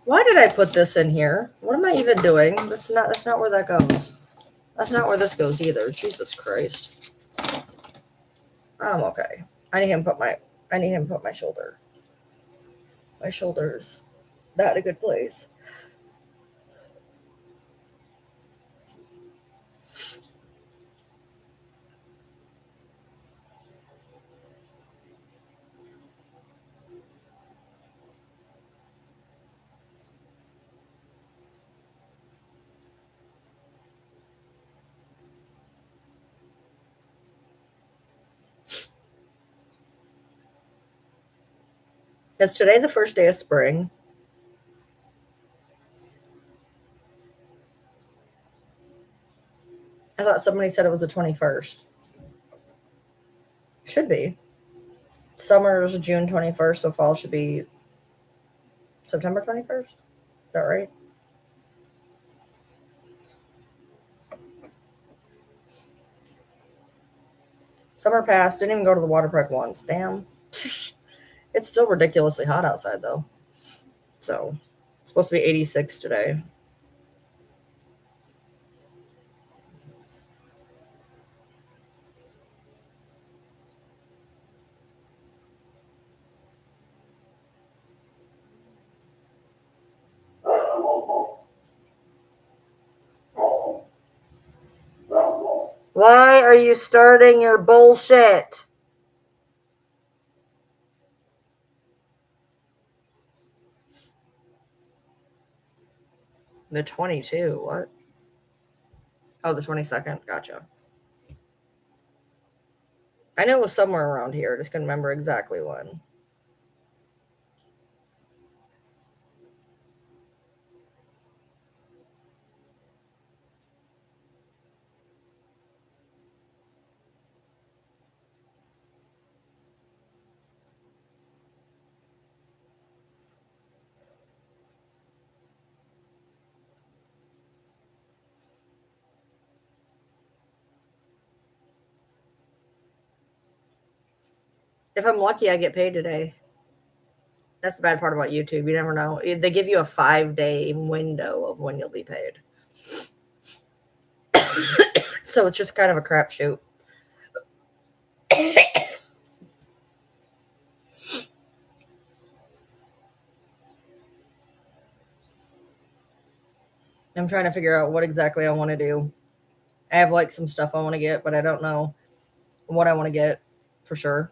Why did I put this in here? What am I even doing? That's not where that goes. That's not where this goes either. Jesus Christ. I'm okay. I need him to put my shoulder. My shoulder's not in a good place. Is today the first day of spring? I thought somebody said it was the 21st. Should be. Summer is June 21st, so fall should be September 21st. Is that right? Summer passed. Didn't even go to the water park once. Damn. It's still ridiculously hot outside, though. So, it's supposed to be 86 today. Why are you starting your bullshit? The 22, what? Oh, the 22nd. Gotcha. I know it was somewhere around here. I just couldn't remember exactly when. If I'm lucky, I get paid today. That's the bad part about YouTube. You never know. They give you a 5-day window of when you'll be paid. So it's just kind of a crapshoot. I'm trying to figure out what exactly I want to do. I have like some stuff I want to get, but I don't know what I want to get for sure.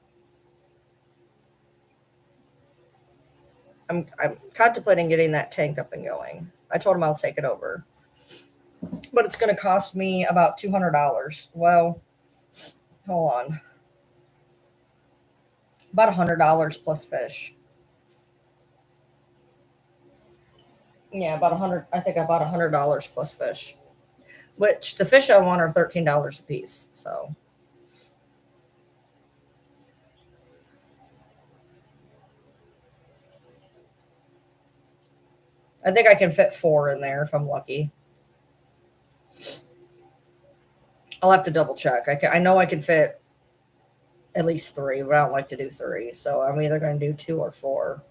I'm contemplating getting that tank up and going. I told him I'll take it over, but it's going to cost me about $200. Well, hold on, about $100 plus fish. Yeah, about 100. I think about $100 plus fish. Which the fish I want are $13 a piece. So I think I can fit four in there if I'm lucky. I'll have to double check. I know I can fit at least three, but I don't like to do three. So I'm either going to do two or four.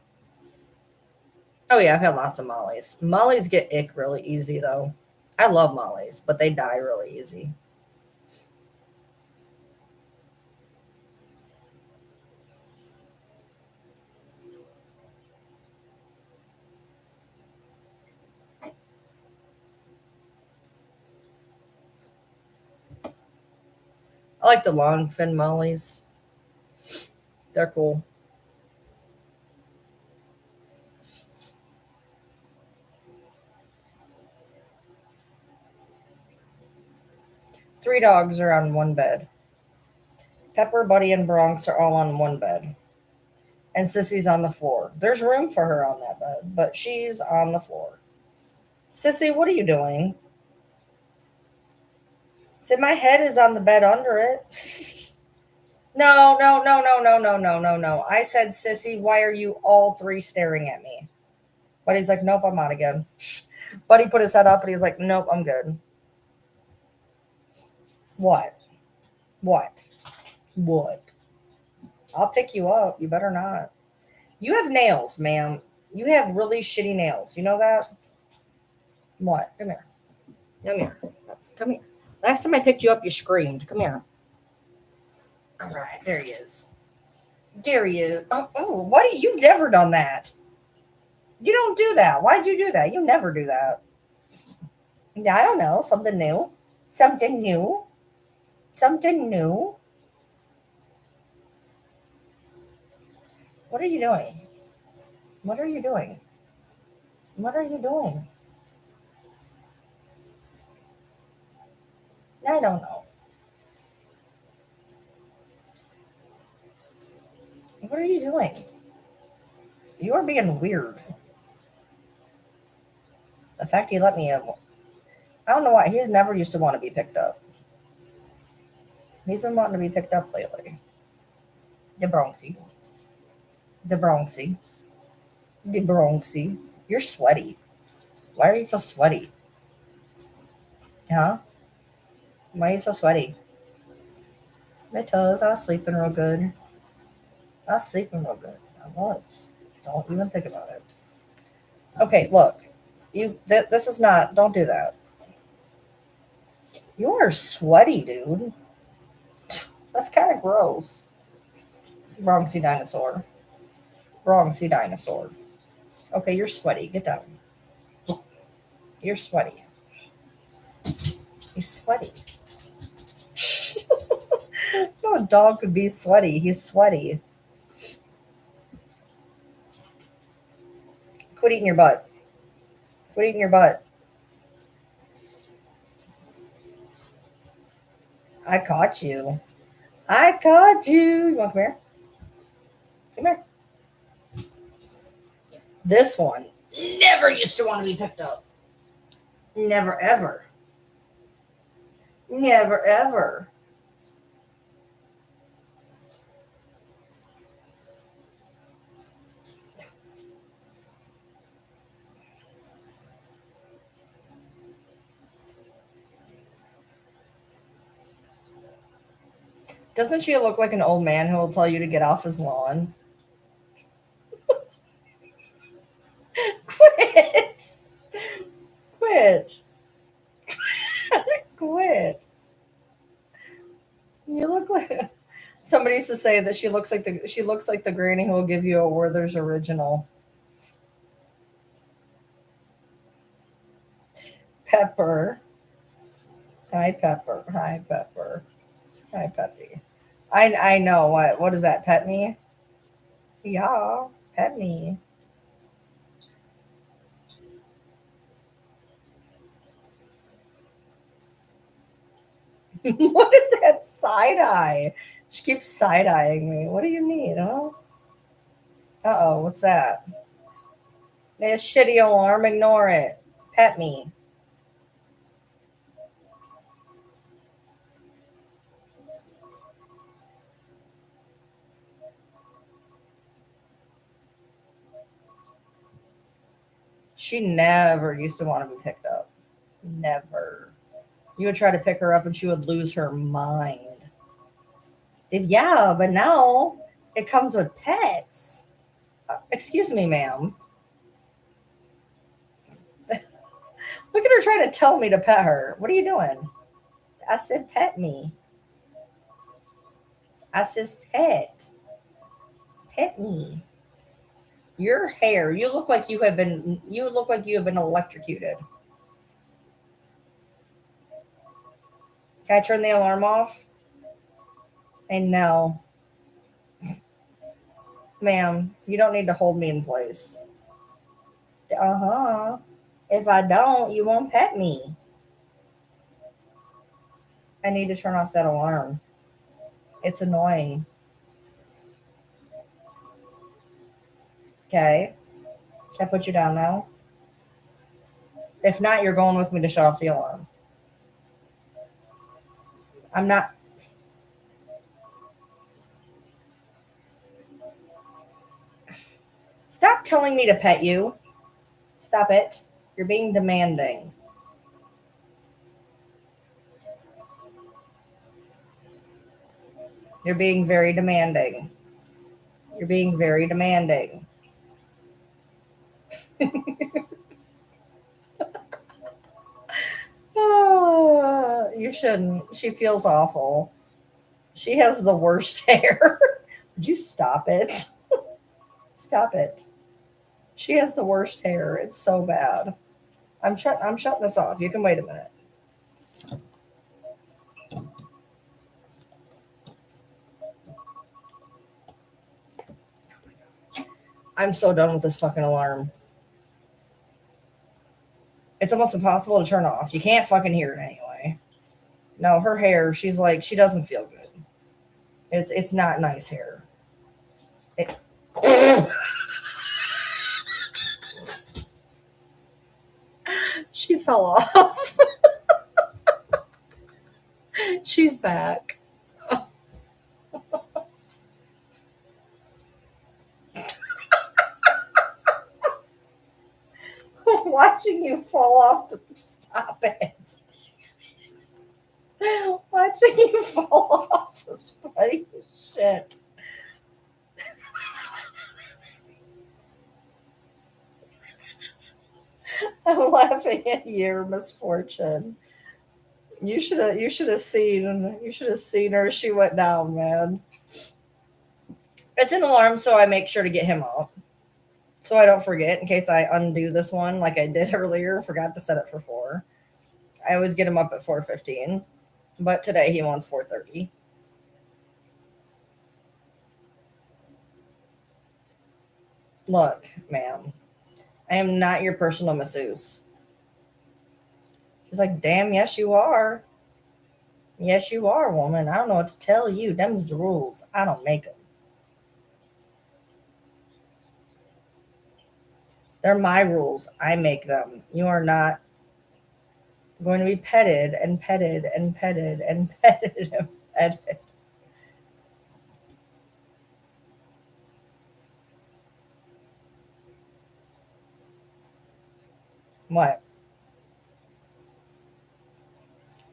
Oh yeah, I've had lots of mollies. Mollies get ick really easy though. I love mollies, but they die really easy. I like the long fin mollies. They're cool. Three dogs are on one bed. Pepper, Buddy, and Bronx are all on one bed. And Sissy's on the floor. There's room for her on that bed, but she's on the floor. Sissy, what are you doing? Said my head is on the bed under it. No, no, no, no, no, no, no, no, no. I said, Sissy, why are you all three staring at me? Buddy's like, nope, I'm out again. Buddy put his head up and he was like, nope, I'm good. What? What? What? I'll pick you up. You better not. You have nails, ma'am. You have really shitty nails. You know that? What? Come here. Come here. Come here. Last time I picked you up, you screamed. Come here. All right, there he is. There he is. Oh, what? You've never done that. You don't do that. Why'd you do that? You never do that. Yeah, I don't know. Something new. Something new. Something new. What are you doing? What are you doing? What are you doing? I don't know. What are you doing? You are being weird. The fact he let me in. I don't know why. He never used to want to be picked up. He's been wanting to be picked up lately. The Bronxy. The Bronxy. The Bronxy. You're sweaty. Why are you so sweaty? Huh? Why are you so sweaty? My toes. I was sleeping real good. I was sleeping real good. I was. Don't even think about it. Okay, look. This is not. Don't do that. You are sweaty, dude. That's kind of gross. Bronxy dinosaur. Bronxy dinosaur. Okay, you're sweaty. Get down. You're sweaty. He's sweaty. No, a dog could be sweaty. He's sweaty. Quit eating your butt. Quit eating your butt. I caught you. I caught you. You want to come here? Come here. This one never used to want to be picked up. Never, ever. Never, ever. Doesn't she look like an old man who will tell you to get off his lawn? Quit. Quit. Quit. You look like somebody used to say that she looks like the granny who will give you a Werther's original. Pepper. Hi, Pepper. Hi, Pepper. Hi, Peppy. I know what is that? Pet me? Yeah, pet me. What is that side eye? She keeps side eyeing me. What do you need, huh? Uh oh, what's that? This shitty alarm, ignore it. Pet me. She never used to want to be picked up. Never. You would try to pick her up and she would lose her mind. Yeah, but now it comes with pets. Excuse me, ma'am. Look at her trying to tell me to pet her. What are you doing? I said pet me. I says pet. Pet me. Your hair, you look like you have been electrocuted. Can I turn the alarm off? And no. Ma'am, you don't need to hold me in place. Uh-huh. If I don't, you won't pet me. I need to turn off that alarm. It's annoying. Okay. Can I put you down now? If not, you're going with me to shut off the alarm. I'm not. Stop telling me to pet you. Stop it. You're being demanding. You're being very demanding. You're being very demanding. Oh, you shouldn't. She feels awful. She has the worst hair. Would you stop it? Stop it. She has the worst hair. It's so bad. I'm shutting this off. You can wait a minute. I'm so done with this fucking alarm. It's almost impossible to turn off. You can't fucking hear it anyway. No, her hair, she's like, she doesn't feel good. It's not nice hair. It, she fell off. She's back. Watching you fall off the stop it. Watching you fall off is funny as shit. I'm laughing at your misfortune. You should have seen her. She went down, man. It's an alarm, so I make sure to get him up. So I don't forget in case I undo this one like I did earlier. Forgot to set it for 4. I always get him up at 4:15. But today he wants 4:30. Look, ma'am, I am not your personal masseuse. She's like, damn, yes, you are. Yes, you are, woman. I don't know what to tell you. Them's the rules. I don't make them. They're my rules. I make them. You are not going to be petted and petted and petted and petted and petted. What?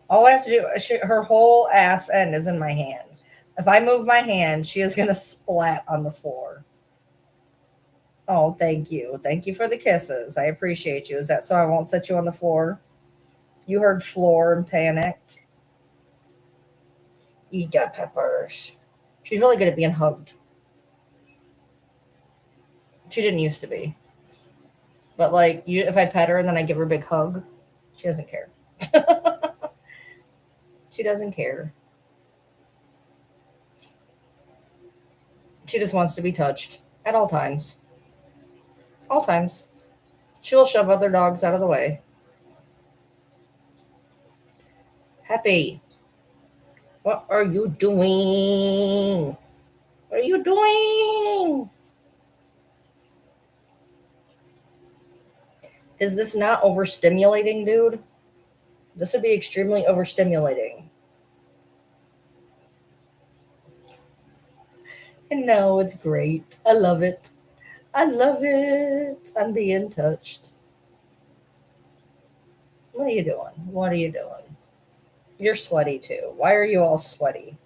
All I have to do, her whole ass end is in my hand. If I move my hand, she is going to splat on the floor. Oh, thank you. Thank you for the kisses. I appreciate you. Is that so I won't set you on the floor? You heard floor and panicked. Eat that peppers. She's really good at being hugged. She didn't used to be. But like if I pet her and then I give her a big hug, she doesn't care. She doesn't care. She just wants to be touched at all times. All times. She will shove other dogs out of the way. Happy. What are you doing? What are you doing? Is this not overstimulating, dude? This would be extremely overstimulating. And no, it's great. I love it. I love it. I'm being touched. What are you doing? What are you doing? You're sweaty too. Why are you all sweaty?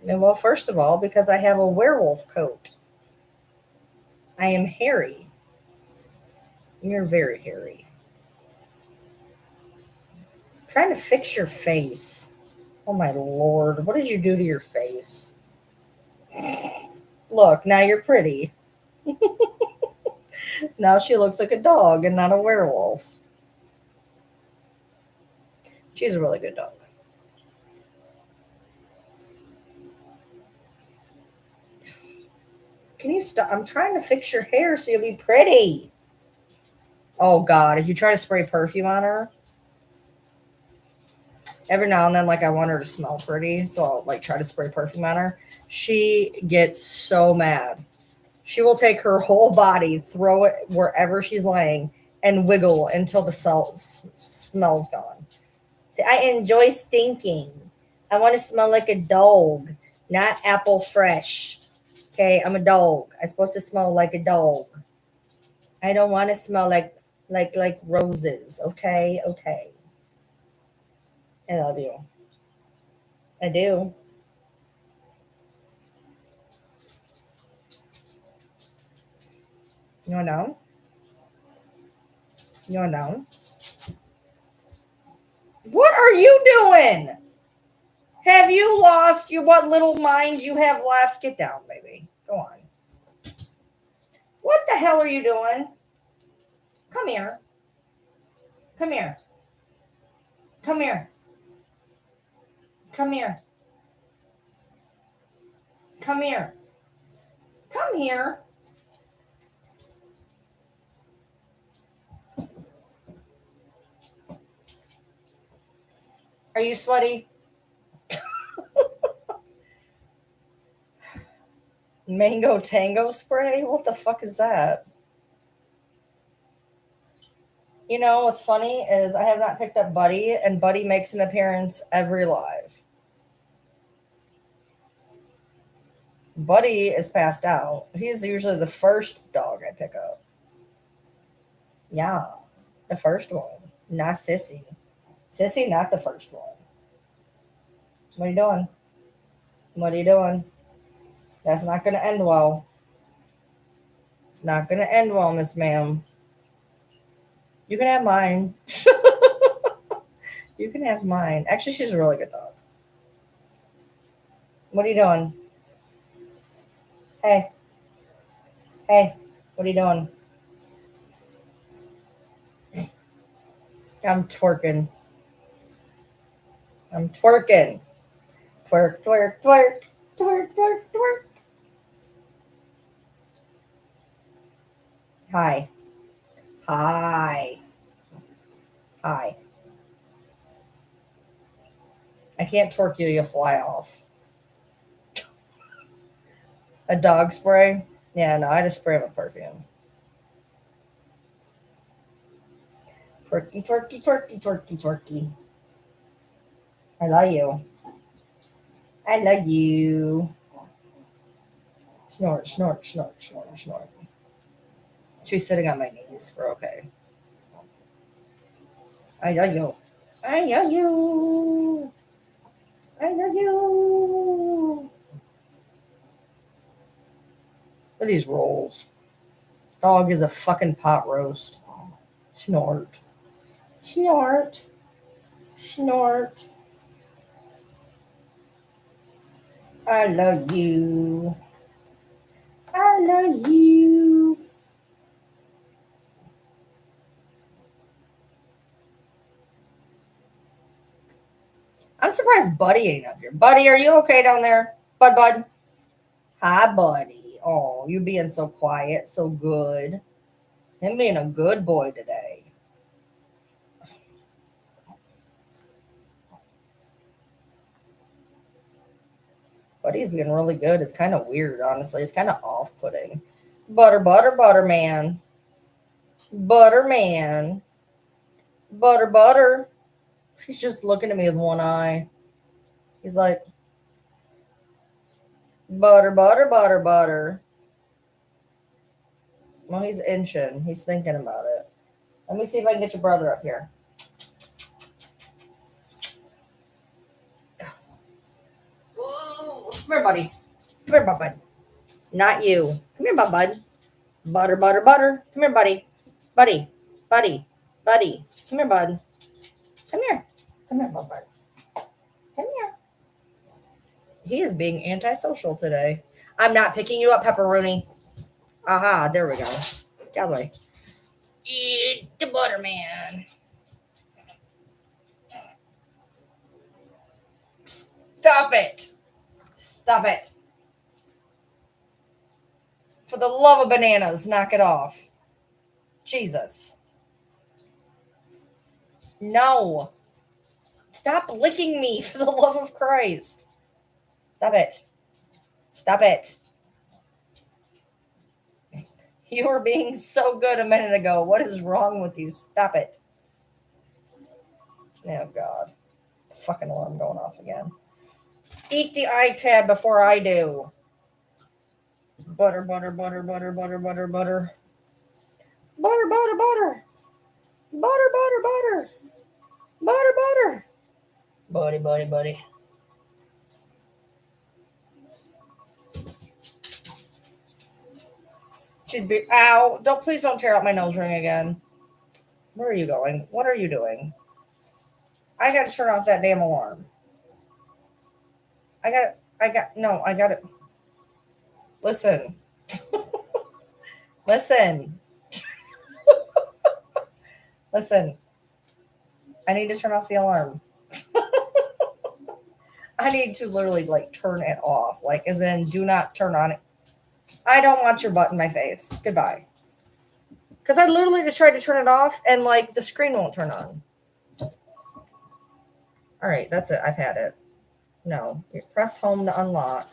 And well, first of all, because I have a werewolf coat. I am hairy. You're very hairy. I'm trying to fix your face. Oh my lord. What did you do to your face? Look, now you're pretty. Now she looks like a dog and not a werewolf. She's a really good dog. Can you stop? I'm trying to fix your hair so you'll be pretty. Oh god, if you try to spray perfume on her, every now and then, like, I want her to smell pretty, so I'll like try to spray perfume on her. She gets so mad. She will take her whole body, throw it wherever she's laying, and wiggle until the smell's gone. See, I enjoy stinking. I want to smell like a dog, not apple fresh. Okay, I'm a dog. I'm supposed to smell like a dog. I don't want to smell like roses. Okay, okay. I love you. I do. You want down? You want down? What are you doing? Have you lost your what little mind you have left? Get down, baby. Go on. What the hell are you doing? Come here. Come here. Come here. Come here. Come here. Come here. Are you sweaty? Mango tango spray? What the fuck is that? You know what's funny is I have not picked up Buddy, and Buddy makes an appearance every live. Buddy is passed out. He's usually the first dog I pick up. Yeah, the first one. Not Sissy. Sissy, not the first one. What are you doing? What are you doing? That's not going to end well. It's not going to end well, Miss Ma'am. You can have mine. You can have mine. Actually, she's a really good dog. What are you doing? Hey. Hey. What are you doing? I'm twerking. I'm twerking. Twerk, twerk, twerk. Twerk, twerk, twerk. Hi. Hi. Hi. I can't twerk you, you'll fly off. A dog spray? Yeah, no, I just spray him with perfume. Twerky, twerky, twerky, twerky, twerky. I love you. I love you. Snort, snort, snort, snort, snort. She's sitting on my knees. We're okay. I love you. I love you. I love you. Look at these rolls. Dog is a fucking pot roast. Snort. Snort. Snort. I love you. I love you. I'm surprised Buddy ain't up here. Buddy, are you okay down there? Bud. Hi, Buddy. Oh, you being so quiet, so good. Him being a good boy today. But he's being really good. It's kind of weird, honestly. It's kind of off-putting. Butter, butter, butter man. Butter man. Butter, butter. He's just looking at me with one eye. He's like, butter, butter, butter, butter. Well, he's inching. He's thinking about it. Let me see if I can get your brother up here. Whoa. Come here, buddy. Come here, bud. Not you. Come here, bud. Butter, butter, butter. Come here, buddy. Buddy. Buddy. Buddy. Come here, bud. Come here. Come here, bud. Come here. He is being antisocial today. I'm not picking you up, pepperoni. Aha, there we go. Get out of the way. Eat the butter, man. Stop it. Stop it. For the love of bananas, knock it off. Jesus. No. Stop licking me, for the love of Christ. Stop it. Stop it. You were being so good a minute ago. What is wrong with you? Stop it. Oh, God. Fucking alarm going off again. Eat the iPad before I do. Butter, butter, butter, butter, butter, butter, butter. Butter, butter, butter. Butter, butter, butter. Butter, butter. Buddy, buddy, buddy. She's ow. Please don't tear out my nose ring again. Where are you going? What are you doing? I got to turn off that damn alarm. I got it. Listen. Listen. Listen. I need to turn off the alarm. I need to literally turn it off. As in, do not turn on it. I don't want your butt in my face. Goodbye. Because I literally just tried to turn it off and the screen won't turn on. All right, that's it. I've had it. No, you press home to unlock.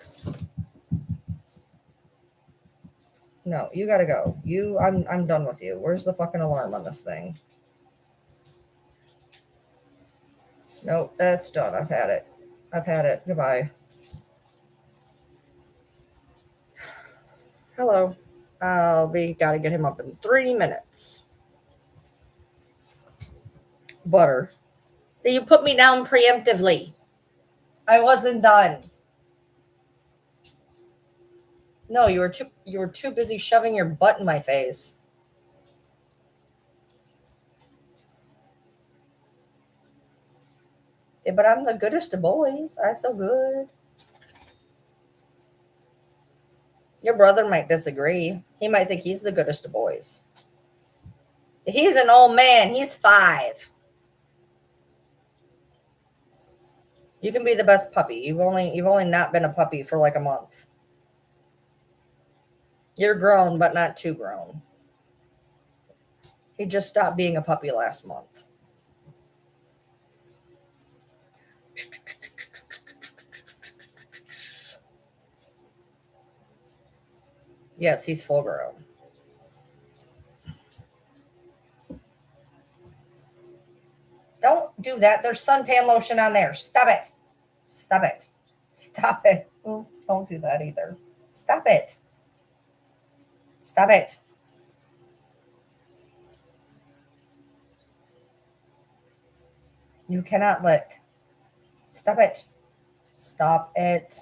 No, you gotta go. I'm done with you. Where's the fucking alarm on this thing? Nope, that's done. I've had it. I've had it. Goodbye. Hello. We gotta get him up in 3 minutes. Butter. So you put me down preemptively. I wasn't done. No, you were too busy shoving your butt in my face. Yeah, but I'm the goodest of boys. I'm so good. Your brother might disagree. He might think he's the goodest of boys. He's an old man. He's 5. You can be the best puppy. You've only not been a puppy for a month. You're grown, but not too grown. He just stopped being a puppy last month. Yes, he's full grown. Don't do that. There's suntan lotion on there. Stop it. Stop it. Stop it. Don't do that either. Stop it. Stop it. You cannot lick. Stop it. Stop it.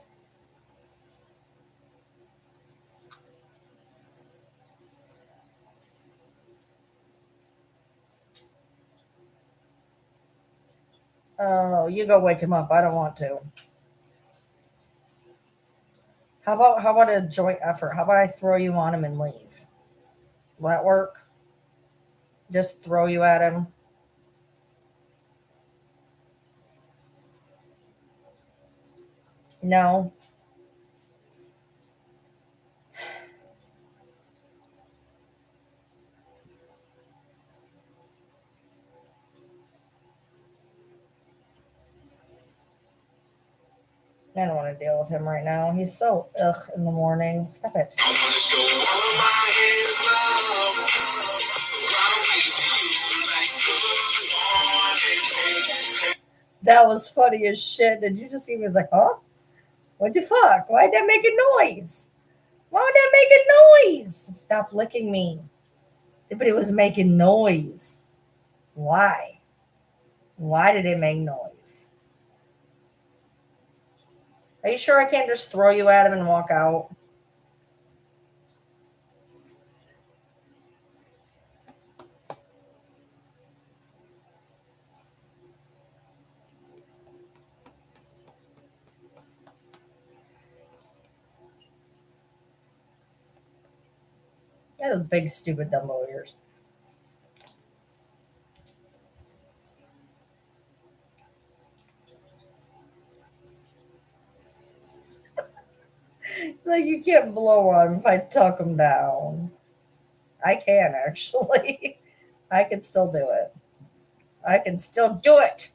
Oh, you go wake him up. I don't want to. How about a joint effort? How about I throw you on him and leave? Will that work? Just throw you at him. No. I don't want to deal with him right now. He's so ugh in the morning. Stop it. That was funny as shit. Did you just see me? He was like, huh? What the fuck? Why'd that make a noise? Why would that make a noise? Stop licking me. But it was making noise. Why? Why did it make noise? Are you sure I can't just throw you at him and walk out? Yeah, those big, stupid Dumbo ears. Like, you can't blow on him if I tuck him down. I can, actually. I can still do it. I can still do it.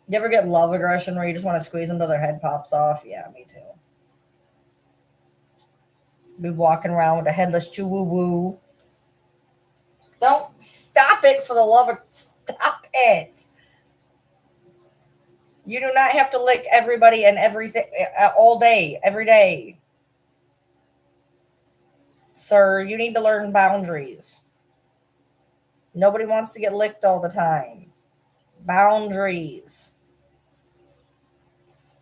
You ever get love aggression where you just want to squeeze them till their head pops off? Yeah, me too. Be walking around with a headless choo woo woo. Don't stop it for the love of stop it. You do not have to lick everybody and everything all day, every day. Sir, you need to learn boundaries. Nobody wants to get licked all the time. Boundaries.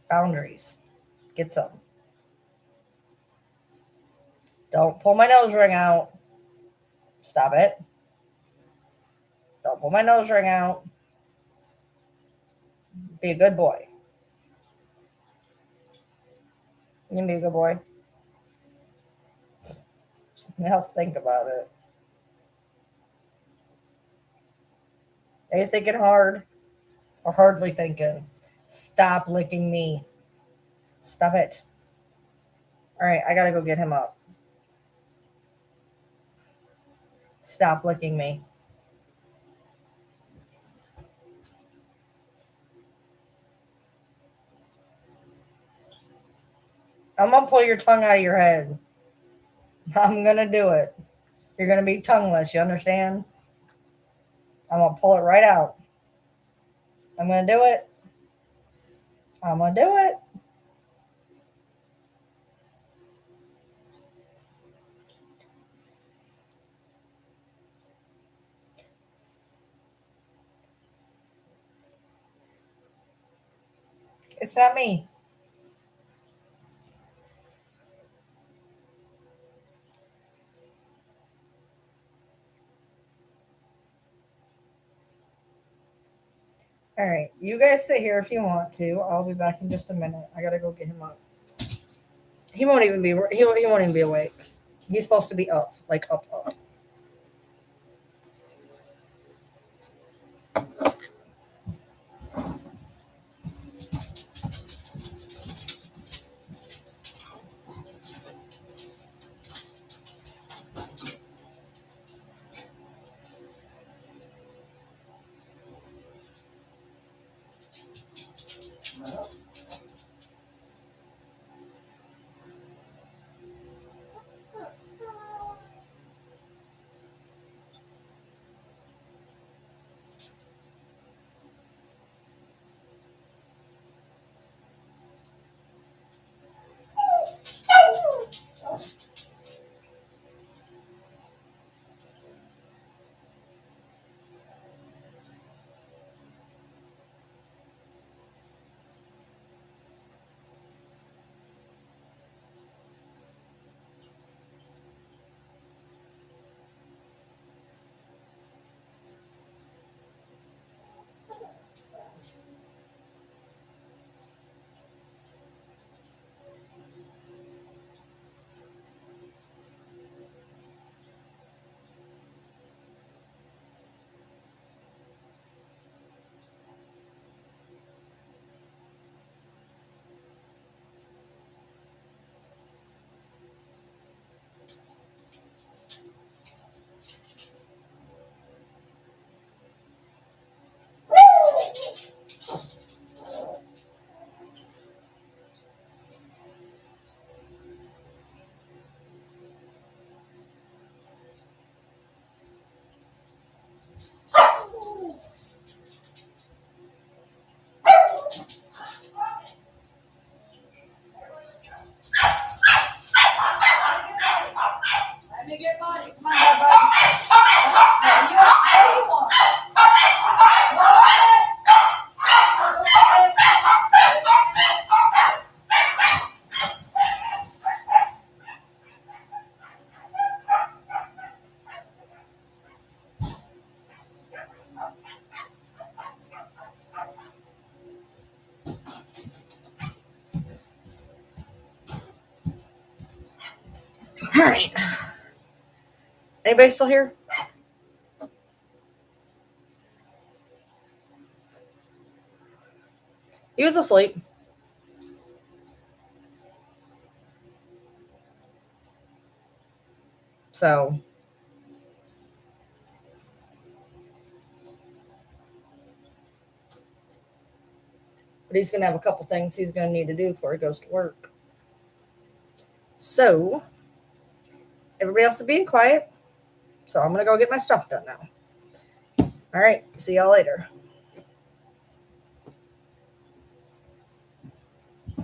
Boundaries. Get some. Don't pull my nose ring out. Stop it. Don't pull my nose ring out. Be a good boy. You can be a good boy. Now think about it. Are you thinking hard or hardly thinking? Stop licking me. Stop it. All right, I gotta go get him up. Stop licking me. I'm gonna pull your tongue out of your head. I'm gonna do it. You're gonna be tongueless, you understand? I'm gonna pull it right out. I'm gonna do it. I'm gonna do it. It's not me. All right, you guys sit here if you want to. I'll be back in just a minute. I gotta go get him up. He won't even be. He won't even be awake. He's supposed to be up, like up, up. All right. Anybody still here? He was asleep. So, but he's going to have a couple things he's going to need to do before he goes to work. So, everybody else is being quiet. So, I'm going to go get my stuff done now. All right. See y'all later.